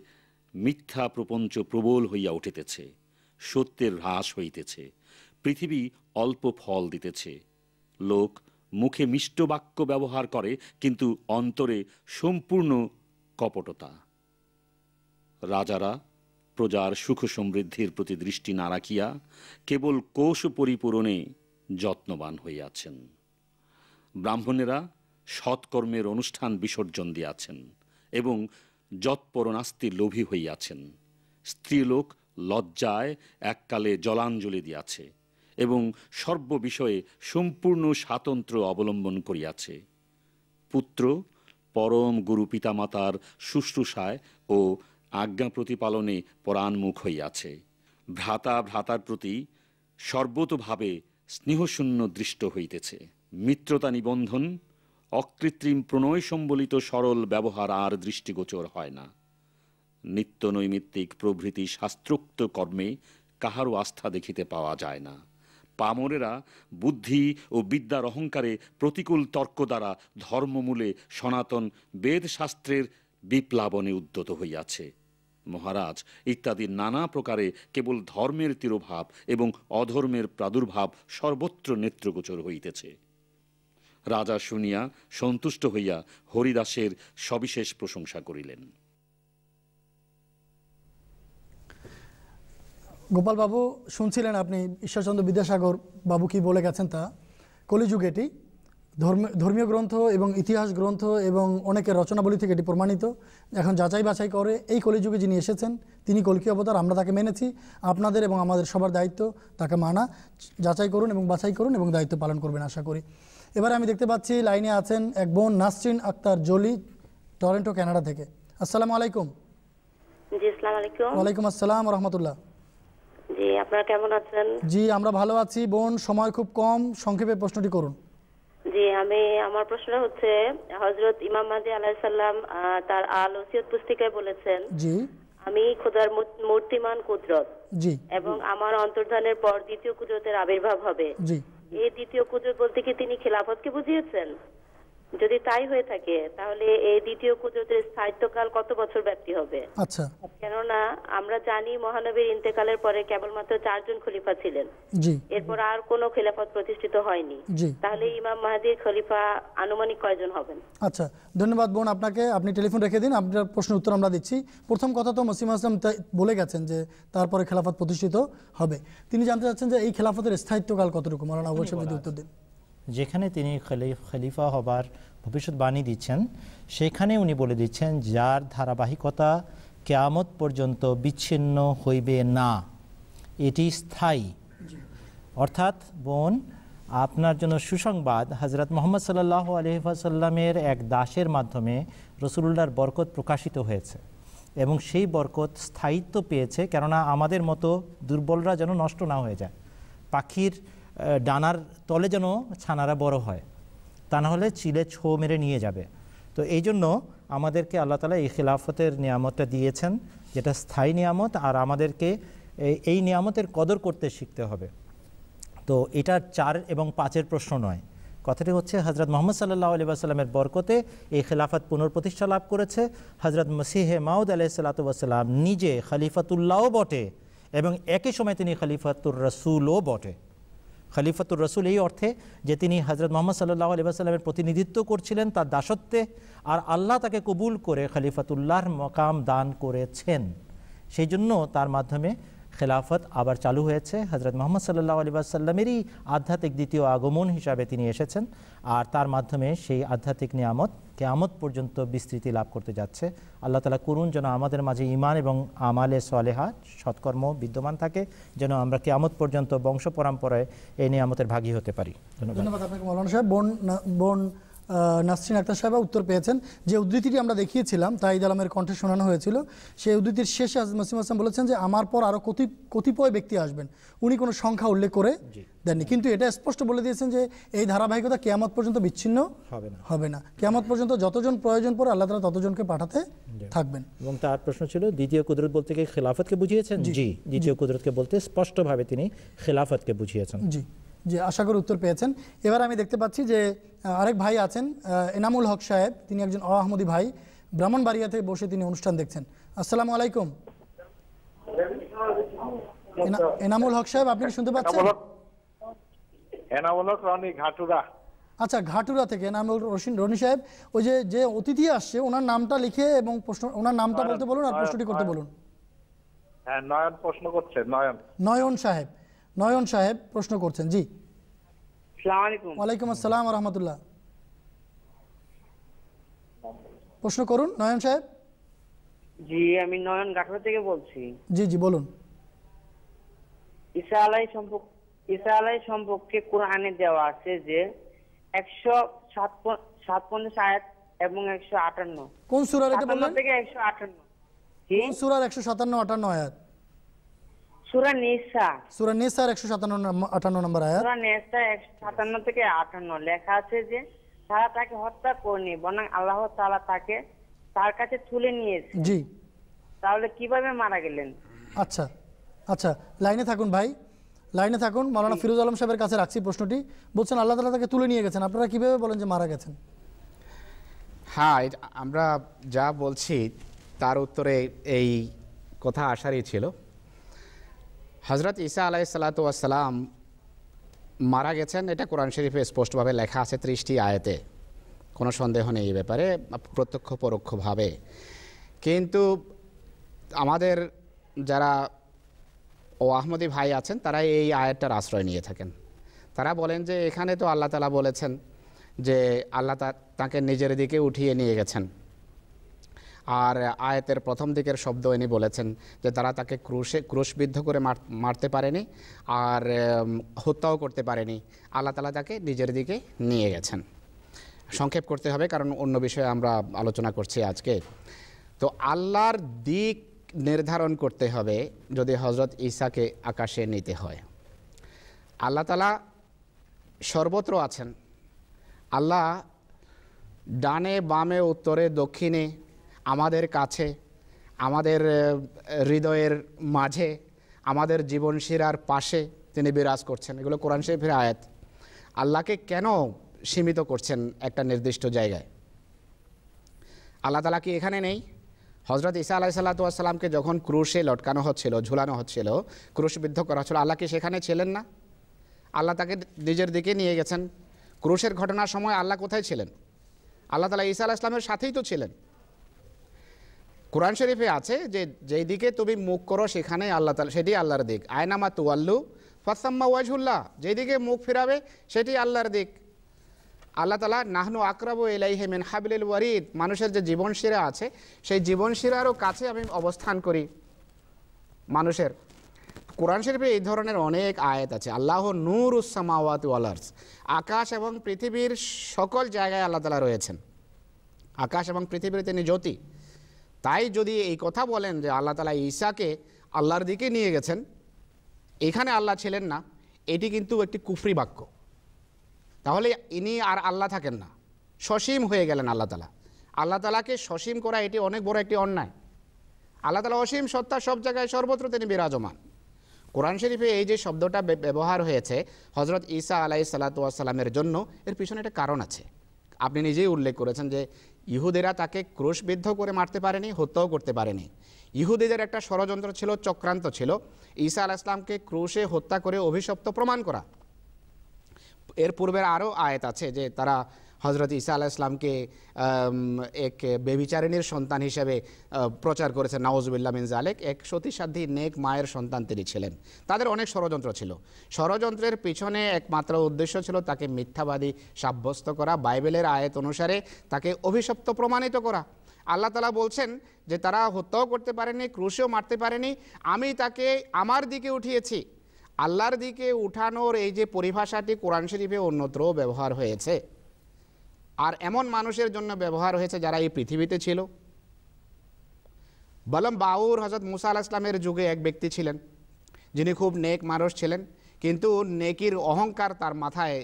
মিথ্যা প্রপঞ্চ প্রবল হইয়া উঠিতেছে, সত্যের হ্রাস হইতেছে, পৃথিবী অল্প ফল দিতেছে, লোক মুখে মিষ্ট বাক্য ব্যবহার করে কিন্তু অন্তরে সম্পূর্ণ কপটতা। রাজারা প্রজার সুখ সমৃদ্ধির প্রতি দৃষ্টি না রাখিয়া কেবল কোষ পরিপূরণে যত্নবান হইয়াছেন। ব্রাহ্মণেরা সৎকর্মের অনুষ্ঠান বিসর্জন দিয়াছেন এবং যৎপরনাস্তি লোভী হইয়াছেন। স্ত্রীলোক লজ্জায় এককালে জলাঞ্জলি দিয়াছে এবং সর্ববিষয়ে সম্পূর্ণ স্বাতন্ত্র্য অবলম্বন করিয়াছে। পুত্র পরম গুরু পিতামাতার শুশ্রূষায় ও আজ্ঞা প্রতিপালনে পরাণমুখ হইয়াছে। ভ্রাতা ভ্রাতার প্রতি সর্বতোভাবে স্নেহশূন্য দৃষ্ট হইতেছে। মিত্রতা নিবন্ধন, অকৃত্রিম প্রণয় সম্বলিত সরল ব্যবহার আর দৃষ্টিগোচর হয় না। নিত্য নৈমিত্তিক প্রভৃতি শাস্ত্রোক্ত কর্মে কাহারও আস্থা দেখিতে পাওয়া যায় না। পামরেরা বুদ্ধি ও বিদ্যার অহংকারে প্রতিকূল তর্ক দ্বারা ধর্মমূলে সনাতন বেদশাস্ত্রের বিপ্লাবনে উদ্যত হইয়াছে। মহারাজ, ইত্যাদি নানা প্রকারে কেবল ধর্মের তিরোভাব এবং অধর্মের প্রাদুর্ভাব সর্বত্র নেত্রগোচর হইতেছে। রাজা শুনিয়া সন্তুষ্ট হইয়া হরিদাসের সবিশেষ প্রশংসা করিলেন। গোপাল বাবু শুনছিলেন আপনি ঈশ্বরচন্দ্র বিদ্যাসাগর বাবু কি বলে গেছেন তা। কলিযুগ এটি ধর্মীয় গ্রন্থ এবং ইতিহাস গ্রন্থ এবং অনেকের রচনাবলী থেকে এটি প্রমাণিত। এখন যাচাই বাছাই করে এই কলিযুগে যিনি এসেছেন তিনি কল্কি অবতার, আমরা তাকে মেনেছি। আপনাদের এবং আমাদের সবার দায়িত্ব তাকে মানা, যাচাই করুন এবং বাছাই করুন এবং দায়িত্ব পালন করবেন আশা করি। এবারে আমি দেখতে পাচ্ছি লাইনে আছেন এক বোন নাসরিন আক্তার জলি, টরন্টো কানাডা থেকে। আসসালামু আলাইকুম। জি আসসালামু আলাইকুম। ওয়ালাইকুম আসসালাম ওয়া রাহমাতুল্লাহ। জি আপনারা কেমন আছেন? জি আমরা ভালো আছি বোন, সময় খুব কম, সংক্ষেপে প্রশ্নটি করুন। জি আমার প্রশ্ন হচ্ছে, হযরত ইমাম মাহদী আলাইহিস সালাম তার আল ওসিয়ত পুস্তিকায় বলেছেন, জি আমি খোদার মূর্তিমান কুদরত, জি এবং আমার অন্তর্ধানের পর দ্বিতীয় কুদরতের আবির্ভাব হবে। জি এই দ্বিতীয় কুদরত বলতে কি তিনি খেলাফতকে বুঝিয়েছেন? যদি তাই হয়ে থাকে তাহলে এই দ্বিতীয় কুদরতের স্থায়িত্বকাল কত বছর ব্যাপ্তি হবে? আচ্ছা, কেননা আমরা জানি মহানবীর ইন্তেকালের পরে কেবলমাত্র 4 জন খলিফা ছিলেন, জি, এরপর আর কোনো খেলাফত প্রতিষ্ঠিত হয়নি। জি, তাহলে ইমাম মাহদির খলিফা আনুমানিক কয়জন হবেন? আচ্ছা, ধন্যবাদ বোন আপনাকে। আপনি টেলিফোন রেখে দিন, আপনার প্রশ্নের উত্তর আমরা দিচ্ছি। প্রথম কথা তো মসিমা আসলাম বলে গেছেন যে তারপরে খেলাফত প্রতিষ্ঠিত হবে। তিনি জানতে চাচ্ছেন যে এই খেলাফতের স্থায়িত্বকাল কতটুকু, মাওলানা আবুল সাহেব যদি উত্তর দিন। যেখানে তিনি খলিফা হবার ভবিষ্যৎবাণী দিচ্ছেন সেখানে উনি বলে দিচ্ছেন যার ধারাবাহিকতা কিয়ামত পর্যন্ত বিচ্ছিন্ন হইবে না, এটি স্থায়ী। অর্থাৎ বোন, আপনার জন্য সুসংবাদ, হযরত মুহাম্মদ সাল্লাল্লাহু আলাইহি ওয়াসাল্লামের এক দাসের মাধ্যমে রাসূলুল্লাহর বরকত প্রকাশিত হয়েছে এবং সেই বরকত স্থায়িত্ব পেয়েছে। কেননা আমাদের মতো দুর্বলরা যেন নষ্ট না হয়ে যায়, পাখির ডানার তলে যেন ছানারা বড় হয়, তা না হলে চিলে ছো মেরে নিয়ে যাবে। তো এই জন্য আমাদেরকে আল্লাহ তাআলা এই খেলাফতের নিয়ামতটা দিয়েছেন, যেটা স্থায়ী নিয়ামত, আর আমাদেরকে এই নিয়ামতের কদর করতে শিখতে হবে। তো এটা 4 এবং 5-এর প্রশ্ন নয়, কথাটি হচ্ছে হযরত মুহাম্মদ সাল্লাল্লাহু আলাইহি ওয়াসাল্লামের বরকতে এই খেলাফত পুনঃপ্রতিষ্ঠা লাভ করেছে। হযরত মসিহে মাউদ আলাইহিস সালাতু ওয়াসসালাম নিজে খলিফাতুল্লাহও বটে এবং একই সময় তিনি খলিফাতুর রাসূলও বটে। খলিফাতুর রাসূল এই অর্থে যে তিনি হযরত মুহাম্মদ সাল্লাল্লাহু আলাইহি ওয়াসাল্লামের প্রতিনিধিত্ব করছিলেন তার দাসত্বে, আর আল্লাহ তাকে কবুল করে খলিফাতুল্লাহর মকাম দান করেছেন। সেই জন্য তার মাধ্যমে খেলাফত আবার চালু হয়েছে। হযরত মুহাম্মদ সাল্লাল্লাহু আলাইহি ওয়াসাল্লামেরই আধ্যাত্মিক দ্বিতীয় আগমন হিসাবে তিনি এসেছেন, আর তার মাধ্যমে সেই আধ্যাত্মিক নিয়ামত কিয়ামত পর্যন্ত বিস্তৃতি লাভ করতে যাচ্ছে। আল্লাহ তাআলা করুন যেন আমাদের মাঝে ঈমান এবং আমালে সালেহাত সৎকর্ম বিদ্যমান থাকে, যেন আমরা কিয়ামত পর্যন্ত বংশ পরম্পরায় এই নিয়ামতের ভাগী হতে পারি। ধন্যবাদ আপনাকে মাওলানা সাহেব। বোন নাসরিন আক্তার সাহেব উত্তর পেয়েছেন। যে উদ্ধৃতিটি আমরা দেখিয়েছিলাম তাইদ আলমের কণ্ঠে শোনানো হয়েছিল, সেই উদ্ধৃতির শেষে মসিম আসলাম বলেছেন যে আমার পর আরও কতিপয় ব্যক্তি আসবেন। উনি কোনো সংখ্যা উল্লেখ করে দেননি, কিন্তু এটা স্পষ্ট বলে দিয়েছেন যে এই ধারাবাহিকতা কিয়ামত পর্যন্ত বিচ্ছিন্ন হবে না। কিয়ামত পর্যন্ত যতজন প্রয়োজন পড়ে আল্লাহ তাআলা ততজনকে পাঠাতে থাকবেন। এবং তার প্রশ্ন ছিল দ্বিতীয় কুদরত বলতে কি খেলাফতকে বুঝিয়েছেন? জি, দ্বিতীয় কুদরতকে বলতে স্পষ্টভাবে তিনি খেলাফতকে বুঝিয়েছেন। জি জি, আশা করি উত্তর পেয়েছেন। এবার আমি দেখতে পাচ্ছি যে আরেক ভাই আছেন, এনামুল হক সাহেব, তিনি একজন আহমদী ভাই, ব্রাহ্মণবাড়িয়াতে বসে তিনি অনুষ্ঠান দেখছেন। আসসালামু আলাইকুম। এনামুল হক সাহেব, আপনি শুনতে পাচ্ছেন? এনামুল হক রনি, ঘাটুরা। আচ্ছা, ঘাটুরা থেকে এনামুল রনি সাহেব, ওই যে অতিথি আসছে ওনার নামটা লিখে এবং প্রশ্ন, ওনার নামটা বলতে বলুন আর প্রশ্নটি করতে বলুন। হ্যাঁ, নয়ন প্রশ্ন করছে। নয়ন সাহেব প্রশ্ন করছেন। জি, আসসালামু আলাইকুম। ওয়ালাইকুম আসসালাম ওয়া রাহমাতুল্লাহ। প্রশ্ন করুন নয়ন সাহেব। জি, আমি নয়ন ঘাটুরা থেকে বলছি। জি জি, বলুন। ঈসা আলাইহিস সম্পর্কে কোরআনে দেওয়া আছে যে 157 আয়াত এবং 158। কোন সূরার এটা বললেন? থেকে 158। কোন সূরার 157-58 আয়াত? সূরা নিসা। সূরা নিসার 157-58 নম্বর আয়াত। সূরা নিসা 157 থেকে 58 লেখা আছে যে তারা তাকে হত্যা করেনি, বরং আল্লাহ তাআলা তাকে তার কাছে তুলে নিয়েছে। জি, তাহলে কিভাবে মারা গেলেন? আচ্ছা আচ্ছা, লাইনে থাকুন ভাই, লাইনে থাকুন। মাওলানা ফিরোজ আলম সাহেবের কাছে রাখছি প্রশ্নটি। বলছেন আল্লাহ তাআলা তাকে তুলে নিয়ে গেছেন, আপনারা কিভাবে বলেন যে মারা গেছেন? হ্যাঁ, আমরা যা বলছি তার উত্তরে এই কথা আসারই ছিল। হযরত ঈসা আলাইহিসসালাতু ওয়াসসালাম মারা গেছেন, এটা কোরআন শরীফে স্পষ্টভাবে লেখা আছে 30টি আয়াতে, কোনো সন্দেহ নেই এই ব্যাপারে, প্রত্যক্ষ পরোক্ষভাবে। কিন্তু আমাদের যারা আহমদী ভাই আছেন তারা এই আয়াতটার আশ্রয় নিয়ে থাকেন। তারা বলেন যে এখানে তো আল্লাহ তাআলা বলেছেন যে আল্লাহ তাকে নিজের দিকে উঠিয়ে নিয়ে গেছেন, আর আয়াতের প্রথম দিকের শব্দ ইনি বলেছেন যে তারা তাকে ক্রুশবিদ্ধ করে মারতে পারেনি আর হত্যাও করতে পারেনি, আল্লাহ তাআলা তাকে নিজের দিকে নিয়ে গেছেন। সংক্ষেপ করতে হবে কারণ অন্য বিষয়ে আমরা আলোচনা করছি আজকে। তো আল্লাহর দিক নির্ধারণ করতে হবে যদি হযরত ঈসাকে আকাশে নিতে হয়। আল্লাহ তাআলা সর্বত্র আছেন। আল্লাহ ডানে বামে উত্তরে দক্ষিণে, আমাদের কাছে, আমাদের হৃদয়ের মাঝে, আমাদের জীবনশিরার পাশে তিনি বিরাজ করছেন। এগুলো কোরআন শরীফের আয়াত। আল্লাহকে কেন সীমিত করছেন একটা নির্দিষ্ট জায়গায়? আল্লাহ তাআলা কি এখানে নেই? হযরত ঈসা আলাইহিসসালামকে যখন ক্রুশে লটকানো হচ্ছিল, ঝুলানো হচ্ছিল, ক্রুশবিদ্ধ করা হচ্ছিল, আল্লাহ কি সেখানে ছিলেন না? আল্লাহ তাকে নিজের দিকে নিয়ে গেছেন। ক্রুশের ঘটনার সময় আল্লাহ কোথায় ছিলেন? আল্লাহ তাআলা ঈসা আলাইহিস সালামের সাথেই তো ছিলেন। কোরআন শরীফে আছে যে যেই দিকে তুমি মুখ করো সেখানে আল্লাহ তাআলা, সেটি আল্লাহর দিক। আয়নামা তুওয়াল্লু ফাসাম্মা ওয়াজহুল্লাহ, যেদিকে মুখ ফিরাবে সেটি আল্লাহর দিক। আল্লাহ তাআলা নাহনু আকরাবু ইলাইহি মিন হাবলিল ওয়ারিদ, মানুষের যে জীবনশিরা আছে সেই জীবনশিরারও কাছে আমি অবস্থান করি মানুষের। কোরআন শরীফে এই ধরনের অনেক আয়াত আছে। আল্লাহ নূরুস সামাওয়াতি ওয়াল আরজ, আকাশ এবং পৃথিবীর সকল জায়গায় আল্লাহ তাআলা রয়েছেন। আকাশ এবং পৃথিবীর তিনি জ্যোতি। তাই যদি এই কথা বলেন যে আল্লাহ তাআলা ঈসাকে আল্লাহর দিকে নিয়ে গেছেন, এখানে আল্লাহ ছিলেন না, এটি কিন্তু একটি কুফরি বাক্য। তাহলে ইনি আর আল্লাহ থাকেন না, সসীম হয়ে গেলেন আল্লাহ তাআলা। আল্লাহ তাআলাকে সসীম করা এটি অনেক বড় একটি অন্যায়। আল্লাহ তাআলা অসীম সত্তা, সব জায়গায় সর্বত্র তিনি বিরাজমান। কোরআন শরীফে এই যে শব্দটা ব্যবহার হয়েছে হযরত ঈসা আলাইহিসসালামের জন্য, এর পিছনে একটা কারণ আছে। আপনি নিজেই উল্লেখ করেছেন যে ইহুদিরা তাকে ক্রুশবিদ্ধ করে মারতে পারেনি, হত্যাও করতে পারেনি। ইহুদিদের একটা ষড়যন্ত্র ছিল, চক্রান্ত ছিল ঈসা আলাইহিস সালামকে ক্রুশে হত্যা করে অভিশপ্ত প্রমাণ করা। এর পূর্বের আরও আয়াত আছে যে তারা হযরত ঈসা আলাইহিস সালামকে এক বেবিচারিণীর সন্তান হিসেবে প্রচার করেছে, নাউজুবিল্লাহ মিন যালিক। এক সতীসাধ্যী নেক মায়ের সন্তান তিনি ছিলেন। তাদের অনেক ষড়যন্ত্র ছিল। ষড়যন্ত্রের পিছনে একমাত্র উদ্দেশ্য ছিল তাকে মিথ্যাবাদী সাব্যস্ত করা, বাইবেলের আয়াত অনুসারে তাকে অভিশপ্ত প্রমাণিত করা। আল্লাহ তাআলা বলছেন যে তারা হত্যাও করতে পারেনি, ক্রুশেও মারতে পারেনি, আমি তাকে আমার দিকে উঠিয়েছি। আল্লাহর দিকে উঠানোর এই যে পরিভাষাটি কোরআন শরীফে অন্যত্র ব্যবহার হয়েছে, আর এমন মানুষের জন্য ব্যবহার হয়েছে যারা এই পৃথিবীতে ছিল। বলম বাউর হযরত মুসা আলাইহিস সালামের যুগে এক ব্যক্তি ছিলেন যিনি খুব নেক মানুষ ছিলেন, কিন্তু নেকির অহংকার তার মাথায়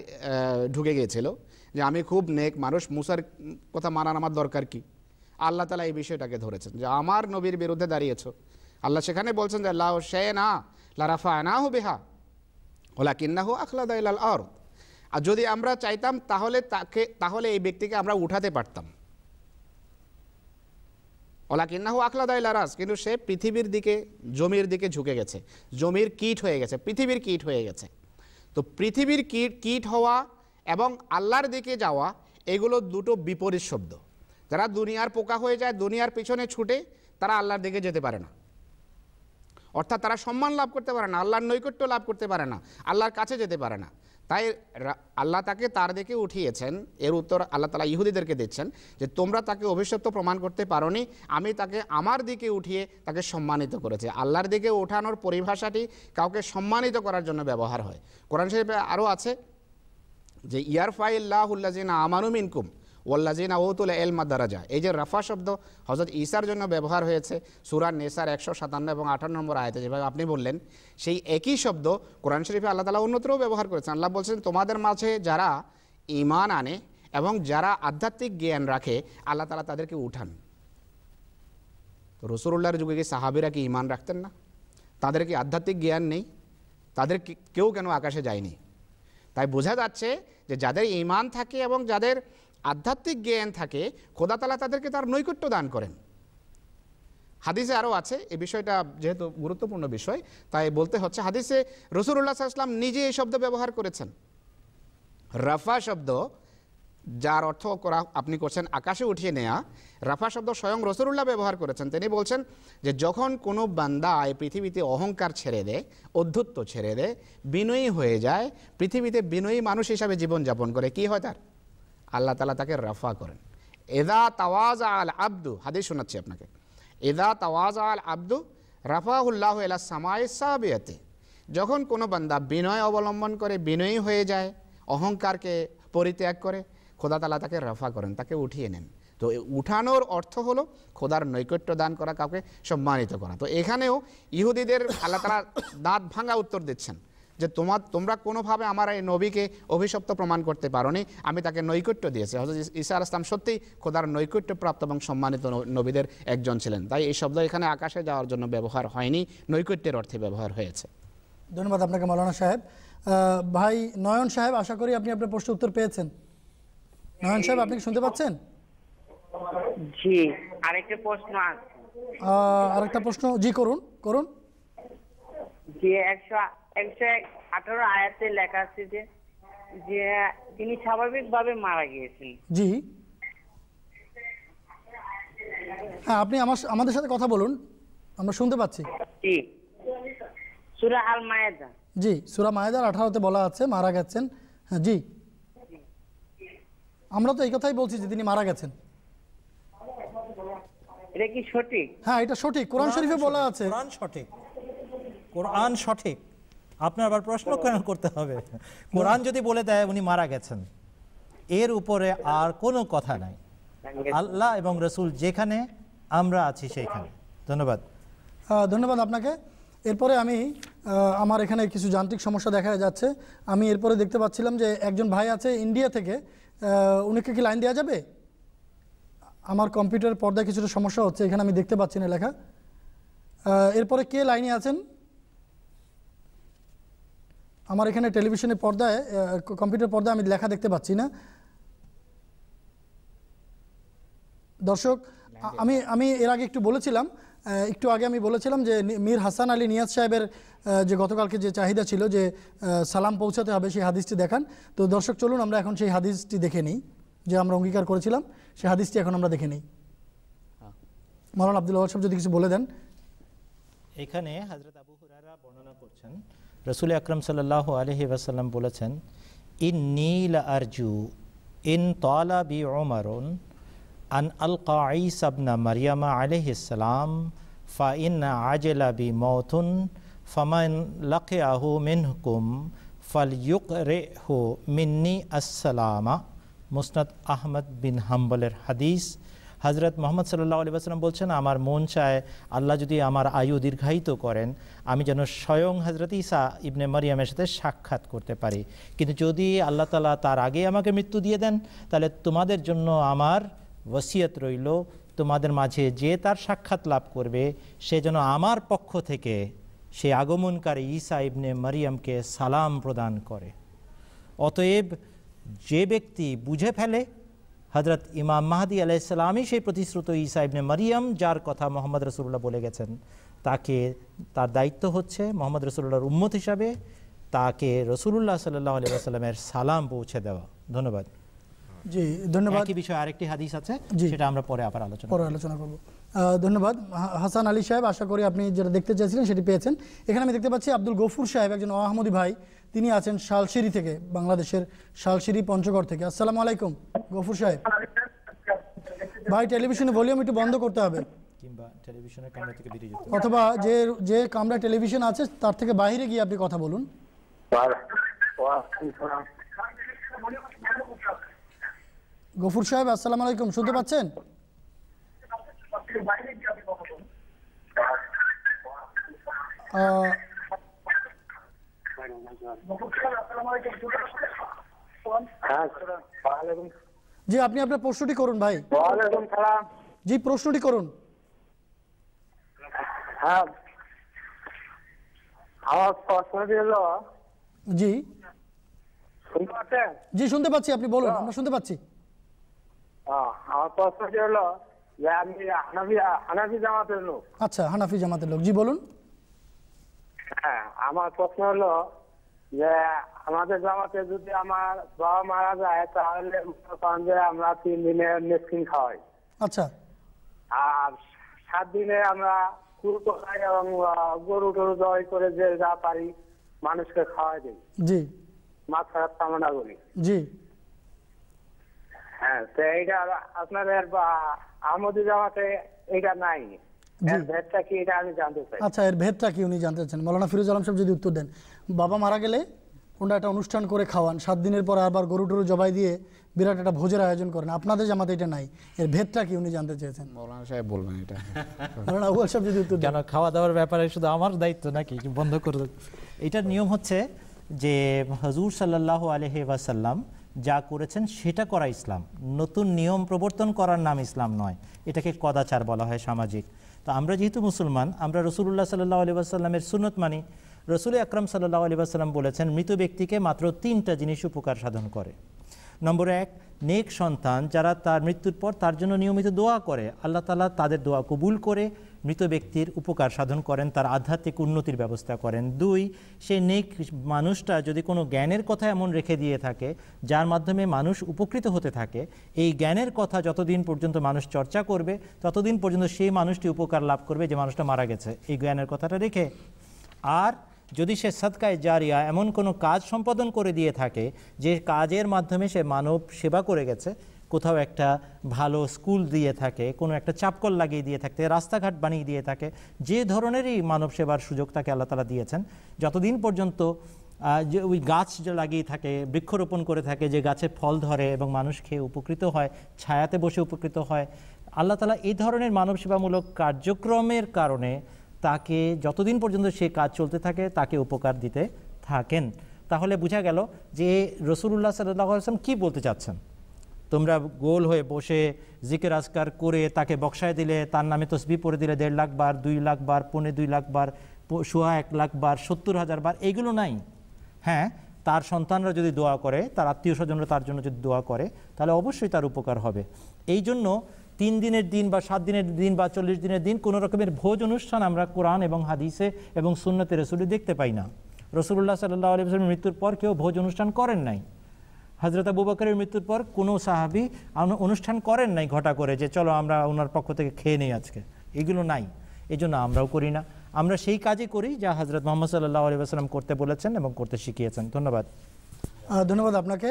ঢুকে গিয়েছিল যে আমি খুব নেক মানুষ, মুসার কথা মানার আমার দরকার কি? আল্লাহ তাআলা এই বিষয়টাকে ধরেছেন যে আমার নবীর বিরুদ্ধে দাঁড়িয়েছ। আল্লাহ সেখানে বলছেন যে লাউ শাইনা লারাফানাহু বিহা ওয়ালাকিন্নাহু আখলাদা ইলাল আরদ, আর যদি আমরা চাইতাম তাহলে এই ব্যক্তিকে আমরা উঠাতে পারতাম। ওয়ালাকিন্নাহু আখলাদা ইলাল আরদ, কিন্তু সে পৃথিবীর দিকে, জমির দিকে ঝুঁকে গেছে, জমির কীট হয়ে গেছে, পৃথিবীর কীট হয়ে গেছে। তো পৃথিবীর কীট হওয়া এবং আল্লাহর দিকে যাওয়া এগুলো দুটো বিপরীত শব্দ। যারা দুনিয়ার পোকা হয়ে যায়, দুনিয়ার পিছনে ছুটে, তারা আল্লাহর দিকে যেতে পারে না, অর্থাৎ তারা সম্মান লাভ করতে পারে না, আল্লাহর নৈকট্য লাভ করতে পারে না, আল্লাহর কাছে যেতে পারে না। তাই আল্লাহ তাকে তার দিকে উঠিয়েছেন। এর উত্তর আল্লাহ তাআলা ইহুদিদেরকে দিচ্ছেন যে তোমরা তাকে অভিশপ্ত প্রমাণ করতে পারোনি, আমি তাকে আমার দিকে উঠিয়ে তাকে সম্মানিত করেছি। আল্লাহর দিকে ওঠানোর পরিভাষাটি কাউকে সম্মানিত করার জন্য ব্যবহার হয়। কোরআন শরীফে আরও আছে যে ইয়ারফাইল্লাহুল্লাযিনা আমানু মিনকুম ওয়াল্লাযিনা উতুল ইলমা দারাজা। এই যে রাফা শব্দ হযরত ঈসার জন্য ব্যবহার হয়েছে সূরা নিসার 157 এবং 58 নম্বর আয়াতে, যেভাবে আপনি বললেন সেই একই শব্দ কোরআন শরীফে আল্লাহ তাআলা অন্যত্রও ব্যবহার করেছেন। আল্লাহ বলছেন তোমাদের মাঝে যারা ঈমান আনে এবং যারা আধ্যাত্মিক জ্ঞান রাখে আল্লাহ তাআলা তাদেরকে উঠান। তো রাসূলুল্লাহর যুগে কি সাহাবীরা কি ঈমান রাখতেন না? তাদের কি আধ্যাত্মিক জ্ঞান নেই? তাদের কেউ কেন আকাশে যায়নি? তাই বোঝা যাচ্ছে যে যাদের ঈমান থাকে এবং যাদের আধ্যাত্মিক জ্ঞান থাকে খোদা তাআলা তাদেরকে তার নৈকট্য দান করেন। হাদিসে আরও আছে, এই বিষয়টা যেহেতু গুরুত্বপূর্ণ বিষয় তাই বলতে হচ্ছে। হাদিসে রাসূলুল্লাহ সাল্লাল্লাহু আলাইহি ওয়াসাল্লাম নিজে এই শব্দ ব্যবহার করেছেন। রাফা শব্দ যার অর্থ করা আপনি করছেন আকাশে উঠিয়ে নেয়া, রাফা শব্দ স্বয়ং রাসূলুল্লাহ ব্যবহার করেছেন। তিনি বলছেন যে যখন কোনো বান্দা এই পৃথিবীতে অহংকার ছেড়ে দেয়, অধ্যত্ব ছেড়ে দেয়, বিনয়ী হয়ে যায়, পৃথিবীতে বিনয়ী মানুষ হিসাবে জীবনযাপন করে, কি হয় তার? আল্লাহ তাআলা তাকে রাফা করেন। এদা তাওয়াজা আল আব্দু, হাদিস শোনাচ্ছি আপনাকে, এদা তাওয়াজা আল আব্দু রাফাহুল্লাহু ইলা সামাই সাবিয়াতে, যখন কোনো বান্দা বিনয় অবলম্বন করে, বিনয়ী হয়ে যায়, অহংকারকে পরিত্যাগ করে, খোদা তাআলা তাকে রাফা করেন, তাকে উঠিয়ে নেন। তো উঠানোর অর্থ হলো খোদার নৈকট্য দান করা, কাউকে সম্মানিত করা। তো এখানেও ইহুদিদের আল্লাহ তাআলা দাঁত ভাঙা উত্তর দিচ্ছেন যে তোমরা কোনোভাবে আমার এই নবীকে অভিশপ্ত প্রমাণ করতে পারোনি, আমি তাকে নৈকট্য দিয়েছি। হযরত ঈসা আলাইহিস সালাম সত্যিই খোদার নৈকট্যপ্রাপ্ত এবং সম্মানিত নবীদের একজন ছিলেন। তাই এই শব্দ এখানে আকাশে যাওয়ার জন্য ব্যবহার হয়নি, নৈকট্যের অর্থে ব্যবহার হয়েছে। ধন্যবাদ আপনাকে মাওলানা সাহেব। ভাই নয়ন সাহেব, আশা করি আপনি আপনার প্রশ্নের উত্তর পেয়েছেন। নয়ন সাহেব, আপনি কি শুনতে পাচ্ছেন? জি, আরেকটা প্রশ্ন আছে। আরেকটা প্রশ্ন, জি করুন করুন। যে 118 আয়াতে লেখা আছে যে যে তিনি স্বাভাবিকভাবে মারা গিয়েছেন। জি হ্যাঁ, আপনি আমাদের সাথে কথা বলুন, আমরা শুনতে পাচ্ছি। জি, সূরা আল মায়েদা। জি, সূরা মায়েদার 18-তে বলা আছে মারা গেছেন। হ্যাঁ জি, আমরা তো এই কথাই বলছি যে তিনি মারা গেছেন। এটা কি সঠিক? হ্যাঁ, এটা সঠিক, কোরআন শরীফে বলা আছে। কোরআন সঠিক, কোরআন সঠিক। আপনার আবার প্রশ্ন কেন করতে হবে? কোরআন যদি বলে দেয় উনি মারা গেছেন, এর উপরে আর কোনো কথা নাই। আল্লাহ এবং রসুল যেখানে, আমরা আছি সেইখানে। ধন্যবাদ। ধন্যবাদ আপনাকে। এরপরে আমি আমার এখানে কিছু যান্ত্রিক সমস্যা দেখা যাচ্ছে। আমি এরপরে দেখতে পাচ্ছিলাম যে একজন ভাই আছে ইন্ডিয়া থেকে, উনিকে কি লাইন দেওয়া যাবে? আমার কম্পিউটারের পর্দায় কিছুটা সমস্যা হচ্ছে, এখানে আমি দেখতে পাচ্ছি না লেখা। এরপরে কে লাইনে আছেন? আমার এখানে টেলিভিশনের পর্দায়, কম্পিউটার পর্দায় আমি লেখা দেখতে পাচ্ছি না। দর্শক, আমি এর আগে একটু বলেছিলাম, যে মীর হাসান আলী নিয়াজ সাহেবের যে গতকালকে যে চাহিদা ছিল যে সালাম পৌঁছাতে হবে, সেই হাদিসটি দেখান। তো দর্শক, চলুন আমরা এখন সেই হাদিসটি দেখে নিই, যে আমরা অঙ্গীকার করেছিলাম সেই হাদিসটি এখন আমরা দেখে নিই। মাওলানা আব্দুল ওয়াহাব সাহেব যদি কিছু বলে দেন। এখানে হযরত আবু হুরায়রা বর্ণনা করছেন, রাসূল আকরাম সাল্লাল্লাহু আলাইহি ওয়াসাল্লাম বলেছেন, ইন্নী লা আরজু ইন তালা বি উমারুন আন আলকা ঈসা ইবনে মারইয়াম আলাইহিস সালাম ফা ইন আজলা বি মাউতুন ফামান লাকিয়াহু মিনকুম ফালইউকরিহু মিন্নি আসসালামা। মুসনাদ আহমদ বিন হাম্বলের হাদিস। হযরত মুহাম্মদ সাল্লাল্লাহু আলাইহি ওয়াসাল্লাম বলছেন, আমার মন চায় আল্লাহ যদি আমার আয়ু দীর্ঘায়িত করেন, আমি যেন স্বয়ং হযরত ঈসা ইবনে মারইয়ামের সাথে সাক্ষাৎ করতে পারি। কিন্তু যদি আল্লাহ তাআলা তার আগে আমাকে মৃত্যু দিয়ে দেন, তাহলে তোমাদের জন্য আমার ওসিয়ত রইল, তোমাদের মাঝে যে তার সাক্ষাৎ লাভ করবে সে যেন আমার পক্ষ থেকে সে আগমনকারী ঈসা ইবনে মারইয়ামকে সালাম প্রদান করে। অতএব যে ব্যক্তি বুঝে ফেলে হযরত ইমাম মাহদী আলাইহিস সালামই সেই প্রতিশ্রুত ঈসা ইবনে মারইয়াম, যার কথা মুহাম্মদ রাসূলুল্লাহ বলে গেছেন, তার দায়িত্ব হচ্ছে মুহাম্মদ রাসূলুল্লাহর উম্মত হিসাবে তাকে রাসূলুল্লাহ সাল্লাল্লাহু আলাইহি ওয়াসাল্লামের সালাম পৌঁছে দেওয়া। ধন্যবাদ। জি ধন্যবাদ। একই বিষয়ে আরেকটি হাদিস আছে, সেটা আমরা পরে আবার আলোচনা করব। ধন্যবাদ হাসান আলী সাহেব, আশা করি আপনি যেটা দেখতে চাইছিলেন সেটি পেয়েছেন। এখানে আমি দেখতে পাচ্ছি আব্দুল গফুর সাহেব, একজন আহমদী ভাই, তিনি আছেন শালশিরি থেকে, বাংলাদেশের শালশিরি পঞ্চগড় থেকে। আসসালামু আলাইকুম গফুর সাহেব। ভাই, টেলিভিশনের ভলিউম একটু বন্ধ করতে হবে, কিংবা টেলিভিশনের কামরা থেকে বেরিয়ে যেতে, অথবা যে কামরা টেলিভিশন আছে তার থেকে বাইরে গিয়ে আপনি কথা বলুন। গফুর সাহেব, আসসালামু আলাইকুম, শুনতে পাচ্ছেন? জি, আপনি আপনার প্রশ্নটি করুন ভাই। জি, প্রশ্নটি করুন। হ্যাঁ, আমার প্রশ্নটি হলো, জি শুনতে পাচ্ছেন? জি শুনতে পাচ্ছি, আপনি বলুন, আমরা শুনতে পাচ্ছি। আমার প্রশ্নটি হলো যে আমি হানাফি জামাতের লোক। আচ্ছা, হানাফি জামাতের লোক, জি বলুন। হ্যাঁ, আমার প্রশ্ন হলো যে আমাদের জামাতে যদি আমার বাবা মারা যায় তাহলে আমরা 3 দিনের মিসকিন খাওয়াই। আচ্ছা। আর 7 দিনে আমরা কুরু খাই এবং গরু টরু জবাই করে যে যা পারি মানুষকে খাওয়াই দিই। জি। মাছ খারাপ কামনা করি। জি। হ্যাঁ, তো এইটা আপনাদের আহমদী জামাতে এইটা নাই, এর ভেদটা কি এটা আমি জানতে চাই। আচ্ছা, এর ভেদটা কি উনি জানতে চান। মাওলানা ফিরোজ আলম সাহেব যদি উত্তর দেন। বাবা মারা গেলে কোনটা একটা অনুষ্ঠান করে খাওয়ান, 7 দিনের পর আবার গরু টরু জবাই দিয়ে বিরাট একটা ভোজের আয়োজন করেন, আপনাদের জামাতে এটা নাই, এর ভেদটা কি উনি জানতে চেয়েছেন। মাওলানা সাহেব বলবেন এটা। মাওলানা আউয়াল সাহেব যদি উত্তর দেন। কেন খাওয়া দাওয়ার ব্যাপারে শুধু আমার দায়িত্ব নাকি বন্ধ করে? এটার নিয়ম হচ্ছে যে হুজুর সাল্লাল্লাহু আলাইহি ওয়াসাল্লাম যা করেছেন সেটা করা ইসলাম, নতুন নিয়ম প্রবর্তন করার নাম ইসলাম নয়। এটাকে কদাচার বলা হয়, সামাজিক। তো আমরা যেহেতু মুসলমান, আমরা রাসূলুল্লাহ সাল্লাল্লাহু আলাইহি ওয়াসাল্লামের সুন্নত মানি। রসুল আকরাম সাল্লাল্লাহু আলাইহি ওয়াসাল্লাম বলেছেন মৃত ব্যক্তিকে মাত্র 3টা জিনিস উপকার সাধন করে। নম্বর 1, নেক সন্তান যারা তার মৃত্যুর পর তার জন্য নিয়মিত দোয়া করে, আল্লাহ তাআলা তাদের দোয়া কবুল করে মৃত ব্যক্তির উপকার সাধন করেন, তার আধ্যাত্মিক উন্নতির ব্যবস্থা করেন। 2, সেই নেক মানুষটা যদি কোনো জ্ঞানের কথা এমন রেখে দিয়ে থাকে যার মাধ্যমে মানুষ উপকৃত হতে থাকে, এই জ্ঞানের কথা যতদিন পর্যন্ত মানুষ চর্চা করবে ততদিন পর্যন্ত সেই মানুষটি উপকার লাভ করবে যে মানুষটা মারা গেছে এই জ্ঞানের কথাটা রেখে। আর যদি সে সাদকায়ে জারিয়া এমন কোনো কাজ সম্পাদন করে দিয়ে থাকে যে কাজের মাধ্যমে সে মানব সেবা করে গেছে, কোথাও একটা ভালো স্কুল দিয়ে থাকে, কোনো একটা চাপকল লাগিয়ে দিয়ে থাকে, রাস্তাঘাট বানিয়ে দিয়ে থাকে, যে ধরনেরই মানব সেবার সুযোগ তাকে আল্লাহ তাআলা দিয়েছেন, যতদিন পর্যন্ত যে ওই গাছ যে লাগিয়ে থাকে, বৃক্ষরোপণ করে থাকে, যে গাছে ফল ধরে এবং মানুষ খেয়ে উপকৃত হয়, ছায়াতে বসে উপকৃত হয়, আল্লাহ তাআলা এই ধরনের মানব সেবামূলক কার্যক্রমের কারণে তাকে যতদিন পর্যন্ত সে কাজ চলতে থাকে তাকে উপকার দিতে থাকেন। তাহলে বোঝা গেল যে রাসূলুল্লাহ সাল্লাল্লাহু আলাইহি ওয়াসাল্লাম কী বলতে চাচ্ছেন। তোমরা গোল হয়ে বসে জিকির আজকার করে তাকে বক্সায় দিলে, তার নামে তসবিহ পড়ে দিলে 1.5 লাখ বার, 2 লাখ বার, 2.5 লাখ বার, 1.25 লাখ বার, 70,000 বার, এইগুলো নাই। হ্যাঁ, তার সন্তানরা যদি দোয়া করে, তার আত্মীয় স্বজনরা তার জন্য যদি দোয়া করে, তাহলে অবশ্যই তার উপকার হবে। এই জন্য 3 দিনের দিন বা 7 দিনের দিন বা 40 দিনের দিন কোনো রকমের ভোজ অনুষ্ঠান আমরা কোরআন এবং হাদিসে এবং সুন্নতে রাসূলে দেখতে পাই না। রাসূলুল্লাহ সাল্লাল্লাহু আলাইহি ওয়াসাল্লামের মৃত্যুর পর কেউ ভোজ অনুষ্ঠান করেন নাই। হযরত আবু বকরের মৃত্যুর পর কোনো সাহাবী অনুষ্ঠান করেন নাই ঘটা করে যে চলো আমরা ওনার পক্ষ থেকে খেয়ে নেই আজকে, এগুলো নাই। এই জন্য আমরাও করি না, আমরা সেই কাজই করি যা হযরত মুহাম্মদ সাল্লাল্লাহু আলাইহি ওয়াসাল্লাম করতে বলেছেন এবং করতে শিখিয়েছেন। ধন্যবাদ। ধন্যবাদ আপনাকে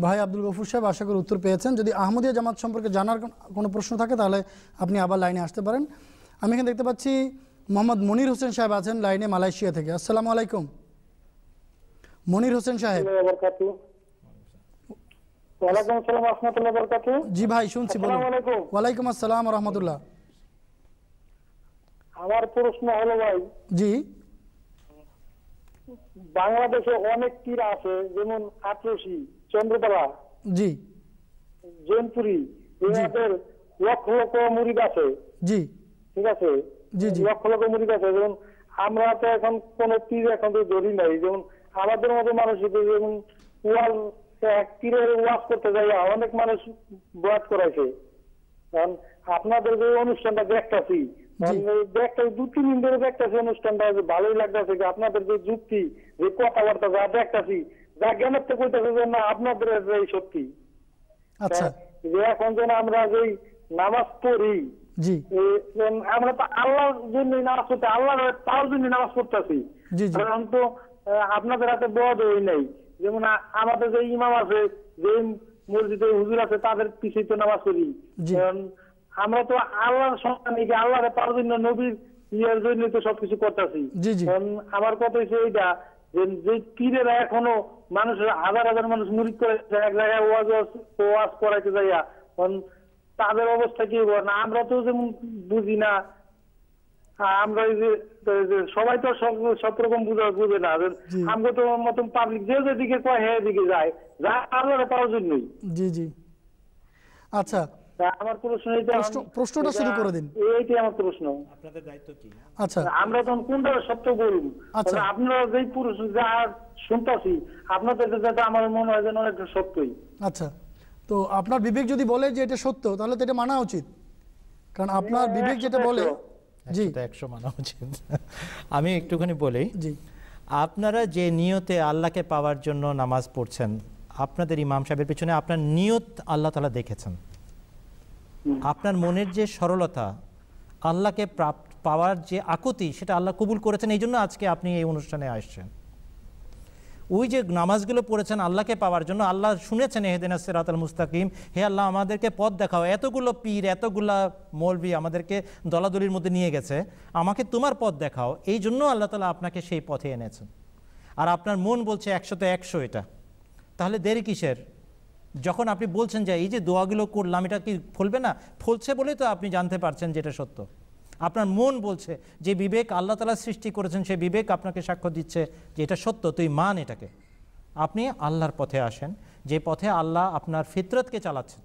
ভাই আব্দুল গফুর সাহেব, আশা করি উত্তর পেয়েছেন। যদি আহমদিয়া জামাত সম্পর্কে জানার কোনো প্রশ্ন থাকে তাহলে আপনি আবার লাইনে আসতে পারেন। আমি এখানে দেখতে পাচ্ছি মোহাম্মদ মনির হোসেন সাহেব আছেন লাইনে মালয়েশিয়া থেকে। আসসালামু আলাইকুম মনির হোসেন সাহেব। ওয়ালাইকুম আসসালাম ওয়া রাহমাতুল্লাহি ওয়া বারাকাতুহু। জি ভাই শুনছি, বলুন। আসসালামু আলাইকুম। ওয়ালাইকুম আসসালাম ওয়া রাহমাতুল্লাহ। আমার প্রশ্ন হলো ভাই, জি, বাংলাদেশে অনেক পীর আছে, যেমন আটরশি, চন্দ্রতলা, জি, জৈনপুরি, এদের লক্ষ লক্ষ মুরিদ আছে। জি, ঠিক আছে, জি জি, লক্ষ লক্ষ মুরিদ আছে। যেমন আমরা তো এখন কোন পীর এখন তো ধরি নাই, যেমন আমাদের মতো মানুষ যেমন ওয়াজ পীরের ওয়াজ করতে যাই অনেক মানুষ বয়াত করাইছে। কারণ আপনাদের যে অনুষ্ঠানটা দেখতেছি, দেখতে 2-3 দিন ধরে দেখতেছি অনুষ্ঠানটা, ভালোই লাগতেছে। আপনাদের যে যুক্তি, যে কথাবার্তা যা দেখতেছি, যা জ্ঞানের থেকে কইতেছে যে না আপনাদের সত্যি। আচ্ছা, যে এখন যেন আমরা যে নামাজ পড়ি, জি, আমরা তো আল্লাহর জন্য নামাজ পড়তে, আল্লাহর তার জন্য নামাজ পড়তেছি। কারণ তো আপনাদের হাতে বদ হই নাই। যেমন আমাদের যে ইমাম আছে, যে মসজিদে হুজুর আছে, তাদের পিছিয়ে তো নামাজ পড়ি। আমরা তো আল্লাহর সন্তান, আল্লাহর তার জন্য নবীর ইয়ার জন্য তো সবকিছু করতেছি। আমার কথা হচ্ছে এইটা, যে পীরেরা এখনো মানুষের হাজার হাজার মানুষ মুরিদ করে এক জায়গায় ওয়াজ করাইতে যাইয়া, তাদের অবস্থা কি না? আমরা তো যেমন বুঝি না, আমরা সবাই তো সব রকম বুঝে না। আমরা তো মতন পাবলিক যে যেদিকে কয় হ্যাঁ এদিকে যায়, যা আল্লাহর পাওয়ার জন্যই। জি জি, আচ্ছা, আমার প্রশ্নটা শুরু করে দিন। এইটাই আমার প্রশ্ন, আপনাদের দায়িত্ব কি? আচ্ছা, আমরা তখন কোনটা সত্য বলুন? আচ্ছা, আপনারা যেই পুরুষ যা শুনতেছি, আপনাদের যেটা আমার মনে হয় যেন একটা সত্যই। আচ্ছা, তো আপনার বিবেক যদি বলে যে এটা সত্য, তাহলে তো এটা মানা উচিত, কারণ আপনার বিবেক যেটা বলে। জি, 100 মানা উচিত। আমি একটুখানি বলি, জি, আপনারা যে নিয়তে আল্লাহকে পাওয়ার জন্য নামাজ পড়ছেন, আপনাদের ইমাম সাহেবের পিছনে আপনার নিয়ত আল্লাহ তাআলা দেখেছেন। আপনার মনের যে সরলতা, আল্লাহকে পাওয়ার যে আকুতি, সেটা আল্লাহ কবুল করেছেন। এই জন্য আজকে আপনি এই অনুষ্ঠানে আসছেন। ওই যে নামাজগুলো পড়েছেন আল্লাহকে পাওয়ার জন্য, আল্লাহ শুনেছেন ইহদিনাস সিরাতাল মুস্তাকিম, হে আল্লাহ আমাদেরকে পথ দেখাও। এতগুলো পীর, এতগুলা মৌলবি আমাদেরকে দলাদলির মধ্যে নিয়ে গেছে, আমাকে তোমার পথ দেখাও। এই জন্য আল্লাহ তাআলা আপনাকে সেই পথে এনেছেন। আর আপনার মন বলছে 100-তে 100 এটা, তাহলে দেরি কিসের? যখন আপনি বলছেন যে এই যে দোয়াগুলো করলাম, এটা কি ফলবে না? ফলছে বলেই তো আপনি জানতে পারছেন যে এটা সত্য। আপনার মন বলছে, যে বিবেক আল্লাহ তাআলা সৃষ্টি করেছেন, সেই বিবেক আপনাকে সাক্ষ্য দিচ্ছে যে এটা সত্য, তুই মান এটাকে। আপনি আল্লাহর পথে আসেন, যে পথে আল্লাহ আপনার ফিতরতকে চালাচ্ছেন।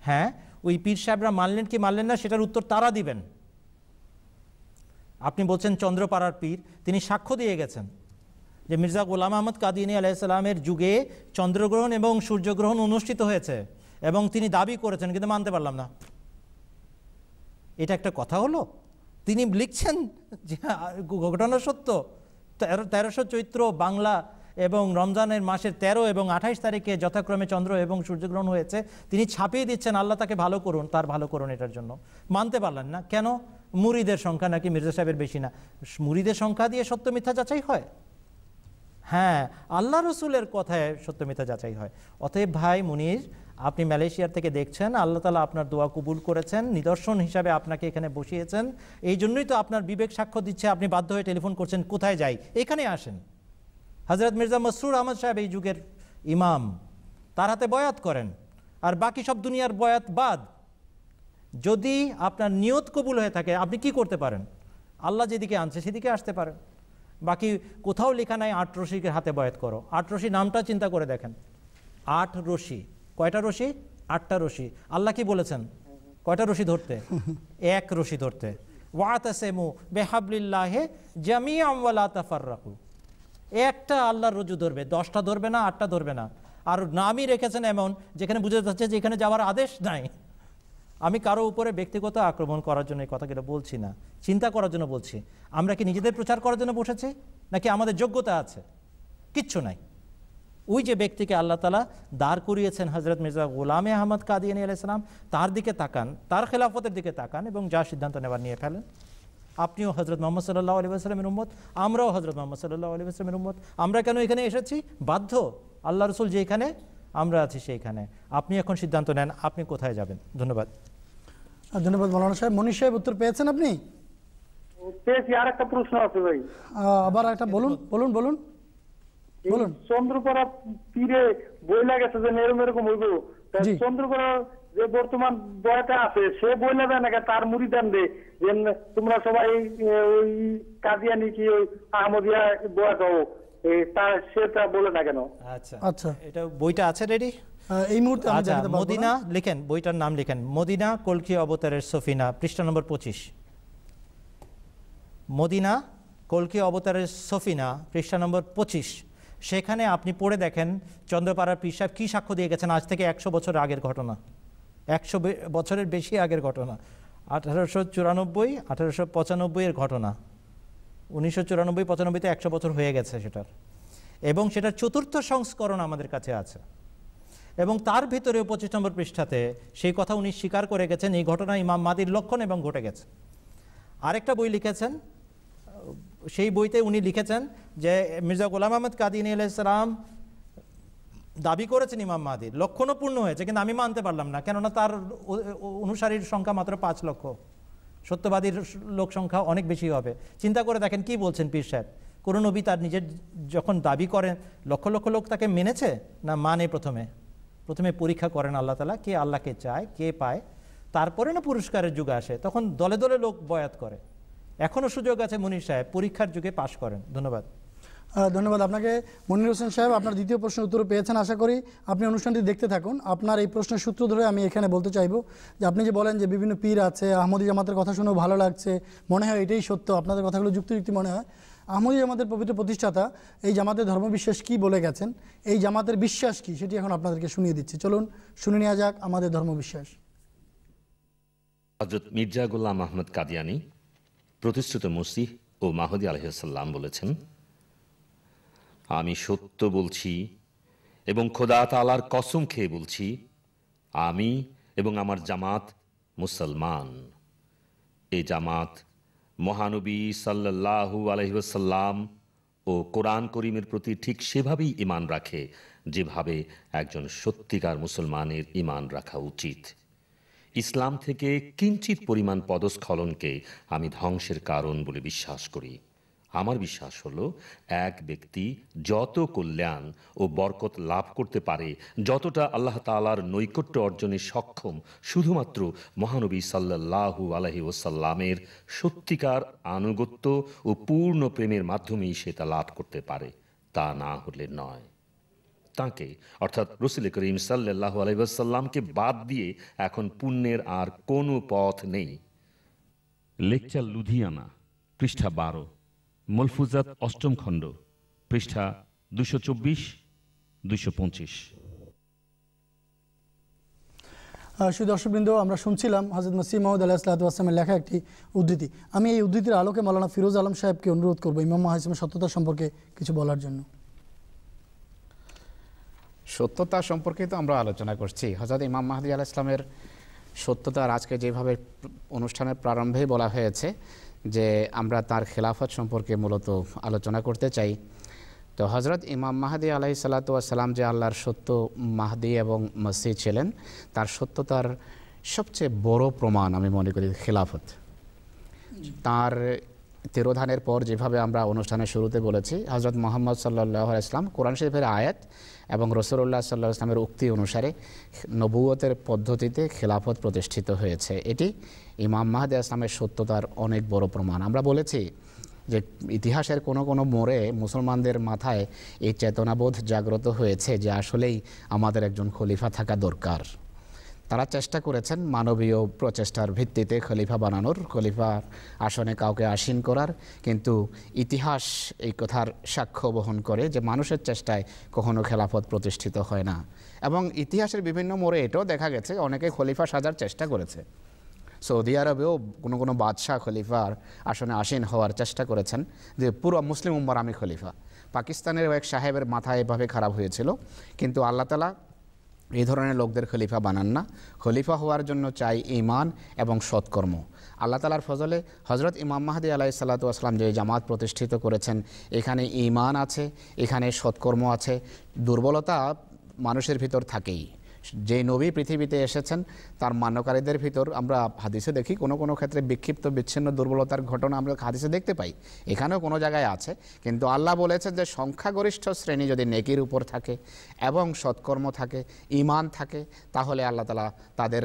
হ্যাঁ, ওই পীর সাহেবরা মানলেন কি মানলেন না, সেটার উত্তর তারা দিবেন। আপনি বলছেন চন্দ্রপাড়ার পীর, তিনি সাক্ষ্য দিয়ে গেছেন যে মির্জা গোলাম আহমদ কাদিয়ানী আলাইহিসসালামের যুগে চন্দ্রগ্রহণ এবং সূর্যগ্রহণ অনুষ্ঠিত হয়েছে এবং তিনি দাবি করেছেন, কিন্তু মানতে পারলাম না। এটা একটা কথা হলো? তিনি লিখছেন যে ঘটনা সত্য, 1300 চৈত্র বাংলা এবং রমজানের মাসের 13 এবং 28 তারিখে যথাক্রমে চন্দ্র এবং সূর্যগ্রহণ হয়েছে, তিনি ছাপিয়ে দিচ্ছেন আল্লাহ তাকে ভালো করুন, তার ভালো করুন, এটার জন্য মানতে পারলেন না কেন? মুরিদের সংখ্যা নাকি মির্জা সাহেবের বেশি না? মুরিদের সংখ্যা দিয়ে সত্য মিথ্যা যাচাই হয়? হ্যাঁ, আল্লাহ রসুলের কথায় সত্য মিথ্যা যাচাই হয়। অতএব ভাই মুনির, আপনি মালয়েশিয়ার থেকে দেখছেন, আল্লাহ তাআলা আপনার দোয়া কবুল করেছেন, নিদর্শন হিসাবে আপনাকে এখানে বসিয়েছেন, এই জন্যই তো আপনার বিবেক সাক্ষ্য দিচ্ছে, আপনি বাধ্য হয়ে টেলিফোন করছেন কোথায় যাই, এখানে আসেন। হযরত মির্জা মসরুর আহমদ সাহেব এই যুগের ইমাম, তার হাতে বয়াত করেন, আর বাকি সব দুনিয়ার বয়াত বাদ। যদি আপনার নিয়ত কবুল হয়ে থাকে, আপনি কি করতে পারেন? আল্লাহ যেদিকে আনছে সেদিকে আসতে পারেন। বাকি কোথাও লেখা নাই 8 রশিকে হাতে বয়াত করো। 8 রশি নামটা চিন্তা করে দেখেন, 8 রশি, কয়টা রশি? 8টা রশি। আল্লাহ কি বলেছেন কয়টা রশি ধরতে? 1 রশি ধরতে। ওয়াতাসিমু বিহাবলিল্লাহি জামিআন ওয়া লা তাফাররাকু। একটা আল্লাহর রজ্জু ধরবে, 10টা ধরবে না, 8টা ধরবে না। আর নামই রেখেছেন এমন যেখানে বুঝে যাচ্ছে যে এখানে যাওয়ার আদেশ নাই। আমি কারো উপরে ব্যক্তিগত আক্রমণ করার জন্য এই কথাগুলো বলছি না, চিন্তা করার জন্য বলছি। আমরা কি নিজেদের প্রচার করার জন্য বসেছি, নাকি আমাদের যোগ্যতা আছে? কিচ্ছু নাই। ওই যে ব্যক্তিকে আল্লাহ তাআলা দাঁড় করিয়েছেন, হযরত মির্জা গোলাম আহমদ কাদিয়ানী আলাইহিস সালাম, তার দিকে তাকান, তার খেলাফতের দিকে তাকান এবং যা সিদ্ধান্ত নেবার নিয়ে ফেলেন। আপনিও হযরত মুহাম্মদ সাল্লাল্লাহু আলাইহি ওয়াসাল্লামের উম্মত, আমরাও হযরত মুহাম্মদ সাল্লাল্লাহু আলাইহি ওয়াসাল্লামের উম্মত। আমরা কেন এখানে এসেছি? বাধ্য। আল্লাহ রাসূল যেখানে, আমরা আছি সেইখানে। আপনি এখন সিদ্ধান্ত নেন আপনি কোথায় যাবেন। ধন্যবাদ। ধন্যবাদ মাওলানা সাহেব। মনির সাহেব, উত্তর পেয়েছেন আপনি? পেয়েছি। আর একটা প্রশ্ন আছে ভাই। আবার একটা বলুন বলুন বলুন বলুন। চন্দ্রপাড়া পীরে বইলা গেছে যে এরকম এরকম হইব, চন্দ্রপাড়া যে বর্তমান বয়টা আছে সে বইলা দেয় নাকি তার মুরিদান দে যে তোমরা সবাই ওই কাদিয়ানি কি ওই আহমদিয়া বয়া দাও, তার সেটা বলে না কেন? আচ্ছা আচ্ছা, এটা বইটা আছে রেডি এই মুহূর্তে? আচ্ছা, মদিনা লিখেন, বইটার নাম লিখেন মদিনা কলকি অবতারের সফিনা, পৃষ্ঠা নম্বর 25। মদিনা কলকি অবতারের সফিনা, পৃষ্ঠা নম্বর 25। সেখানে আপনি পড়ে দেখেন চন্দ্রপাড়ার পীর সাহেব কী সাক্ষ্য দিয়ে গেছেন আজ থেকে 100 বছর আগের ঘটনা, 100 বছরের বেশি আগের ঘটনা, 1894 1895 এর ঘটনা। 1994-95-তে 100 বছর হয়ে গেছে সেটার, এবং সেটার 4র্থ সংস্করণ আমাদের কাছে আছে। এবং তার ভিতরেও 25 নম্বর পৃষ্ঠাতে সেই কথা উনি স্বীকার করে গেছেন, এই ঘটনা ইমাম মাহদির লক্ষণ এবং ঘটে গেছে। আরেকটা বই লিখেছেন, সেই বইতে উনি লিখেছেন যে মির্জা গোলাম আহমদ কাদিয়ানী আলাইহিস সালাম দাবি করেছেন ইমাম মাহদির লক্ষণও পূর্ণ হয়েছে, কিন্তু আমি মানতে পারলাম না, কেননা তার অনুসারীর সংখ্যা মাত্র 5 লক্ষ, সত্যবাদীর লোক সংখ্যা অনেক বেশি হবে। চিন্তা করে দেখেন কি বলছেন পীর সাহেব। কোন নবী তার নিজের যখন দাবি করেন লক্ষ লক্ষ লোক তাকে মেনেছে না মানে? প্রথমে পরীক্ষা করেন আল্লাহ তাআলা, কে আল্লাহকে চায়, কে পায়, তারপরে না পুরস্কারের যুগ আসে, তখন দলে দলে লোক বয়াত করে। এখনো সুযোগ আছে মনির সাহেব, পরীক্ষার যুগে পাশ করেন। ধন্যবাদ। ধন্যবাদ আপনাকে মনির হোসেন সাহেব। আপনার দ্বিতীয় প্রশ্নের উত্তর পেয়েছেন, আশা করি আপনি অনুষ্ঠানটি দেখতে থাকুন। আপনার এই প্রশ্নের সূত্র ধরে আমি এখানে বলতে চাইব যে আপনি যে বলেন যে বিভিন্ন পীর আছে, আহমদি জামাতের কথা শুনেও ভালো লাগছে, মনে হয় এটাই সত্য, আপনাদের কথাগুলো যুক্তিযুক্তি মনে হয়। আহমদি জামাতের পবিত্র প্রতিষ্ঠাতা এই জামাতের ধর্মবিশ্বাস কি বলে গেছেন, এই জামাতের বিশ্বাস কি, সেটি এখন আপনাদেরকে শুনিয়ে দিচ্ছি। চলুন শুনে নেওয়া যাক আমাদের ধর্মবিশ্বাস। হযরত মির্জা গোলাম আহমদ কাদিয়ানী প্রতিষ্ঠিত মসিহ ও মাহদী আলাইহিস সালাম বলেছেন, আমি সত্য বলছি এবং খোদা তাআলার কসম খেয়ে বলছি, আমি এবং আমার জামাত মুসলমান। এই জামাত মহানবী সাল্লাল্লাহু আলাইহি ওয়াসাল্লাম ও কোরআন করিমের প্রতি ঠিক সেভাবেই ঈমান রাখে যেভাবে একজন সত্যিকার মুসলমানের ঈমান রাখা উচিত। ইসলাম থেকে কিঞ্চিত পরিমাণ পদস্খলনকে আমি ধ্বংসের কারণ বলে বিশ্বাস করি। আমার বিশ্বাস হলো এক ব্যক্তি যত কল্যাণ ও বরকত লাভ করতে পারে, যতটা আল্লাহ তাআলার নৈকট্য অর্জনে সক্ষম শুধুমাত্র মহানবী সাল্লাল্লাহু আলাইহি ওয়াসাল্লামের সত্যিকার আনুগত্য ও পূর্ণ প্রেমের মাধ্যমেই সে তা লাভ করতে পারে, তা না হলে নয়। তাঁকে অর্থাৎ রাসূল করিম সাল্লাল্লাহু আলাইহি ওয়াসাল্লামকে বাদ দিয়ে এখন পুণ্যের আর কোনো পথ নেই। লেকচার লুধিয়ানা পৃষ্ঠা 12, মলফুজাত অষ্টম খণ্ড, পৃষ্ঠা 224-225। শুধু দর্শকবৃন্দ, আমরা শুনছিলাম হযরত মসিহ মাউদ আলাইহিসসালামের লেখা একটি উদ্ধৃতি। আমি এই উদ্ধৃতির আলোকে মাওলানা ফিরোজ আলম সাহেবকে অনুরোধ করব ইমাম মাহাদিসের সত্যতা সম্পর্কে কিছু বলার জন্য। সত্যতা সম্পর্কে তো আমরা আলোচনা করছি। হযরত ইমাম মাহদী আলাইহিস সালামের সত্যতার আজকে যেভাবে অনুষ্ঠানের প্রারম্ভেই বলা হয়েছে যে আমরা তার খেলাফত সম্পর্কে মূলত আলোচনা করতে চাই। তো হযরত ইমাম মাহদী আলাইহিসসালাতু ওয়াস সালাম যে আল্লাহর সত্য মাহদী এবং মসিহ ছিলেন, তার সত্যতার সবচেয়ে বড় প্রমাণ আমি মনে করি খেলাফত। তার তিরোধানের পর যেভাবে আমরা অনুষ্ঠানের শুরুতে বলেছি, হযরত মুহাম্মদ সাল্লাল্লাহু আলাইহি ওয়াসাল্লাম কোরআন শরীফের আয়াত এবং রাসূলুল্লাহ সাল্লাল্লাহু আলাইহি ওয়াসাল্লামের উক্তি অনুসারে নবুয়তের পদ্ধতিতে খেলাফত প্রতিষ্ঠিত হয়েছে। এটি ইমাম মাহদী ইসলামের সত্যতার অনেক বড় প্রমাণ। আমরা বলেছি যে ইতিহাসের কোনো কোনো মোড়ে মুসলমানদের মাথায় এই চেতনাবোধ জাগ্রত হয়েছে যে আসলেই আমাদের একজন খলিফা থাকা দরকার। তারা চেষ্টা করেছেন মানবীয় প্রচেষ্টার ভিত্তিতে খলিফা বানানোর, খলিফার আসনে কাউকে আসীন করার, কিন্তু ইতিহাস এই কথার সাক্ষ্য বহন করে যে মানুষের চেষ্টায় কখনো খেলাফত প্রতিষ্ঠিত হয় না। এবং ইতিহাসের বিভিন্ন মোড়ে এটাও দেখা গেছে অনেকে খলিফা সাজার চেষ্টা করেছে। সৌদি আরবেও কোনো কোনো বাদশাহ খলিফার আসনে আসীন হওয়ার চেষ্টা করেছেন যে পুরো মুসলিম উম্মার আমি খলিফা। পাকিস্তানের এক সাহেবের মাথা এভাবে খারাপ হয়েছিল, কিন্তু আল্লাহ তাআলা এই ধরনের লোকদের খলিফা বানান না। খলিফা হওয়ার জন্য চাই ঈমান এবং সৎকর্ম। আল্লাহ তাআলার ফজলে হযরত ইমাম মাহদী আলাইহিসসালাতু ওয়াস সালাম যে জামাত প্রতিষ্ঠিত করেছেন, এখানে ঈমান আছে, এখানে সৎকর্ম আছে। দুর্বলতা মানুষের ভিতর থাকেই। যে নবী পৃথিবীতে এসেছেন তার মান্যকারীদের ভিতর আমরা হাদিসে দেখি কোনো কোনো ক্ষেত্রে বিক্ষিপ্ত বিচ্ছিন্ন দুর্বলতার ঘটনা আমরা হাদিসে দেখতে পাই, এখানেও কোনো জায়গায় আছে। কিন্তু আল্লাহ বলেছেন যে সংখ্যাগরিষ্ঠ শ্রেণী যদি নেকির উপর থাকে এবং সৎকর্ম থাকে, ঈমান থাকে, তাহলে আল্লাহ তাআলা তাদের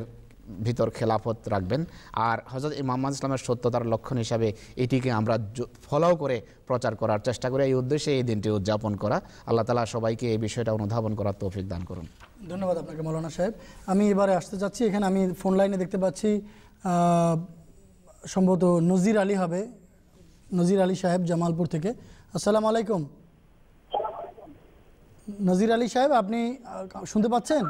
ভিতর খেলাফত রাখবেন। আর হযরত ইমাম মাহদী ইসলামের সত্যতার লক্ষণ হিসাবে এটিকে আমরা ফলো করে প্রচার করার চেষ্টা করি। এই উদ্দেশ্যে এই দিনটি উদযাপন করা। আল্লাহ তাআলা সবাইকে এই বিষয়টা অনুধাবন করার তৌফিক দান করুন। ধন্যবাদ আপনাকে মাওলানা সাহেব। আমি এবারে আসতে চাচ্ছি, এখানে আমি ফোন লাইনে দেখতে পাচ্ছি সম্ভবত নজির আলী হবে, নজির আলী সাহেব জামালপুর থেকে। আসসালামু আলাইকুম নজির আলী সাহেব, আপনি শুনতে পাচ্ছেন?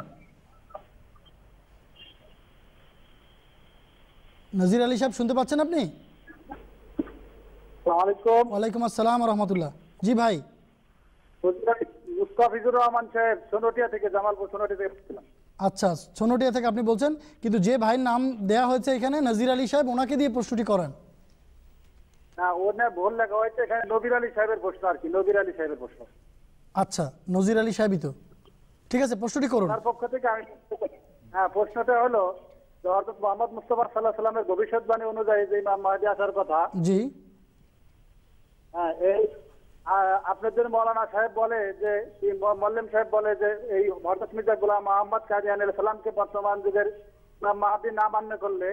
নজির আলী সাহেব শুনতে পাচ্ছেন আপনি? ওয়ালাইকুম আসসালাম ওয়া রাহমাতুল্লাহ। জি ভাই। মুস্তাফিজুর রহমান সাহেব সোনটিয়া থেকে, জামালপুর সোনটিয়া থেকে। আচ্ছা, সোনটিয়া থেকে আপনি বলছেন, কিন্তু যে ভাইয়ের নাম দেয়া হয়েছে এখানে নজির আলী সাহেব, ওনাকে দিয়ে প্রশ্নটি করেন। না, ওনে ভুল লেখা হয়েছে, এখানে নবীর আলী সাহেবের প্রশ্ন আর কি, নবীর আলী সাহেবের প্রশ্ন। আচ্ছা, নজির আলী সাহেবই তো, ঠিক আছে, প্রশ্নটি করুন। তার পক্ষ থেকে আমি, হ্যাঁ, প্রশ্নটা হলো যে হযরত মুহাম্মদ মুস্তাফা সাল্লাল্লাহু আলাইহি ওয়াসাল্লামের ভবিষ্যৎবাণী অনুযায়ী যে ইমাম মাহদী আসার কথা, জি হ্যাঁ, এই আপনাদের মৌলানা সাহেব বলে যে, মোল্লেম সাহেব বলে যে এই হযরত মির্জা গোলাম মোহাম্মদ কাদিয়ানী আলাইহিস সালামকে বর্তমান যুগের ইমাম মাহদী না মান্য করলে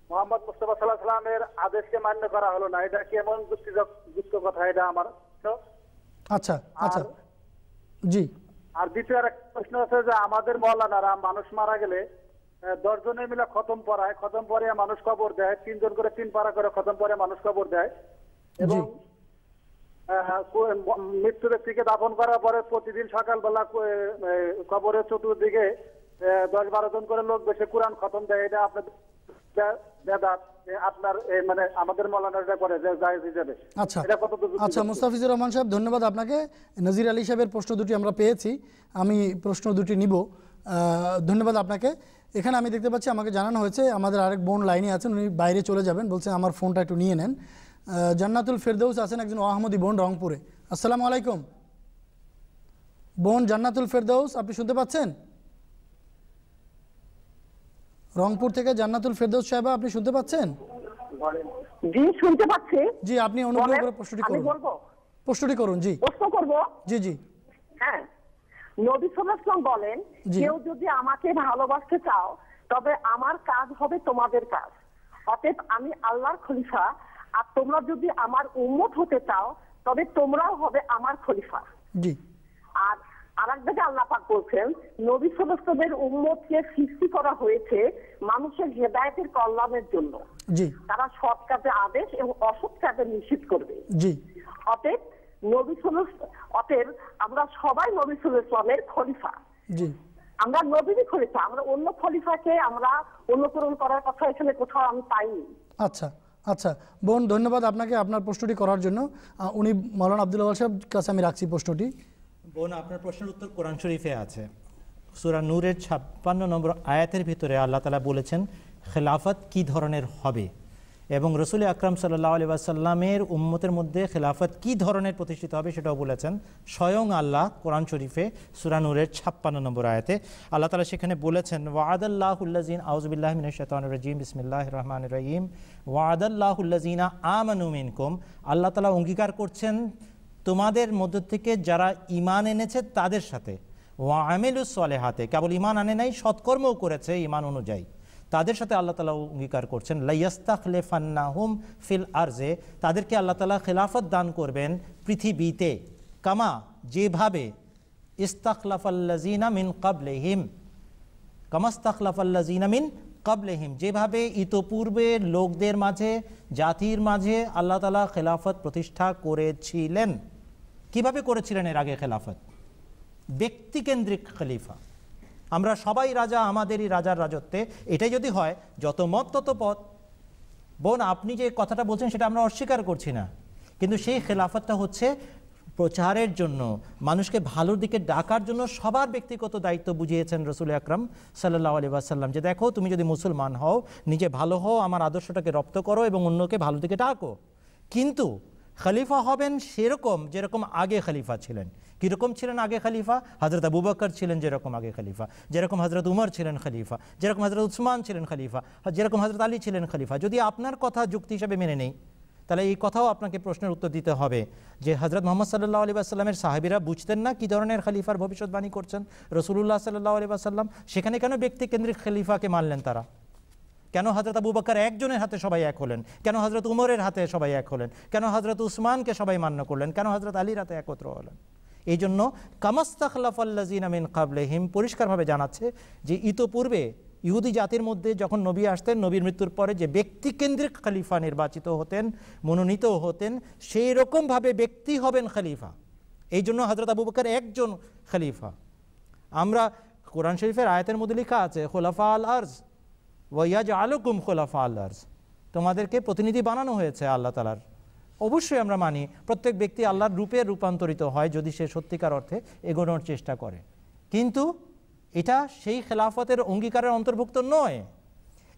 মুহাম্মদ মুস্তাফা সাল্লাল্লাহু আলাইহি ওয়াসাল্লামের আদেশকে মান্য করা হলো না। এটা কি এমন যুক্তিযুক্ত কথা? এটা আমার। আচ্ছা আচ্ছা, জি। আর দ্বিতীয় একটা প্রশ্ন আছে যে আমাদের মৌলানারা মানুষ মারা গেলে 10 জনে মিলে খতম পড়ায়, খতম পড়ে মানুষ কবর দেয়, 3 জন করে 3 পারা করে খতম পড়ে মানুষ কবর দেয়, এবং মৃত্যু ব্যক্তিকে দাফন করার পরে প্রতিদিন সকালবেলা কবরের চতুর্দিকে 10-12 জন করে লোক বসে কোরআন খতম দেয়। এটা আপনাদের আপনার মানে আমাদের মৌলানারা করে জায়েজ হিসেবে। আচ্ছা আচ্ছা, মুস্তাফিজুর রহমান সাহেব, ধন্যবাদ আপনাকে। নজির আলী সাহেবের প্রশ্ন দুটি আমরা পেয়েছি, আমি প্রশ্ন দুটি নিব। ধন্যবাদ আপনাকে। এখানে আমি দেখতে পাচ্ছি আমাকে জানানো হয়েছে আমাদের আরেক বোন লাইনে আছেন, উনি বাইরে চলে যাবেন, বলছেন আমার ফোনটা একটু নিয়ে নেন। জান্নাতুল ফেরদৌস আছেন, একজন আহমদী বোন রংপুরে। আসসালামু আলাইকুম বোন জান্নাতুল ফেরদৌস, আপনি শুনতে পাচ্ছেন? রংপুর থেকে জান্নাতুল ফেরদৌস সাহেব, আপনি শুনতে পাচ্ছেন? জি, শুনতে পাচ্ছি। জি, আপনি অনুগ্রহ করে প্রশ্নটি করুন। প্রশ্নটি করুন। জি, প্রশ্ন করব। জি জি। হ্যাঁ, নবী সাল্লাল্লাহু আলাইহি ওয়াসাল্লাম বলেন, কেউ যদি আমাকে ভালোবাসতে চাও তবে আমার কাজ হবে তোমাদের কাজ, অতএব আমি আল্লাহর খলিফা, আর তোমরা যদি আমার উম্মত হতে চাও তবে তোমরাও হবে আমার খলিফা। জি। আর আর এক জায়গায় আল্লাহ পাক বলছেন নবী সাল্লাল্লাহু আলাইহি ওয়াসাল্লামের উম্মতকে সৃষ্টি করা হয়েছে মানুষের হেদায়েতের কল্যাণের জন্য। জি। তারা সৎ কাজে আদেশ এবং অসৎ কাজে নিষেধ করবে। জি। অতএব আমরা সবাই নবী সাল্লাল্লাহু আলাইহি ওয়াসাল্লামের খলিফা। জি। আমরা নবীরই খলিফা, আমরা অন্য খলিফাকে আমরা অনুকরণ করার কথা এখানে কোথাও আমি পাইনি। আচ্ছা আচ্ছা বোন, ধন্যবাদ আপনাকে আপনার প্রশ্নটি করার জন্য। উনি মাওলানা আব্দুল ওয়াহাব সাহেব কাছে আমি রাখছি প্রশ্নটি। বোন, আপনার প্রশ্নের উত্তর কোরআন শরীফে আছে। সূরা নূরের 56 নম্বর আয়াতের ভিতরে আল্লাহ তাআলা বলেছেন খেলাফত কি ধরনের হবে এবং রাসূল আকরাম সাল্লাল্লাহু আলাইহি ওয়াসাল্লামের উম্মতের মধ্যে খেলাফত কি ধরনের প্রতিষ্ঠিত হবে সেটাও বলেছেন স্বয়ং আল্লাহ কোরআন শরীফে সূরা নূরের 56 নম্বর আয়াতে। আল্লাহ তাআলা সেখানে বলেছেন ওয়াদাল্লাহুল্লাযিনা আউযু বিল্লাহি মিনাশ শাইতানির রাজীম বিসমিল্লাহির রহমানির রহিম ওয়াদাল্লাহুল্লাযিনা আমানু মিনকুম, আল্লাহ তাআলা অঙ্গীকার করছেন তোমাদের মধ্য থেকে যারা ঈমান এনেছে তাদের সাথে, ওয়া আমিলুস সলিহাতে, কেবল ঈমান আনে নাই সৎকর্মও করেছে ঈমান অনুযায়ী, তাদের সাথে আল্লাহ তাআলা অঙ্গীকার করছেন লাইয়াস্তাখলিফান্নাহুম ফিল আরজে, তাদেরকে আল্লাহ তাআলা খেলাফত দান করবেন পৃথিবীতে, কামা যেভাবে ইস্তাখলাফাল্লাযিনা মিন ক্বাবলিহিম, কামাস্তাখলাফাল্লাযিনা মিন ক্বাবলিহিম, যেভাবে ইতোপূর্বে লোকদের মাঝে জাতির মাঝে আল্লাহ তাআলা খেলাফত প্রতিষ্ঠা করেছিলেন। কিভাবে করেছিলেন এর আগে খেলাফত? ব্যক্তিকেন্দ্রিক খলিফা, আমরা সবাই রাজা, আমাদেরই রাজার রাজত্বে, এটাই যদি হয় যত মত তত পথ। বোন, আপনি যে কথাটা বলছেন সেটা আমরা অস্বীকার করছি না, কিন্তু সেই খেলাফতটা হচ্ছে প্রচারের জন্য, মানুষকে ভালোর দিকে ডাকার জন্য সবার ব্যক্তিগত দায়িত্ব বুঝিয়েছেন রাসূল আকরাম সাল্লাল্লাহু আলাইহি ওয়াসাল্লাম, যে দেখো তুমি যদি মুসলমান হও, নিজে ভালো হও, আমার আদর্শটাকে রপ্ত করো এবং অন্যকে ভালো দিকে ডাকো। কিন্তু খলিফা হবেন সেরকম যেরকম আগে খলিফা ছিলেন। কীরকম ছিলেন আগে খলিফা? হযরত আবু বকর ছিলেন যেরকম আগে খলিফা, যেরকম হযরত উমর ছিলেন খলিফা, যেরকম হযরত উসমান ছিলেন খলিফা, যেরকম হযরত আলী ছিলেন খলিফা। যদি আপনার কথা যুক্তি হিসেবে মেনে নেই, তাহলে এই কথাও আপনাকে প্রশ্নের উত্তর দিতে হবে যে হযরত মুহাম্মদ সাল্লাল্লাহু আলাইহি ওয়াসাল্লামের সাহাবীরা বুঝতেন না কী ধরনের খলিফার ভবিষ্যৎবাণী করছেন রাসূলুল্লাহ সাল্লাল্লাহু আলাইহি ওয়াসাল্লাম? সেখানে কেন ব্যক্তিকেন্দ্রিক খলিফাকে মানলেন তারা? কেন হযরত আবু বকর একজনের হাতে সবাই এক হলেন? কেন হযরত উমরের হাতে সবাই এক হলেন? কেন হযরত উসমানকে সবাই মান্য করলেন? কেন হযরত আলীর হাতে একত্র হলেন? এই জন্য কামাস্তাখলাফাল্লাযিনা মিন ক্বাবলিহিম পরিষ্কারভাবে জানাচ্ছে যে ইতোপূর্বে ইহুদি জাতির মধ্যে যখন নবী আসতেন, নবীর মৃত্যুর পরে যে ব্যক্তিকেন্দ্রিক খলিফা নির্বাচিত হতেন, মনোনীত হতেন, সেই রকমভাবে ব্যক্তি হবেন খলিফা। এই জন্য হযরত আবু বকর একজন খলিফা। আমরা কোরআন শরীফের আয়াতের মধ্যে লেখা আছে খুলাফা আল আরজ ওয়া ইয়াজআলুকুম খুলাফা আল আরজ, তোমাদেরকে প্রতিনিধি বানানো হয়েছে আল্লাহ তাআলার। অবশ্যই আমরা মানি প্রত্যেক ব্যক্তি আল্লাহর রূপে রূপান্তরিত হয় যদি সে সত্যিকার অর্থে এগোনোর চেষ্টা করে, কিন্তু এটা সেই খেলাফতের অঙ্গীকারের অন্তর্ভুক্ত নয়।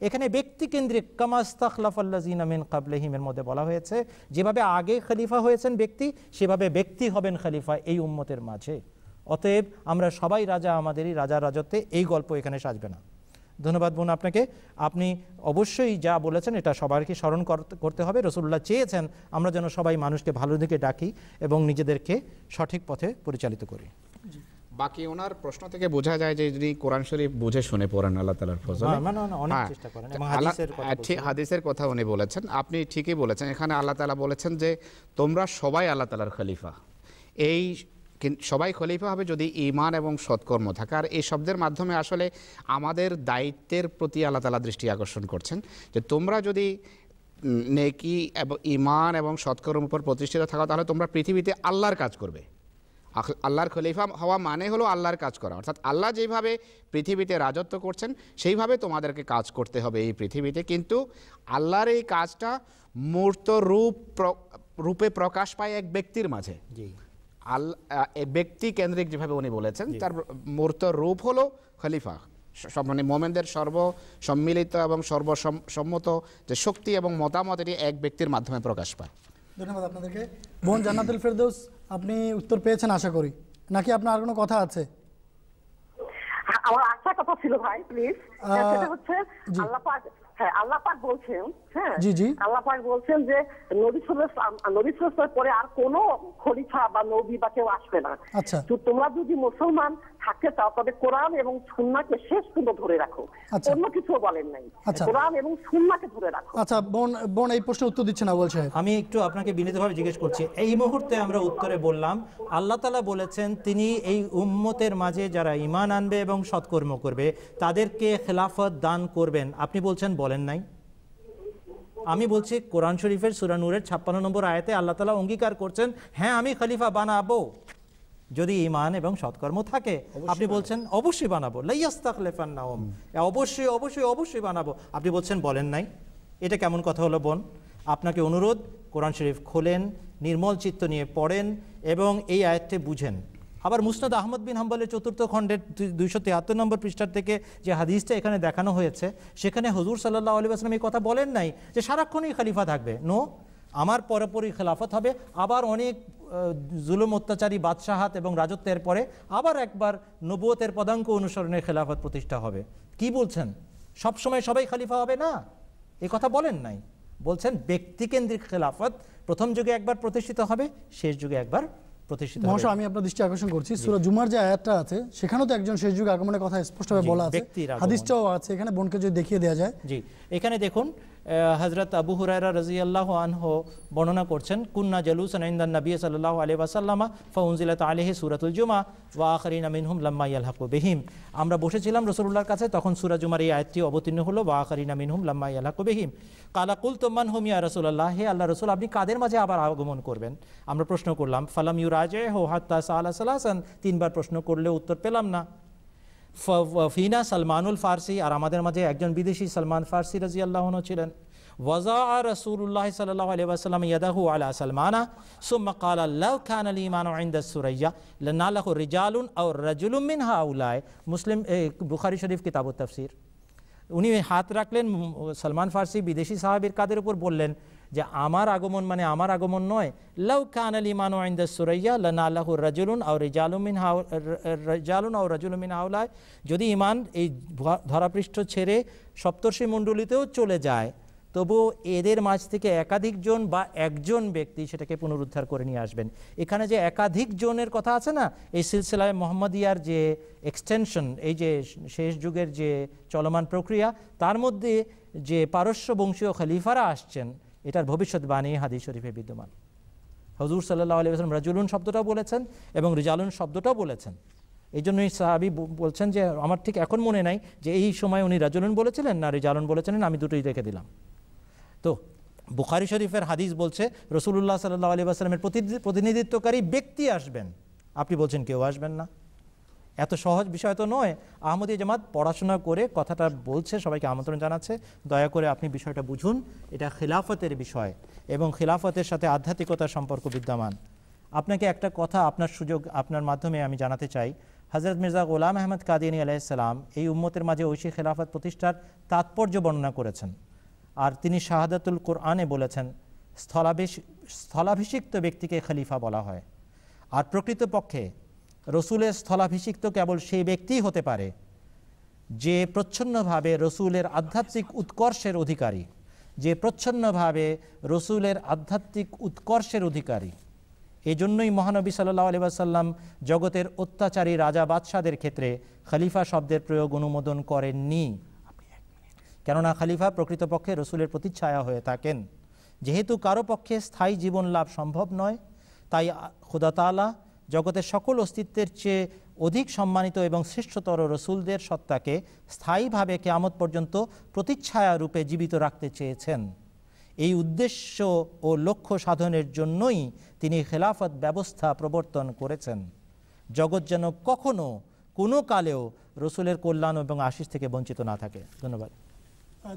এখানে ব্যক্তিকেন্দ্রিক কামাস্তাখলাফাল্লাযিনা মিন ক্বাবলিহিমের মধ্যে বলা হয়েছে যেভাবে আগে খলিফা হয়েছেন ব্যক্তি, সেভাবে ব্যক্তি হবেন খলিফা এই উম্মতের মাঝে। অতএব আমরা সবাই রাজা, আমাদেরই রাজার রাজত্বে, এই গল্প এখানে সাজবে না। ধন্যবাদ বোন আপনাকে। আপনি অবশ্যই যা বলেছেন এটা সবাইকে স্মরণ করতে হবে। রাসূলুল্লাহ চেয়েছেন আমরা যেন সবাই মানুষকে ভালো দিকে ডাকি এবং নিজেদেরকে সঠিক পথে পরিচালিত করি। বাকি ওনার প্রশ্ন থেকে বোঝা যায় যে যদি কোরআন শরীফ বুঝে শুনে পড়েন আল্লাহ তাআলার ফজলে, হাদিসের কথা উনি বলেছেন, আপনি ঠিকই বলেছেন। এখানে আল্লাহ তাআলা বলেছেন যে তোমরা সবাই আল্লাহ তাআলার খলিফা। এই সবাই খলিফা হবে যদি ঈমান এবং সৎকর্ম থাকে। আর এই শব্দের মাধ্যমে আসলে আমাদের দায়িত্বের প্রতি আল্লাহ তাআলা দৃষ্টি আকর্ষণ করছেন যে তোমরা যদি নেকি এবং ঈমান এবং সৎকর্মের উপর প্রতিষ্ঠিত থাকো তাহলে তোমরা পৃথিবীতে আল্লাহর কাজ করবে। আল্লাহর খলিফা হওয়া মানে হলো আল্লাহর কাজ করা, অর্থাৎ আল্লাহ যেভাবে পৃথিবীতে রাজত্ব করছেন সেইভাবে তোমাদেরকে কাজ করতে হবে এই পৃথিবীতে। কিন্তু আল্লাহর এই কাজটা মূর্ত রূপে প্রকাশ পায় এক ব্যক্তির মাঝে। ব্যক্তি কেন্দ্রিক যেভাবে উনি বলেছেন, তার মূর্ত রূপ হলো খলিফা। মানে মোমেনদের সর্বসম্মিলিত এবং সর্বসম্মত যে শক্তি এবং মতামত এটি এক ব্যক্তির মাধ্যমে প্রকাশ পায়। ধন্যবাদ আপনাদেরকে। বোন জান্নাতুল ফেরদৌস, আপনি উত্তর পেয়েছেন আশা করি, নাকি আপনার আর কোনো কথা আছে? আমার একটা কথা ছিল ভাই, প্লিজ। সেটা হচ্ছে আল্লাহ পাক বলছেন, হ্যাঁ আল্লাহ পাক বলছেন যে নবী সাল্লাল্লাহু পরে আর কোনো খলিফা বা নবী বা কেউ আসবে না। তো তোমরা যদি মুসলমান থাকতে চাও তবে কোরআন এবং সুন্নাহকে শেষ পর্যন্ত ধরে রাখো, অন্য কিছু বলেন নাই, কোরআন এবং সুন্নাহকে ধরে রাখো। আচ্ছা বোন এই প্রশ্নের উত্তর দিচ্ছে না বলছে। আমি একটু আপনাকে বিনীতভাবে জিজ্ঞেস করছি, এই মুহূর্তে আমরা উত্তরে বললাম আল্লাহ তাআলা বলেছেন তিনি এই উম্মতের মাঝে যারা ঈমান আনবে এবং সৎকর্ম করবে তাদেরকে খেলাফত দান করবেন, আপনি বলছেন বলেন নাই। আমি বলছি কোরআন শরীফের সূরা নূরের 56 নম্বর আয়াতে আল্লাহ তাআলা অঙ্গীকার করছেন হ্যাঁ আমি খলিফা বানাবো যদি ঈমান এবং সৎকর্ম থাকে। আপনি বলছেন অবশ্যই বানাবো, লাইয়াস্তাখলিফান্নাহুম, অবশ্যই অবশ্যই অবশ্যই বানাবো, আপনি বলছেন বলেন নাই। এটা কেমন কথা হলো বোন? আপনাকে অনুরোধ কোরআন শরীফ খোলেন, নির্মল চিত্ত নিয়ে পড়েন এবং এই আয়াতটি বুঝেন। আবার মুসনাদ আহমদ বিন হাম্বলের 4th খণ্ডের 273 নম্বর পৃষ্ঠার থেকে যে হাদিসটা এখানে দেখানো হয়েছে সেখানে হুজুর সাল্লাল্লাহু আলাইহি ওয়াসাল্লাম এই কথা বলেন নাই যে সারাক্ষণই খলিফা থাকবে। নো, আমার পরপরই খেলাফত হবে, আবার অনেক জুলুম অত্যাচারী বাদশাহাত এবং রাজত্বের পরে আবার একবার নবুয়তের পদাঙ্ক অনুসরণে খেলাফত প্রতিষ্ঠা হবে। কি বলছেন সবসময় সবাই খলিফা হবে না, এই কথা বলেন নাই। বলছেন ব্যক্তিকেন্দ্রিক খেলাফত প্রথম যুগে একবার প্রতিষ্ঠিত হবে, শেষ যুগে একবার প্রতিষ্ঠিত হবে। মহাশয় আমি আপনার দৃষ্টি আকর্ষণ করছি সূরা জুমার যে আয়াতটা আছে সেখানেও তো একজন শেষ যুগে আগমনের কথা স্পষ্টভাবে বলা আছে, হাদিসটাও আছে, এখানে বোনকে যদি দেখিয়ে দেওয়া যায়। জি, এখানে দেখুন হযরত আবু হুরায়রা রাদিয়াল্লাহু আনহু বর্ণনা করছেন কুন্না জালুসান ইনদান নবী সাল্লাল্লাহু আলাইহি ওয়াসাল্লাম ফাউনজিলাত আলাইহি সূরাতুল জুমা ওয়া আখিরিনা মিনহুম লাম্মা ইয়ালহাকু বিহিম। আমরা বসেছিলাম রাসূলুল্লাহর কাছে, তখন সূরা জুমার এই আয়াতটি অবতীর্ণ হলো, ওয়া আখিরিনা মিনহুম লাম্মা ইয়ালহাকু বিহিম। কালা কুলতু মান হুম ইয়া রাসূলুল্লাহ, হে আল্লাহর রাসূল আপনি কাদের মাঝে আবার আগমন করবেন? আমরা প্রশ্ন করলাম, ফালাম ইউরাজিহু হাত্তা সাআলা সালাসান, তিনবার প্রশ্ন করলে উত্তর পেলাম না। ফিনা সালমানুল ফারসি, আর আমাদের মাঝে একজন বিদেশি সালমান ফারসি রাদিয়াল্লাহু আনহু ছিলেন। ওয়াজা রাসূলুল্লাহ সাল্লাল্লাহু আলাইহি ওয়াসাল্লাম ইয়াদাহু আলা সালমানা সুম্মা ক্বালা লাউ কানা লিমানু ইনদা সুরাইয়া লানালাহু রিজালুন আও রাজুলুম মিন হাউলাই। মুসলিম বুখারী শরীফ কিতাবুত তাফসীর। উনি হাত রাখলেন সালমান ফারসি বিদেশি সাহাবীর কাদের উপর, বললেন যে আমার আগমন মানে আমার আগমন নয়, লাউ কানা লিমানু ইনদা সুরাইয়া লানালাহু রাজুলুন আও রাজুলুম মিন হাউলাই, যদি ঈমান এই ধরাপৃষ্ঠ ছেড়ে সপ্তর্ষি মণ্ডলীতেও চলে যায় তবুও এদের মাঝ থেকে একাধিক জন বা একজন ব্যক্তি সেটাকে পুনরুদ্ধার করে নিয়ে আসবেন। এখানে যে একাধিক জনের কথা আছে না, এই সিলসিলায় মোহাম্মদিয়ার যে এক্সটেনশন, এই যে শেষ যুগের যে চলমান প্রক্রিয়া, তার মধ্যে যে পারস্য বংশীয় খলিফারা আসছেন এটার ভবিষ্যৎবাণী হাদিস শরীফে বিদ্যমান। হুজুর সাল্লাল্লাহু আলাইহি ওয়াসাল্লাম রাজুলুন শব্দটাও বলেছেন এবং রিজালুন শব্দটাও বলেছেন। এই জন্যই সাহাবী বলছেন যে আমার ঠিক এখন মনে নাই যে এই সময় উনি রাজুলুন বলেছিলেন না রিজালুন বলেছিলেন, আমি দুটোই রেখে দিলাম। তো বুখারী শরীফের হাদিস বলছে রাসূলুল্লাহ সাল্লাল্লাহু আলাইহি ওয়াসাল্লামের প্রতিনিধিত্বকারী ব্যক্তি আসবেন, আপনি বলছেন কেউ আসবেন না। এত সহজ বিষয় তো নয়। আহমদী জামাত পড়াশোনা করে কথাটা বলছে, সবাইকে আমন্ত্রণ জানাচ্ছে, দয়া করে আপনি বিষয়টা বুঝুন। এটা খিলাফতের বিষয় এবং খিলাফতের সাথে আধ্যাত্মিকতার সম্পর্ক বিদ্যমান। আপনাকে একটা কথা আপনার মাধ্যমে আমি জানাতে চাই। হযরত মির্জা গোলাম আহমদ কাদিয়ানী আলাইহিস সালাম এই উম্মতের মাঝে ঐশী খিলাফত প্রতিষ্ঠার তাৎপর্য বর্ণনা করেছেন। আর তিনি শাহাদাতুল কোরআনে বলেছেন স্থলাভিষিক্ত ব্যক্তিকে খলিফা বলা হয়। আর প্রকৃতপক্ষে রসুলের স্থলাভিষিক্ত কেবল সেই ব্যক্তিই হতে পারে যে প্রচ্ছন্নভাবে রসুলের আধ্যাত্মিক উৎকর্ষের অধিকারী, যে প্রচ্ছন্নভাবে রসুলের আধ্যাত্মিক উৎকর্ষের অধিকারী। এই জন্যই মহানবী সাল্লাল্লাহু আলাইহি ওয়াসাল্লাম জগতের অত্যাচারী রাজা বাদশাদের ক্ষেত্রে খলিফা শব্দের প্রয়োগ অনুমোদন করেননি। কেননা খলিফা প্রকৃতপক্ষে রসুলের প্রতিচ্ছায়া হয়ে থাকেন। যেহেতু কারো পক্ষে স্থায়ী জীবন লাভ সম্ভব নয়, তাই খোদা তাআলা জগতের সকল অস্তিত্বের চেয়ে অধিক সম্মানিত এবং শ্রেষ্ঠতর রসুলদের সত্তাকে স্থায়ীভাবে কিয়ামত পর্যন্ত প্রতিচ্ছায়া রূপে জীবিত রাখতে চেয়েছেন। এই উদ্দেশ্য ও লক্ষ্য সাধনের জন্যই তিনি খেলাফত ব্যবস্থা প্রবর্তন করেছেন। জগৎ যেন কখনো কোনো কালেও রসুলের কল্যাণ এবং আশীষ থেকে বঞ্চিত না থাকে। ধন্যবাদ।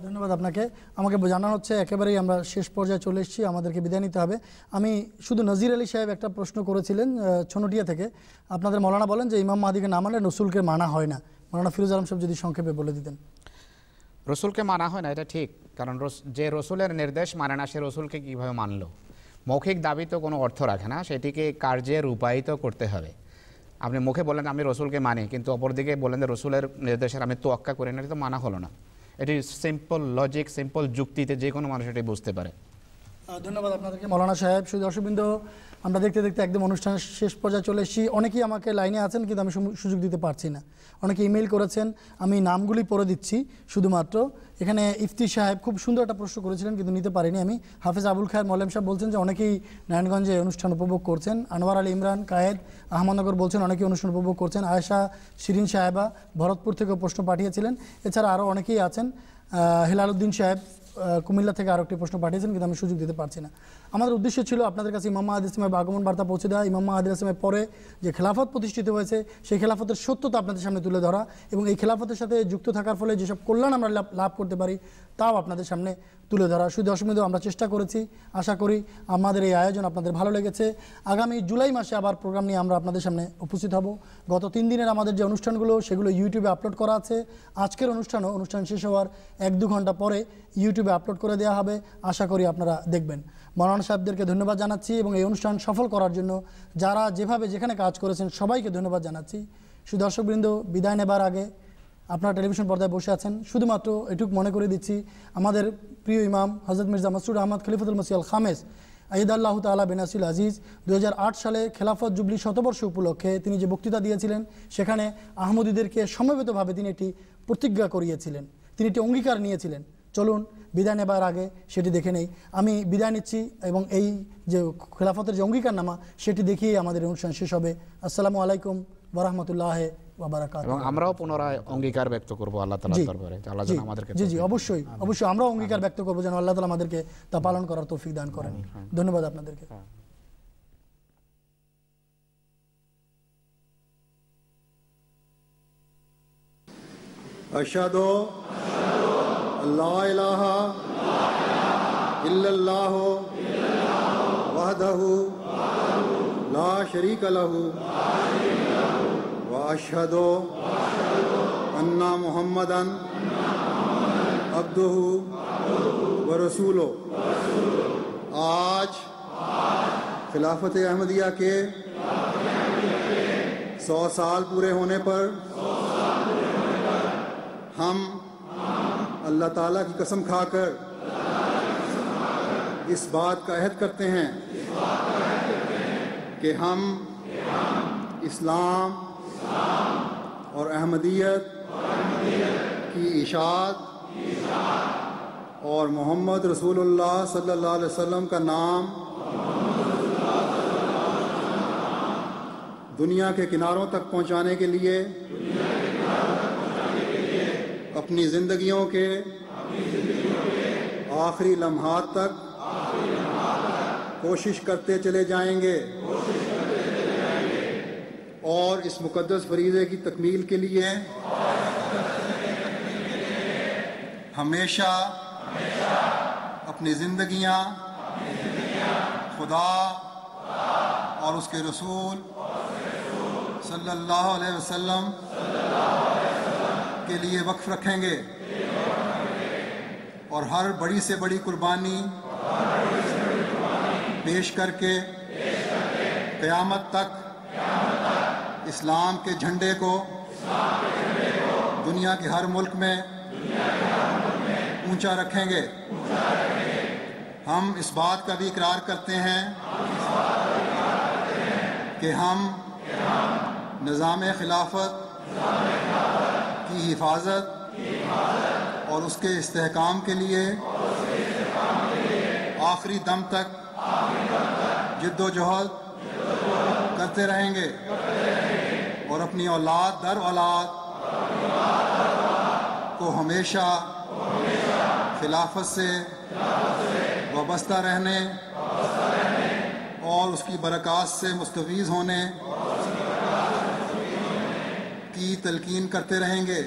ধন্যবাদ আপনাকে। আমাকে জানানো হচ্ছে একেবারেই আমরা শেষ পর্যায়ে চলে এসেছি, আমাদেরকে বিদায় নিতে হবে। আমি শুধু নজির আলী সাহেব একটা প্রশ্ন করেছিলেন ছনটিয়া থেকে, আপনাদের মৌলানা বলেন যে ইমাম মাহদিকে না মানলে রসুলকে মানা হয় না। মৌলানা ফিরোজ আলম সাহেব যদি সংক্ষেপে বলে দিতেন। রসুলকে মানা হয় না এটা ঠিক, কারণ যে রসুলের নির্দেশ মানে না সে রসুলকে কীভাবে মানলো? মৌখিক দাবি তো কোনো অর্থ রাখে না, সেটিকে কার্যে রূপায়িত করতে হবে। আপনি মুখে বলেন আমি রসুলকে মানি, কিন্তু অপরদিকে বলেন যে রসুলের নির্দেশের আমি তোয়াক্কা করি না, এটা তো মানা হলো না। এটি সিম্পল লজিক, সিম্পল যুক্তিতে যে কোনো মানুষ এটি বুঝতে পারে। ধন্যবাদ আপনাদেরকে মৌলানা সাহেব। শুধু দর্শকবৃন্দ, আমরা দেখতে দেখতে একদম অনুষ্ঠানের শেষ পর্যায়ে চলে এসেছি। অনেকেই আমাকে লাইনে আছেন কিন্তু আমি সুযোগ দিতে পারছি না। অনেকে ইমেল করেছেন, আমি নামগুলি পড়ে দিচ্ছি শুধুমাত্র। এখানে ইফতি সাহেব খুব সুন্দর একটা প্রশ্ন করেছিলেন কিন্তু নিতে পারিনি আমি। হাফেজ আবুল খায়ের মল্লেম সাহেব বলছেন যে অনেকেই নারায়ণগঞ্জে অনুষ্ঠান উপভোগ করছেন। আনোয়ার আলী ইমরান কায়েদ আহমদনগর বলছেন অনেকেই অনুষ্ঠান উপভোগ করছেন। আয়েশা শিরিন সাহেবা ভরতপুর থেকে প্রশ্ন পাঠিয়েছিলেন। এছাড়া আরও অনেকেই আছেন। হেলাল উদ্দিন সাহেব কুমিল্লা থেকে আরও একটি প্রশ্ন পাঠিয়েছেন কিন্তু আমি সুযোগ দিতে পারছি না। আমাদের উদ্দেশ্য ছিল আপনাদের কাছে ইমাম মাহাদি ইসলামের আগমন বার্তা পৌঁছে দেওয়া, ইমাম মাহাদি ইসলামের পরে যে খেলাফত প্রতিষ্ঠিত হয়েছে সেই খেলাফতের সত্যতা আপনাদের সামনে তুলে ধরা এবং এই খেলাফতের সাথে যুক্ত থাকার ফলে যেসব কল্যাণ আমরা লাভ করতে পারি তাও আপনাদের সামনে তুলে ধরা। শুধু অসুবিধা আমরা চেষ্টা করেছি। আশা করি আমাদের এই আয়োজন আপনাদের ভালো লেগেছে। আগামী জুলাই মাসে আবার প্রোগ্রাম নিয়ে আমরা আপনাদের সামনে উপস্থিত হব। গত 3 দিনের আমাদের যে অনুষ্ঠানগুলো সেগুলো ইউটিউবে আপলোড করা আছে। আজকের অনুষ্ঠান শেষ হওয়ার 1-2 ঘন্টা পরে ইউটিউবে আপলোড করে দেওয়া হবে। আশা করি আপনারা দেখবেন। মৌলানা সাহেবদেরকে ধন্যবাদ জানাচ্ছি এবং এই অনুষ্ঠান সফল করার জন্য যারা যেভাবে যেখানে কাজ করেছেন সবাইকে ধন্যবাদ জানাচ্ছি। শুধু দর্শকবৃন্দ, বিদায় নেবার আগে আপনারা টেলিভিশন পর্দায় বসে আছেন, শুধুমাত্র এটুকু মনে করে দিচ্ছি আমাদের প্রিয় ইমাম হযরত মির্জা মাসউদ আহমদ খলিফাতুল মসিহ আল খামেস আইদাল্লাহু তাআলা বিনাসিল আজিজ 2008 সালে খেলাফত জুবলি শতবর্ষ উপলক্ষে তিনি যে বক্তৃতা দিয়েছিলেন সেখানে আহমদীদেরকে সমবেতভাবে তিনি একটি প্রতিজ্ঞা করিয়েছিলেন, তিনি একটি অঙ্গীকার নিয়েছিলেন। চলুন বিদায় নেবার আগে সেটি দেখে নেই। আমি বিদায় নিচ্ছি এবং এই যে খেলাফতের যে অঙ্গীকারনামা সেটি দেখিয়ে আমাদের অনুষ্ঠান শেষ হবে। আসসালামু আলাইকুম ওয়া রাহমাতুল্লাহি ওয়া বারাকাতুহু। এবং আমরাও পুনরায় অঙ্গীকার ব্যক্ত করব আল্লাহ তাআলার দরবারে, আল্লাহ যেন আমাদেরকে জি অবশ্যই আমরাও অঙ্গীকার ব্যক্ত করব যেন আল্লাহ তাআলা আমাদেরকে তা পালন করার তৌফিক দান করেন। ধন্যবাদ আপনাদেরকে। আশহাদু আল্লা ইলাহা ইল্লাল্লাহু ওয়াহদাহু লা শারীকা লাহু ওয়া আশহাদু আন্না মুহাম্মাদান আবদুহু ওয়া রাসূলুহু। आज खिलाफत अहमदिया के 100 साल पूरे होने पर हम अल्लाह ताला की कसम खाकर इस बात का अहद करते हैं कि हम इस्लाम और अहमदियत की इशाअत और मोहम्मद रसूलुल्लाह सल्लल्लाहु अलैहि वसल्लम का नाम दुनिया के किनारों तक पहुंचाने के लिए अपनी ज़िंदगियों के आखिरी लम्हात तक कोशिश करते चले जाएंगे और इस मुक़द्दस फरीज़े की तकमील के लिए हमेशा अपनी ज़िंदगियाँ खुदा और उसके रसूल सल्लल्लाहु अलैहि वसल्लम के लिए वक्फ रखेंगे और हर बड़ी से बड़ी कुर्बानी पेश करके क़यामत तक इस्लाम के झंडे को दुनिया के हर मुल्क में ऊंचा रखेंगे। हम इस बात का भी इकरार करते हैं कि हम निज़ाम खिलाफत की हिफाजत और उसके इस्तेहकाम के लिए आखिरी दम तक जिद्दोजहद करते रहेंगे और अपनी औलाद दर औलाद को हमेशा खिलाफत से वाबस्ता रहने और उसकी बरक़ात से मुस्तफ़ीज़ होने की तलकीन करते रहेंगे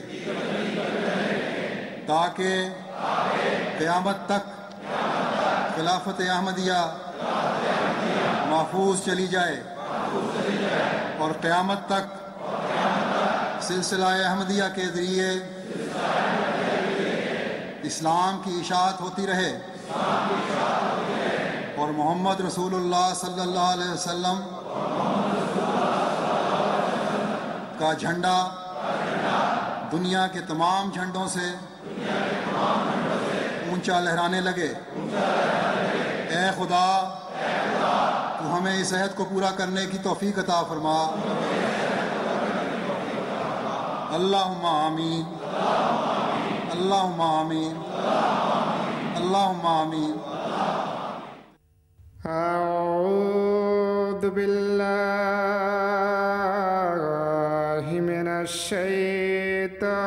ताकि क़यामत तक खिलाफत अहमदिया महफूज चली जाए और क़यामत तक सिलसिला अहमदिया के ज़रिए इस्लाम की इशाअत होती रहे और मोहम्मद रसूलुल्लाह सल्लल्लाहु अलैहि वसल्लम का झंडा दुनिया के तमाम झंडों से ऊंचा लहराने लगे। ए खुदा तू हमें इस अहद को पूरा करने की तौफीक अता फरमा। अल्लाहुम्मा आमीन, अल्लाहुम्मा आमीन, अल्लाहुम्मा आमीन। अऊज़ु बिल्लाहि मिनश शैतानिर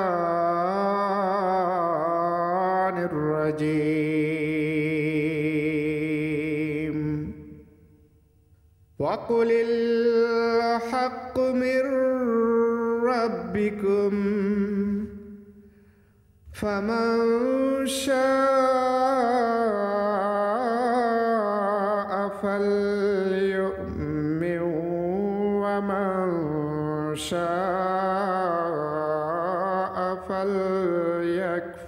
रजीम। वक़ुलिल हक़्क़ु मिर रब्बिकुम फमन शाअ फल्युमिन वमन शाअ फल्यकफुर।